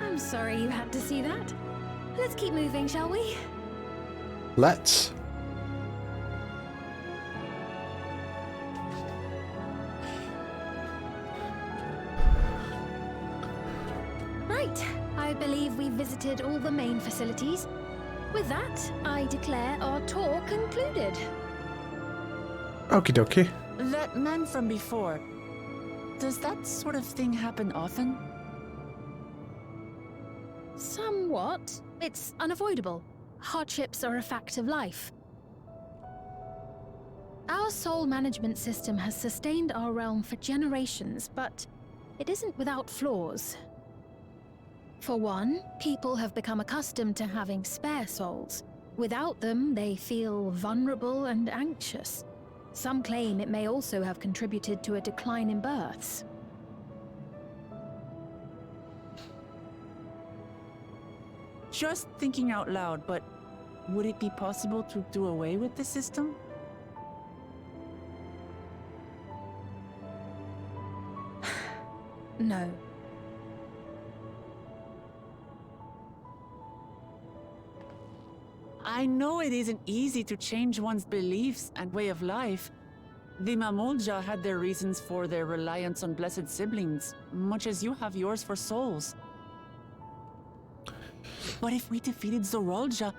I'm sorry you had to see that. Let's keep moving, shall we? Let's. Right. I believe we've visited all the main facilities. With that, I declare our tour concluded. Okie dokie. That man from before, does that sort of thing happen often? Somewhat. It's unavoidable. Hardships are a fact of life. Our soul management system has sustained our realm for generations, but it isn't without flaws. For one, people have become accustomed to having spare souls. Without them, they feel vulnerable and anxious. Some claim it may also have contributed to a decline in births. Just thinking out loud, but would it be possible to do away with the system? No. I know it isn't easy to change one's beliefs and way of life. The Mamolja had their reasons for their reliance on blessed siblings, much as you have yours for souls. But if we defeated Zoralja,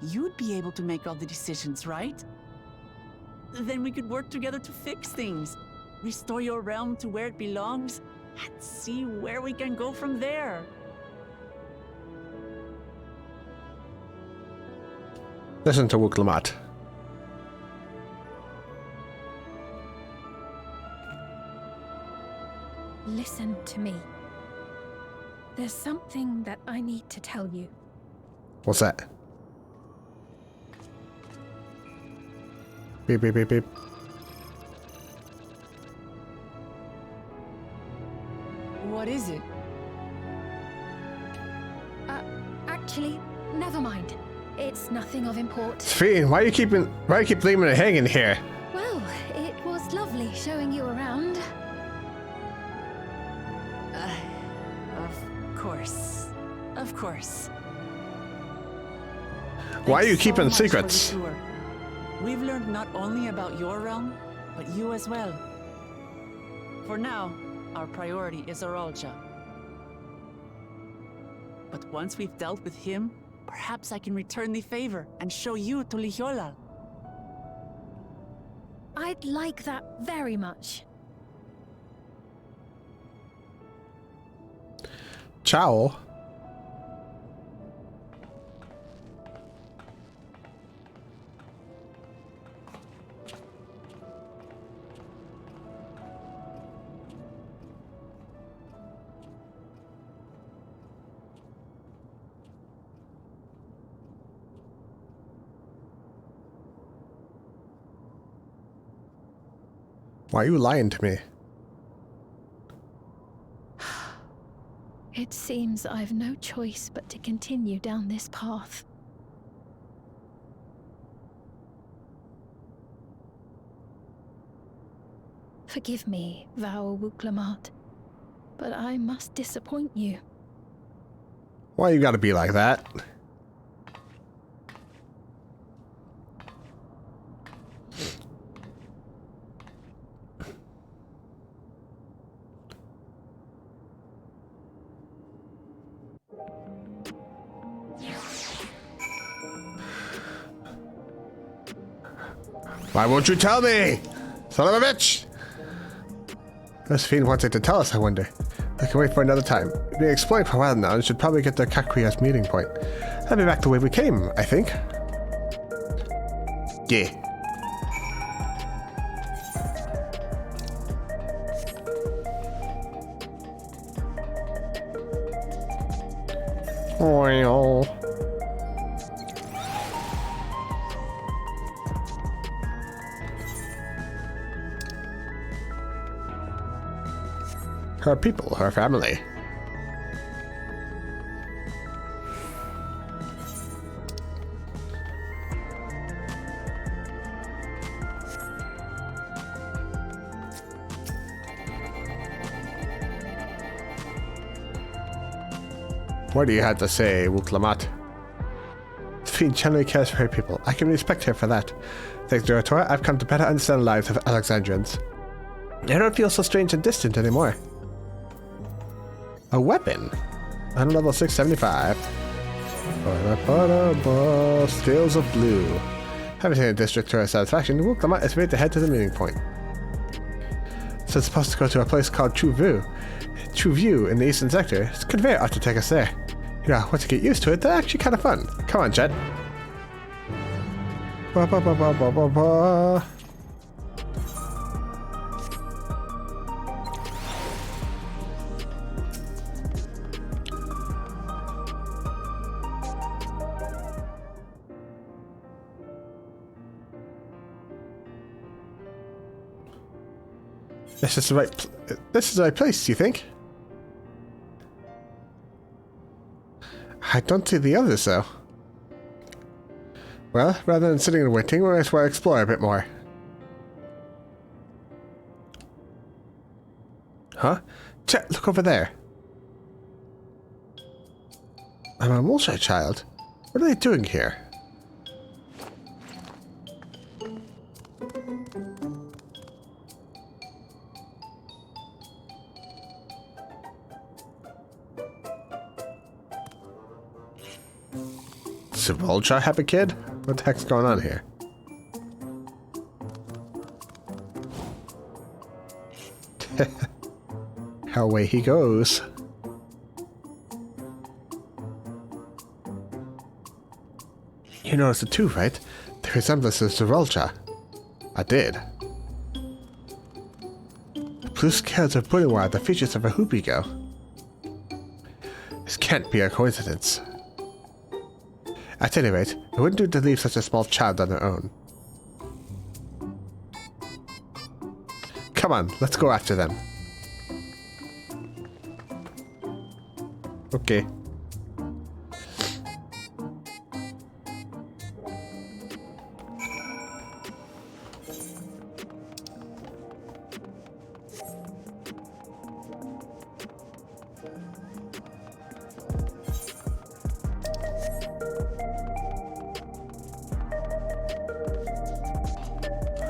you'd be able to make all the decisions, right? Then we could work together to fix things, restore your realm to where it belongs, and see where we can go from there. Listen to Wuklamat. Listen to me. There's something that I need to tell you. What's that? Beep, beep, beep, beep. What is it? Actually, never mind. It's nothing of import. Fiend, why you keep leaving it hanging here? Well, it was lovely showing you around. Of course. Of course. Why are you Thanks so keeping much for the secrets? tour. We've learned not only about your realm, but you as well. For now, our priority is Zoralja. But once we've dealt with him, perhaps I can return the favor and show you to Lihiolal. I'd like that very much. Ciao. Why are you lying to me? It seems I've no choice but to continue down this path. Forgive me, Vau Wuklamat, but I must disappoint you. Why you gotta be like that? Why won't you tell me? Son of a bitch! This fiend wants it to tell us, I wonder. I can wait for another time. We've been exploring for a while now and should probably get to Kakuya's meeting point. That'll be back the way we came, I think. Yeah. Well. Her people, her family. What do you have to say, Wuklamat? Fiend generally cares for her people. I can respect her for that. Thanks to Duratora, I've come to better understand the lives of Alexandrians. I don't feel so strange and distant anymore. A weapon? I'm level 675. Scales of blue. Having seen a district to our satisfaction, Wuklamat is ready to head to the meeting point. So it's supposed to go to a place called True View in the eastern sector. It's conveyor ought to take us there. Yeah, once you get used to it, they're actually kind of fun. Come on, Jet. Ba ba ba ba ba ba ba. This is the right place, do you think? I don't see the others, though. Well, rather than sitting and waiting, we might as well explore a bit more. Huh? Chet, look over there. I'm a Mulshire child. What are they doing here? Does Vulture have a kid? What the heck's going on here? Away he goes. You noticed it too, right? The resemblances to Vulture. I did. The blue scales of Bullywire, the features of a Hoopigo. This can't be a coincidence. At any rate, it wouldn't do to leave such a small child on her own. Come on, let's go after them. Okay.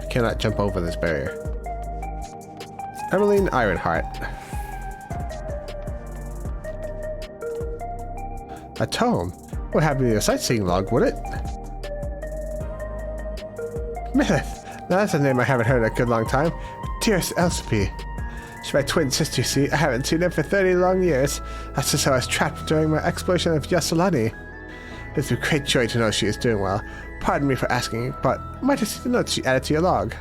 Cannot jump over this barrier. Emmeline Ironheart. A tome? Would have me a sightseeing log, would it? Millith! Now that's a name I haven't heard in a good long time. Dearest Elspie. She's my twin sister, you see. I haven't seen her for 30 long years. That's just how I was trapped during my exploration of Yassolani. It's a great joy to know she is doing well. Pardon me for asking, but might have seen the notes she added to your log.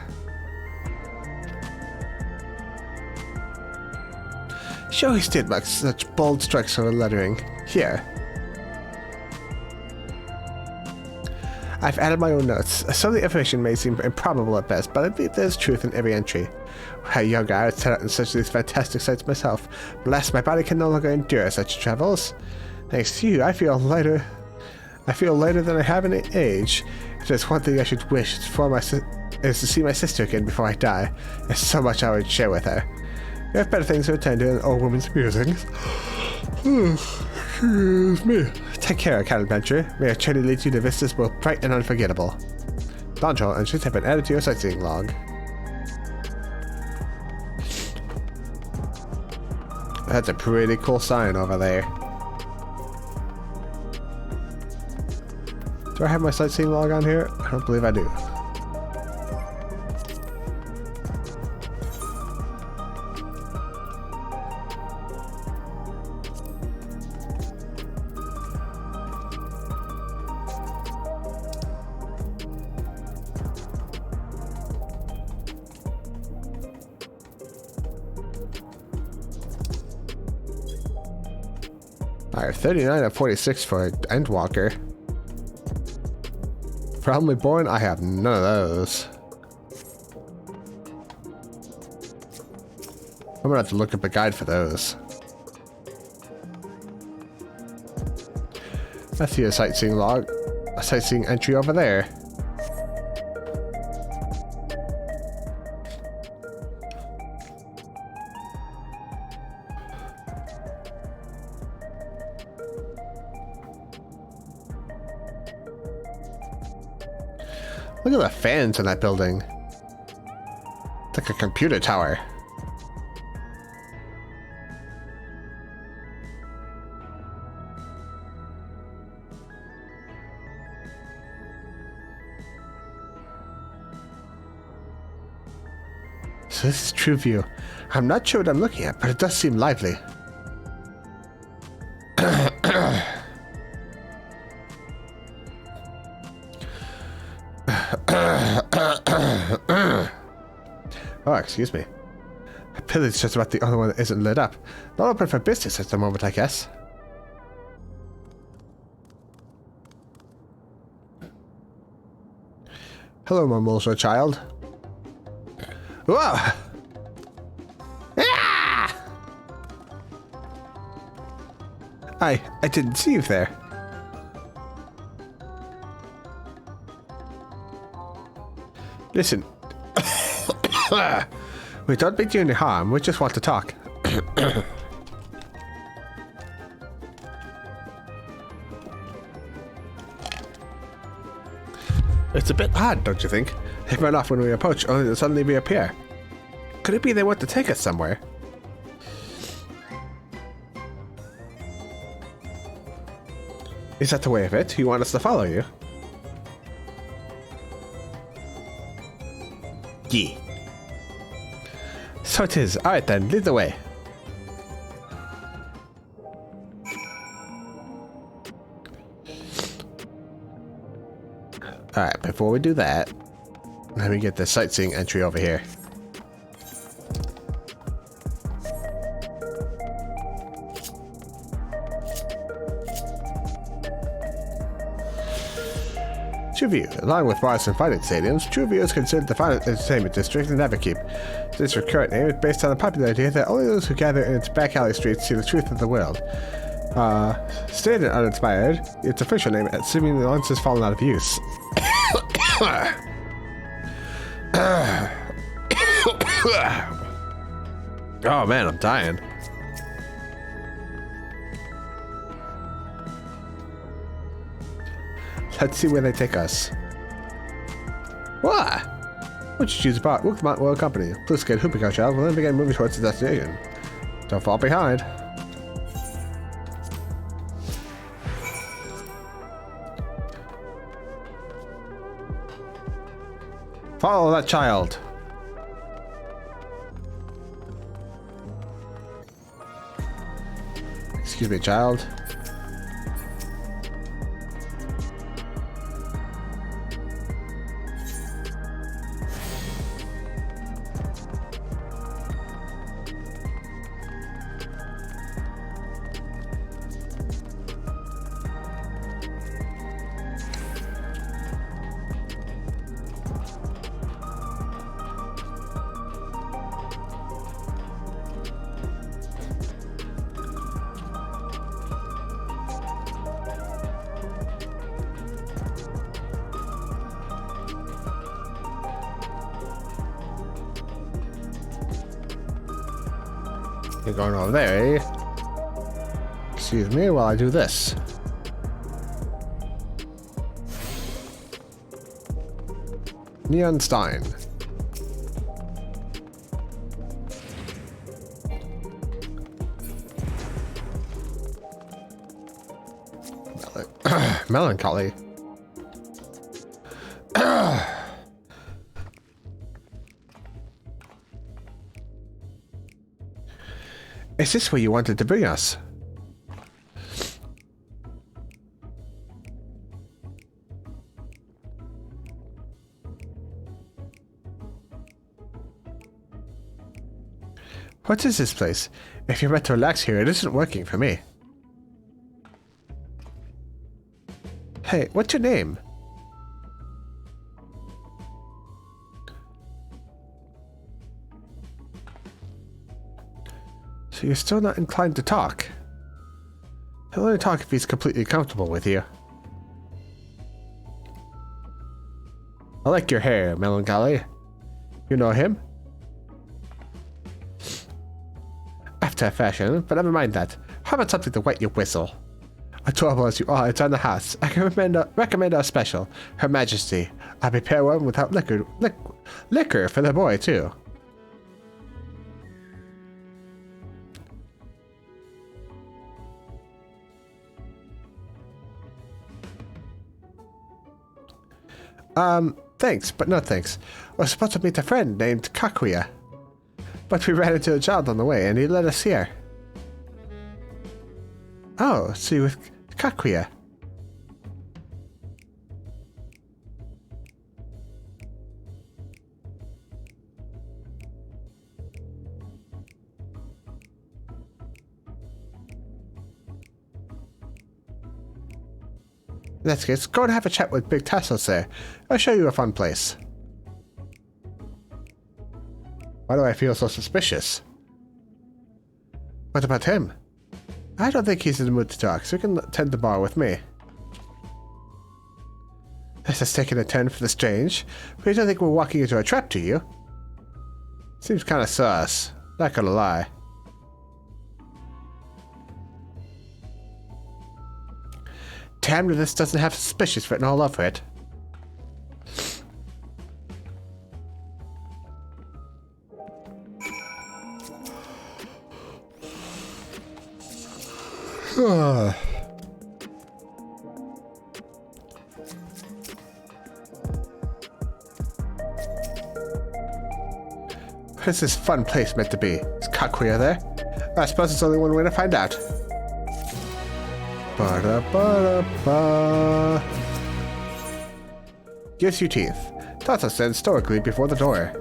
She always did make such bold strokes on the lettering. Here. I've added my own notes. Some of the information may seem improbable at best, but I believe there's truth in every entry. When I was younger, I would set out in search of these fantastic sights myself. Bless, my body can no longer endure such travels. Thanks to you, I feel lighter than I have in age. If there's one thing I should wish is to see my sister again before I die. There's so much I would share with her. We have better things to attend to than old woman's musings. Excuse me. Take care, cat adventurer. May our journey lead you to vistas both bright and unforgettable. Donjo and should have been added to your sightseeing log. That's a pretty cool sign over there. Do I have my sightseeing log on here? I don't believe I do. I have 39 out of 46 for Endwalker. Probably born, I have none of those. gonna have to look up a guide for those. I see a sightseeing log, a sightseeing entry over there. Look at the fans in that building. It's like a computer tower. So this is true view. I'm not sure what I'm looking at, but it does seem lively. Oh, excuse me. A pillar's just about the only one that isn't lit up. Not open for business at the moment, I guess. Hello, Mimosa child. Whoa! Ah! I didn't see you there. Listen. We don't mean you any harm, we just want to talk. It's a bit odd, don't you think? They run off when we approach, only to suddenly reappear. Could it be they want to take us somewhere? Is that the way of it? You want us to follow you? Yeah. So it is. Alright then, lead the way. Alright, before we do that, let me get the sightseeing entry over here. Trueview. Along with bars and fighting stadiums, Trueview is considered the finest entertainment district in Everkeep. This current name is based on the popular idea that only those who gather in its back alley streets see the truth of the world. Stated uninspired, its official name seemingly once has fallen out of use. Oh man, I'm dying. Let's see where they take us. What? Once you choose a part, look Mount Royal Company. Please get Hooping Child will then begin moving towards the destination. Don't fall behind. Follow that child. Excuse me, child. You're going over there, eh? Excuse me while I do this. Neon Stein. Melancholy. Is this where you wanted to bring us? What is this place? If you're meant to relax here, it isn't working for me. Hey, what's your name? So you're still not inclined to talk? He'll only talk if he's completely comfortable with you. I like your hair, Melancholy. You know him? After a fashion, but never mind that. How about something to wet your whistle? Adorable as you are, it's on the house. I can recommend our special, Her Majesty. I prepare one without liquor for the boy, too. Thanks, but no thanks. We're supposed to meet a friend named Kakuya. But we ran into a child on the way, and he led us here. Oh, so you're with Kakuya. In that case, go and have a chat with Big Tassos there. I'll show you a fun place. Why do I feel so suspicious? What about him? I don't think he's in the mood to talk, so he can tend the bar with me. This has taken a turn for the strange, but you don't think we're walking into a trap, do you? Seems kinda sus, not gonna lie. Damn if this doesn't have suspicious written all over it. What is this fun place meant to be? Is Kakuya there? I suppose it's only one way to find out. Ba-da-ba-da-ba. Gives you teeth. Tata stands stoically before the door.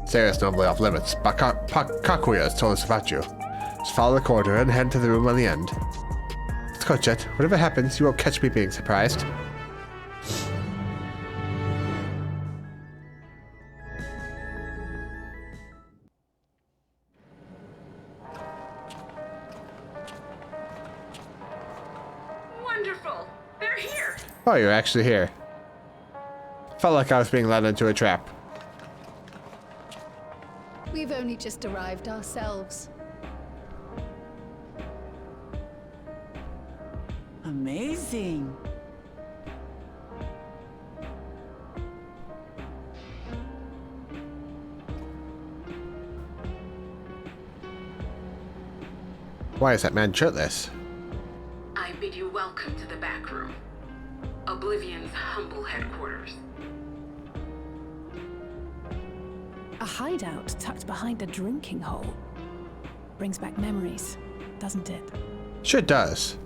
Sarah's normally off limits, but Kakuya has told us about you. Just follow the corridor and head to the room on the end. Let's go, Jet. Whatever happens, you won't catch me being surprised. Wonderful! They're here! Oh, you're actually here. Felt like I was being led into a trap. We've only just arrived ourselves. Amazing. Why is that man shirtless? I bid you welcome to the back room. Oblivion's humble headquarters. A hideout tucked behind a drinking hole. Brings back memories, doesn't it? Sure does.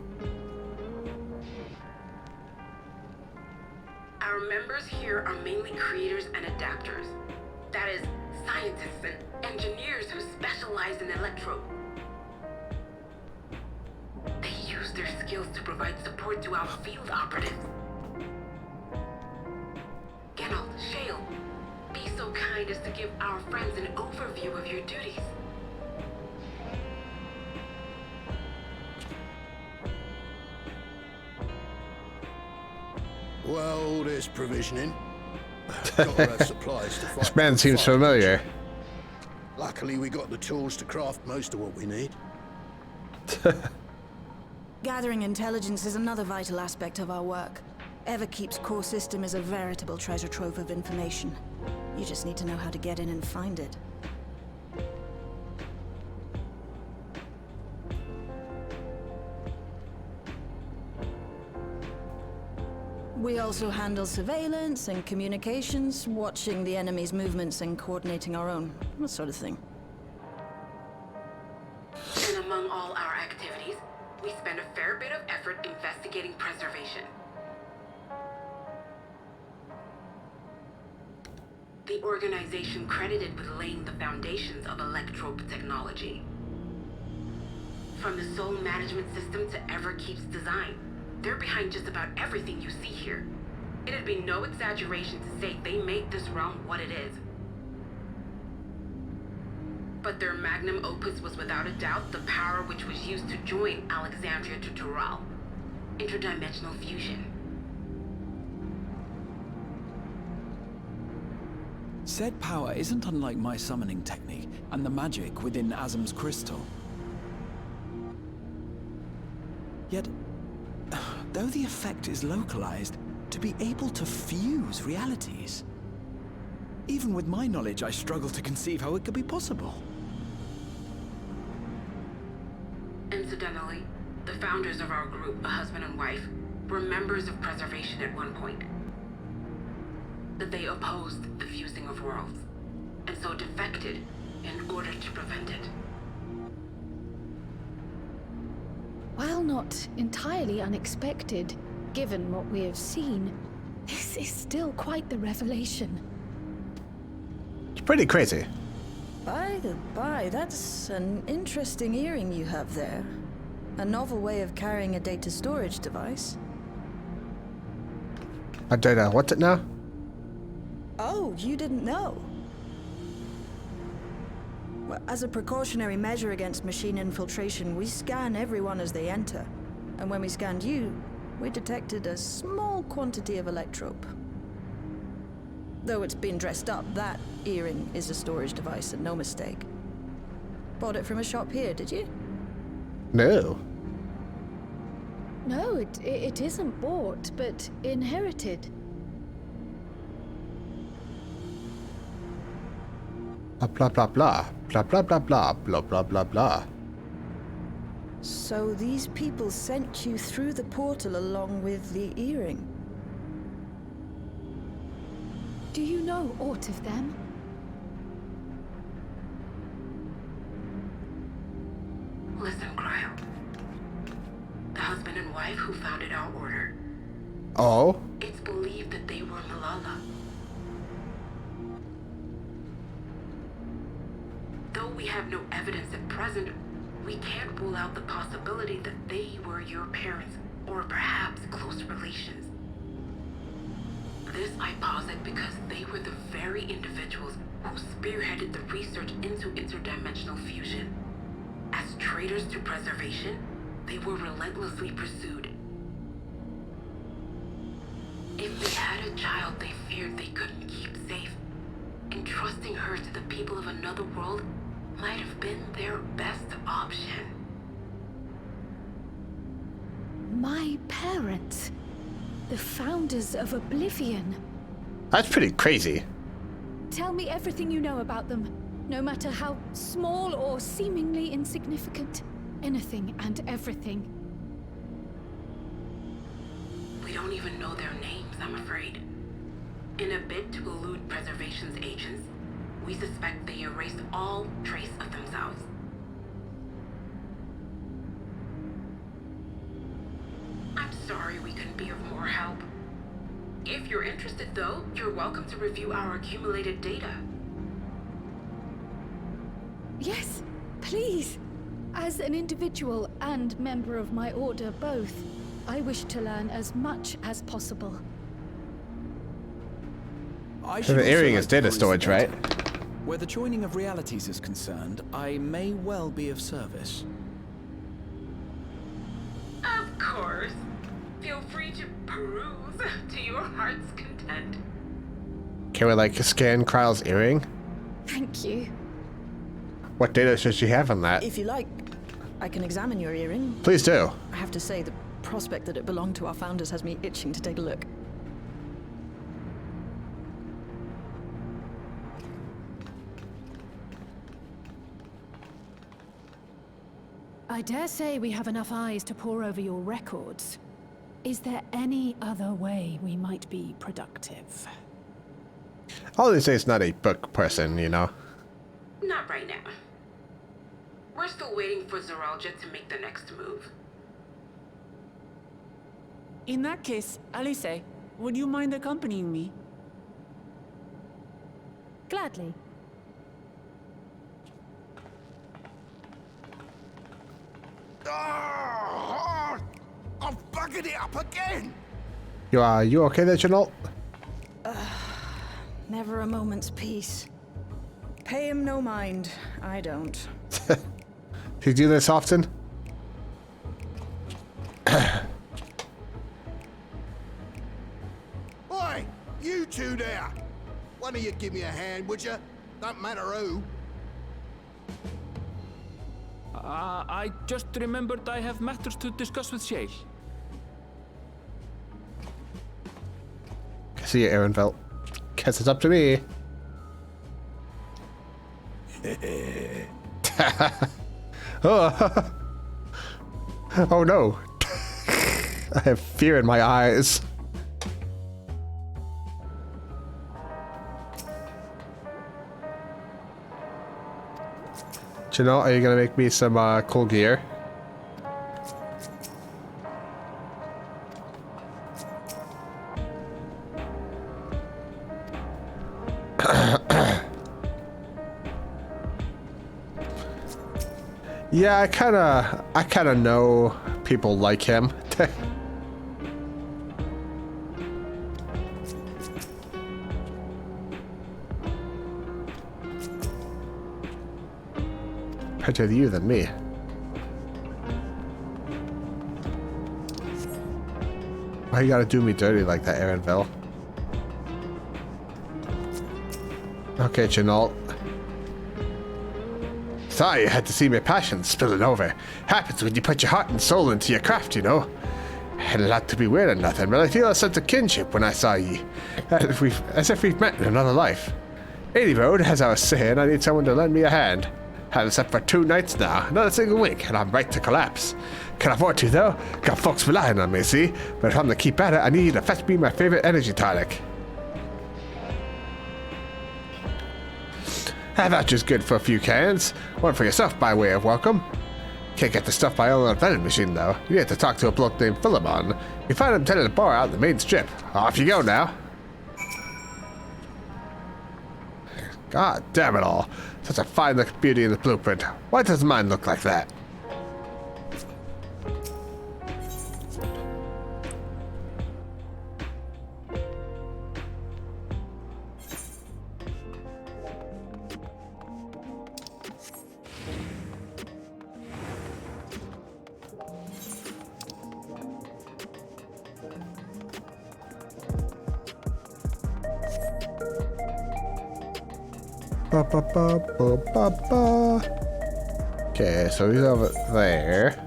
Our members here are mainly creators and adapters. That is, scientists and engineers who specialize in electro. They use their skills to provide support to our field operatives. Geralt, Shale, be so kind as to give our friends an overview of your duties. Well, there's provisioning. Gotta have supplies to fight. This man seems familiar. Luckily, we got the tools to craft most of what we need. Gathering intelligence is another vital aspect of our work. Everkeep's core system is a veritable treasure trove of information. You just need to know how to get in and find it. We also handle surveillance and communications, watching the enemy's movements and coordinating our own, that sort of thing. And among all our activities, we spend a fair bit of effort investigating preservation. The organization credited with laying the foundations of electrope technology. From the soul management system to Everkeep's design, they're behind just about everything you see here. It'd be no exaggeration to say they make this realm what it is. But their magnum opus was without a doubt the power which was used to join Alexandria to Tural. Interdimensional fusion. Said power isn't unlike my summoning technique and the magic within Azam's crystal. Yet, though the effect is localized, to be able to fuse realities. Even with my knowledge, I struggle to conceive how it could be possible. Incidentally, the founders of our group, a husband and wife, were members of Preservation at one point. That they opposed the fusing of worlds, and so defected in order to prevent it. While not entirely unexpected, given what we have seen, this is still quite the revelation. It's pretty crazy. By the by, that's an interesting earring you have there. A novel way of carrying a data storage device. A data, what's it now? Oh, you didn't know? Well, as a precautionary measure against machine infiltration, we scan everyone as they enter. And when we scanned you, we detected a small quantity of electrope. Though it's been dressed up, that earring is a storage device and no mistake. Bought it from a shop here, did you? No. No, it isn't bought, but inherited. Blah blah blah blah blah blah blah blah blah blah blah. So these people sent you through the portal along with the earring? Do you know aught of them? Listen, Cryo. The husband and wife who founded our order. Oh? It's believed that they were Malala. Though we have no evidence at present, we can't rule out the possibility that they were your parents, or perhaps close relations. This I posit because they were the very individuals who spearheaded the research into interdimensional fusion. As traitors to preservation, they were relentlessly pursued. If they had a child they feared they couldn't keep safe, entrusting her to the people of another world might have been their best option. My parents, the founders of Oblivion. That's pretty crazy. Tell me everything you know about them, no matter how small or seemingly insignificant. Anything and everything. We don't even know their names, I'm afraid. In a bid to elude Preservation's agents, we suspect they erased all trace of themselves. I'm sorry we couldn't be of more help. If you're interested, though, you're welcome to review our accumulated data. Yes, please. As an individual and member of my order both, I wish to learn as much as possible. So the earring is data storage, right? Where the joining of realities is concerned, I may well be of service. Of course. Feel free to peruse to your heart's content. Can we like scan Kryle's earring? Thank you. What data should she have on that? If you like, I can examine your earring. Please do. I have to say, the prospect that it belonged to our founders has me itching to take a look. I dare say we have enough eyes to pore over your records. Is there any other way we might be productive? All they say is not a book person, you know. Not right now. We're still waiting for Zoralja to make the next move. In that case, Alice, would you mind accompanying me? Gladly. Oh, I've buggered it up again! You okay there, Janelle? Never a moment's peace. Pay him no mind. I don't. Do you do this often? Oi! You two there! One of you give me a hand, would you? Don't matter who. I just remembered I have matters to discuss with Shale. See you, Aaronville. Guess it's up to me. Oh. Oh no. I have fear in my eyes. Do you know, are you gonna make me some cool gear? Yeah, I kinda know people like him. Better you than me. Why you gotta do me dirty like that, Aaronville? Okay, Chenault. Thought you had to see my passion spilling over. Happens when you put your heart and soul into your craft, you know. Had a lot to be weird or nothing, but I feel a sense of kinship when I saw ye. As if we've met in another life. 80 Road, as I was saying, I need someone to lend me a hand. Haven't slept for 2 nights now, not a single wink, and I'm right to collapse. Can afford to though, got folks relying on me, see? But if I'm to keep at it, I need you to fetch me my favorite energy tonic. That voucher's good for a few cans. One for yourself by way of welcome. Can't get the stuff by all on a vending machine though. You have to talk to a bloke named Philemon. You find him tending a bar out in the main strip. Off you go now. God damn it all. Such a fine looking beauty in the blueprint. Why does mine look like that? Okay, so he's over there.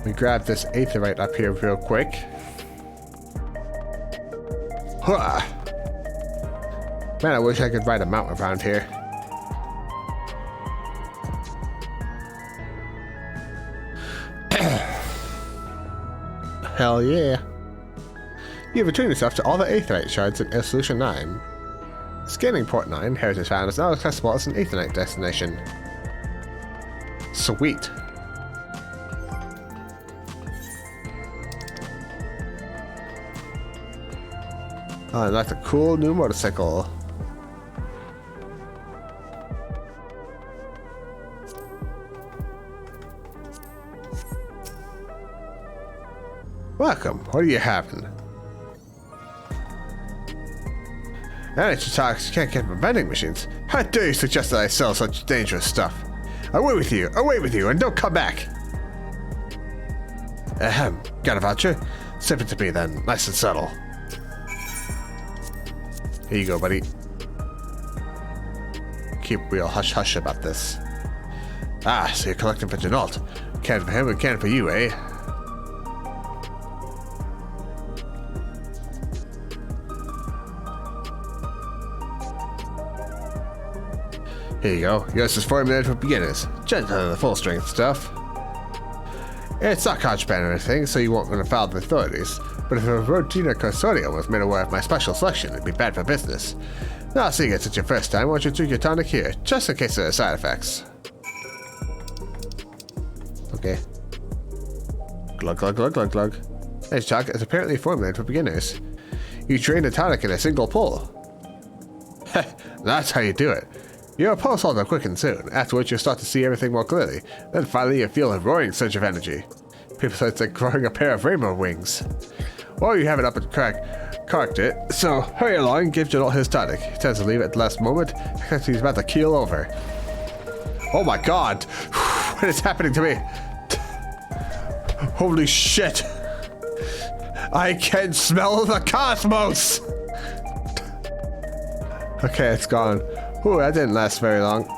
We grab this aetherite up here real quick. Hurrah! Man, I wish I could ride a mountain around here. Hell yeah. You have returned yourself to all the aetherite shards in Solution 9. Scanning Port 9, Heritage Found is now accessible as an aetherite destination. Sweet. Oh, and that's a cool new motorcycle. Welcome. What are you having? Energy talks can't get from vending machines. How dare you suggest that I sell such dangerous stuff? Away with you, and don't come back! Ahem, got a voucher? Sip it to me then, nice and subtle. Here you go, buddy. Keep real hush-hush about this. Ah, so you're collecting for Chenault. Can for him and can for you, eh? Here you go. Yours is formulated for beginners. Gentler than the full strength stuff. It's not contraband or anything, so you won't run afoul of the authorities. But if a routine or consortium was made aware of my special selection, it'd be bad for business. Now, seeing it's your first time, why don't you drink your tonic here, just in case there are side effects. Okay. Glug glug glug glug glug. This talk is apparently formulated for beginners. You drain the tonic in a single pull. That's how you do it. Your pulse will quicken soon, after which you'll start to see everything more clearly. Then finally you feel a roaring surge of energy. People say it's like growing a pair of rainbow wings. Well, you have it up and corked it, so hurry along and give General his tonic. He tends to leave at the last moment, because he's about to keel over. Oh my god! What is happening to me? Holy shit! I can smell the cosmos! Okay, it's gone. Ooh, that didn't last very long.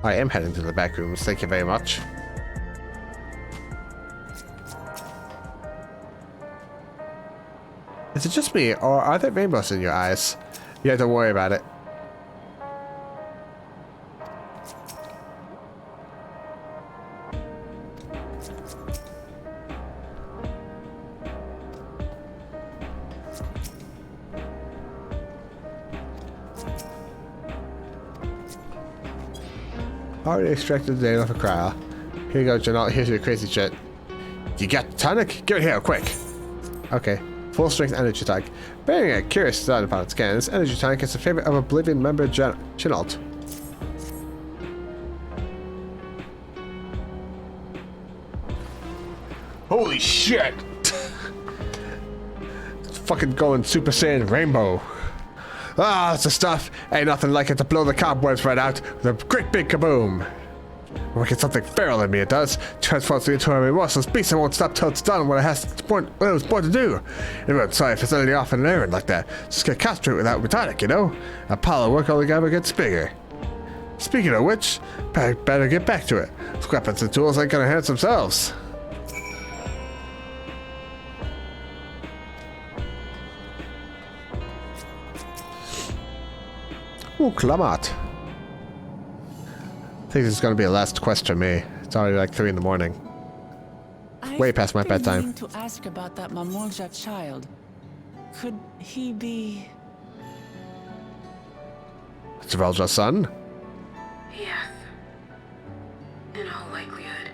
I am heading to the back rooms, thank you very much. Is it just me, or are there rainbows in your eyes? Yeah, don't worry about it. Already extracted the data for Cryo. Here you go, Janelle. Here's your crazy shit. You got the tonic? Give it here, quick. Okay. Full strength energy tonic. Bearing a curious thought upon its scan, this energy tonic is a favorite of Oblivion member Chinalt. Holy shit! It's fucking going Super Saiyan Rainbow. Ah, that's the stuff. Ain't nothing like it to blow the cobwebs right out with a great big kaboom. Or get something feral in me, it does. Transforms me into a remorseless beast and won't stop till it's done what it was born to do. Everyone's sorry for sending you off on an errand like that. Just get castrated without tonic, you know? A pile of work only ever gets bigger. Speaking of which, better get back to it. Those weapons and tools ain't gonna hurt themselves. Ooh, Klamat. I think this is going to be a last quest for me. It's already like 3 in the morning. Way past my bedtime. I've been meaning to ask about that Mamolja child. Could he be... Zeralja's son? Yes. In all likelihood,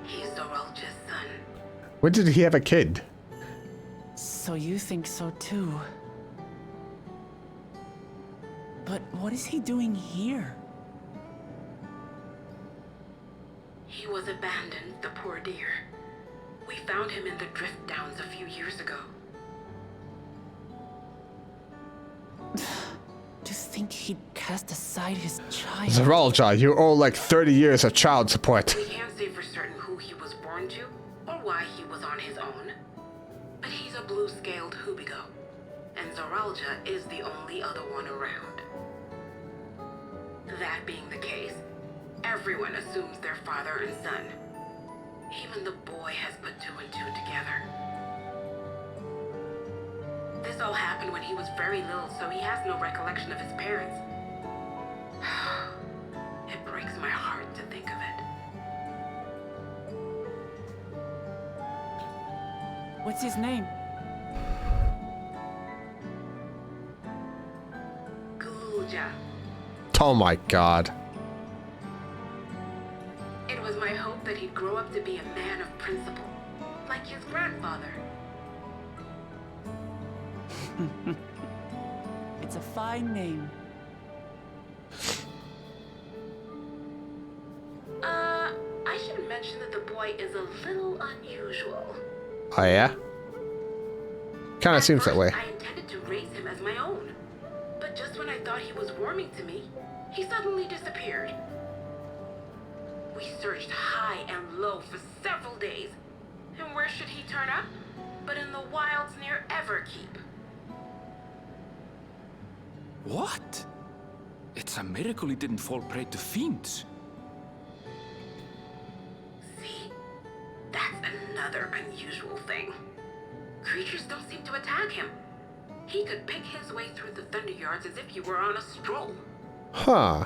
he's Zeralja's son. When did he have a kid? So you think so too. But what is he doing here? He was abandoned, the poor dear. We found him in the drift downs a few years ago. To think he'd cast aside his child. Zeralja, you owe like 30 years of child support. We can't say for certain who he was born to, or why he was on his own. But he's a blue-scaled Hubigo, and Zeralja is the only other one around. That being the case, everyone assumes they're father and son. Even the boy has put 2 and 2 together. This all happened when he was very little, so he has no recollection of his parents. It breaks my heart to think of it. What's his name? Gulja. Oh my god. It was my hope that he'd grow up to be a man of principle, like his grandfather. It's a fine name. I should mention that the boy is a little unusual. Oh yeah? Kinda seems that way. I intended to raise him as my own, but just when I thought he was warming to me, he suddenly disappeared. We searched high and low for several days, and where should he turn up? But in the wilds near Everkeep. What? It's a miracle he didn't fall prey to fiends. See? That's another unusual thing. Creatures don't seem to attack him. He could pick his way through the Thunder Yards as if he were on a stroll. Huh.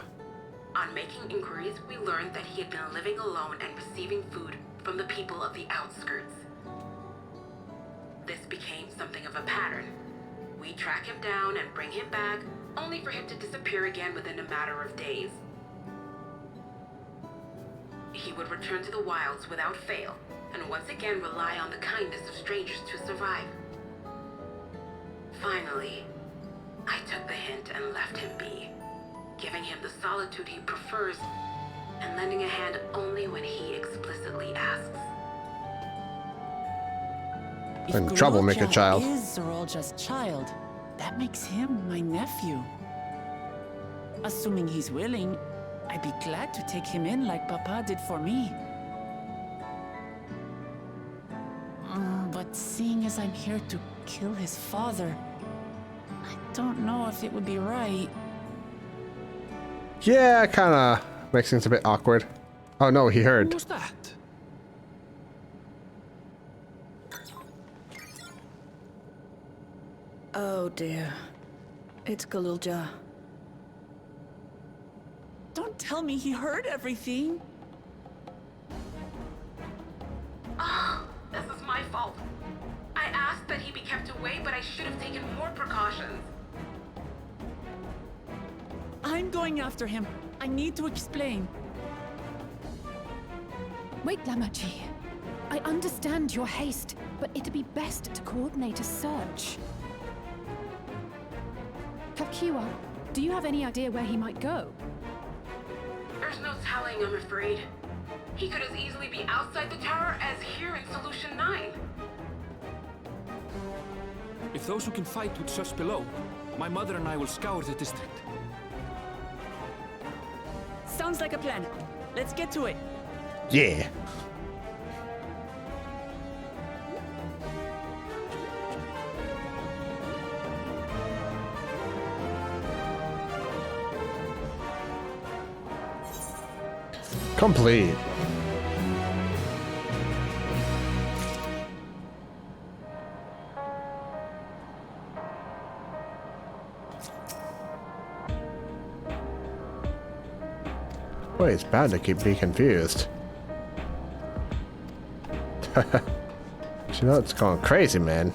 On making inquiries, we learned that he had been living alone and receiving food from the people of the outskirts. This became something of a pattern. We track him down and bring him back, only for him to disappear again within a matter of days. He would return to the wilds without fail, and once again rely on the kindness of strangers to survive. Finally, I took the hint and left him be, giving him the solitude he prefers and lending a hand only when he explicitly asks. In trouble, make a child. If is Zorolja's child, that makes him my nephew. Assuming he's willing, I'd be glad to take him in like Papa did for me. But seeing as I'm here to kill his father, I don't know if it would be right. Yeah, kinda makes things a bit awkward. Oh no, he heard. Who's that? Oh dear. It's Galulja. Don't tell me he heard everything. Oh, this is my fault. I asked that he be kept away, but I should have taken more precautions. I'm going after him. I need to explain. Wait, Lamachi. I understand your haste, but it'd be best to coordinate a search. Kakiwa, do you have any idea where he might go? There's no telling, I'm afraid. He could as easily be outside the tower as here in Solution 9. If those who can fight would search below, my mother and I will scour the district. Sounds like a plan. Let's get to it. Yeah. Complete. Boy, it's bad to keep being confused. You know, it's going crazy, man.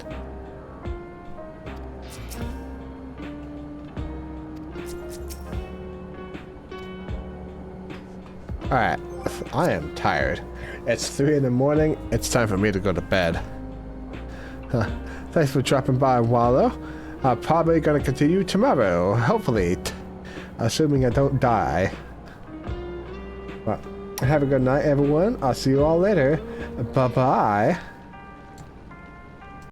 Alright, I am tired. It's 3 in the morning, it's time for me to go to bed. Thanks for dropping by, Wallow. I'm probably gonna continue tomorrow, hopefully. Assuming I don't die. Well, have a good night, everyone. I'll see you all later. Bye-bye.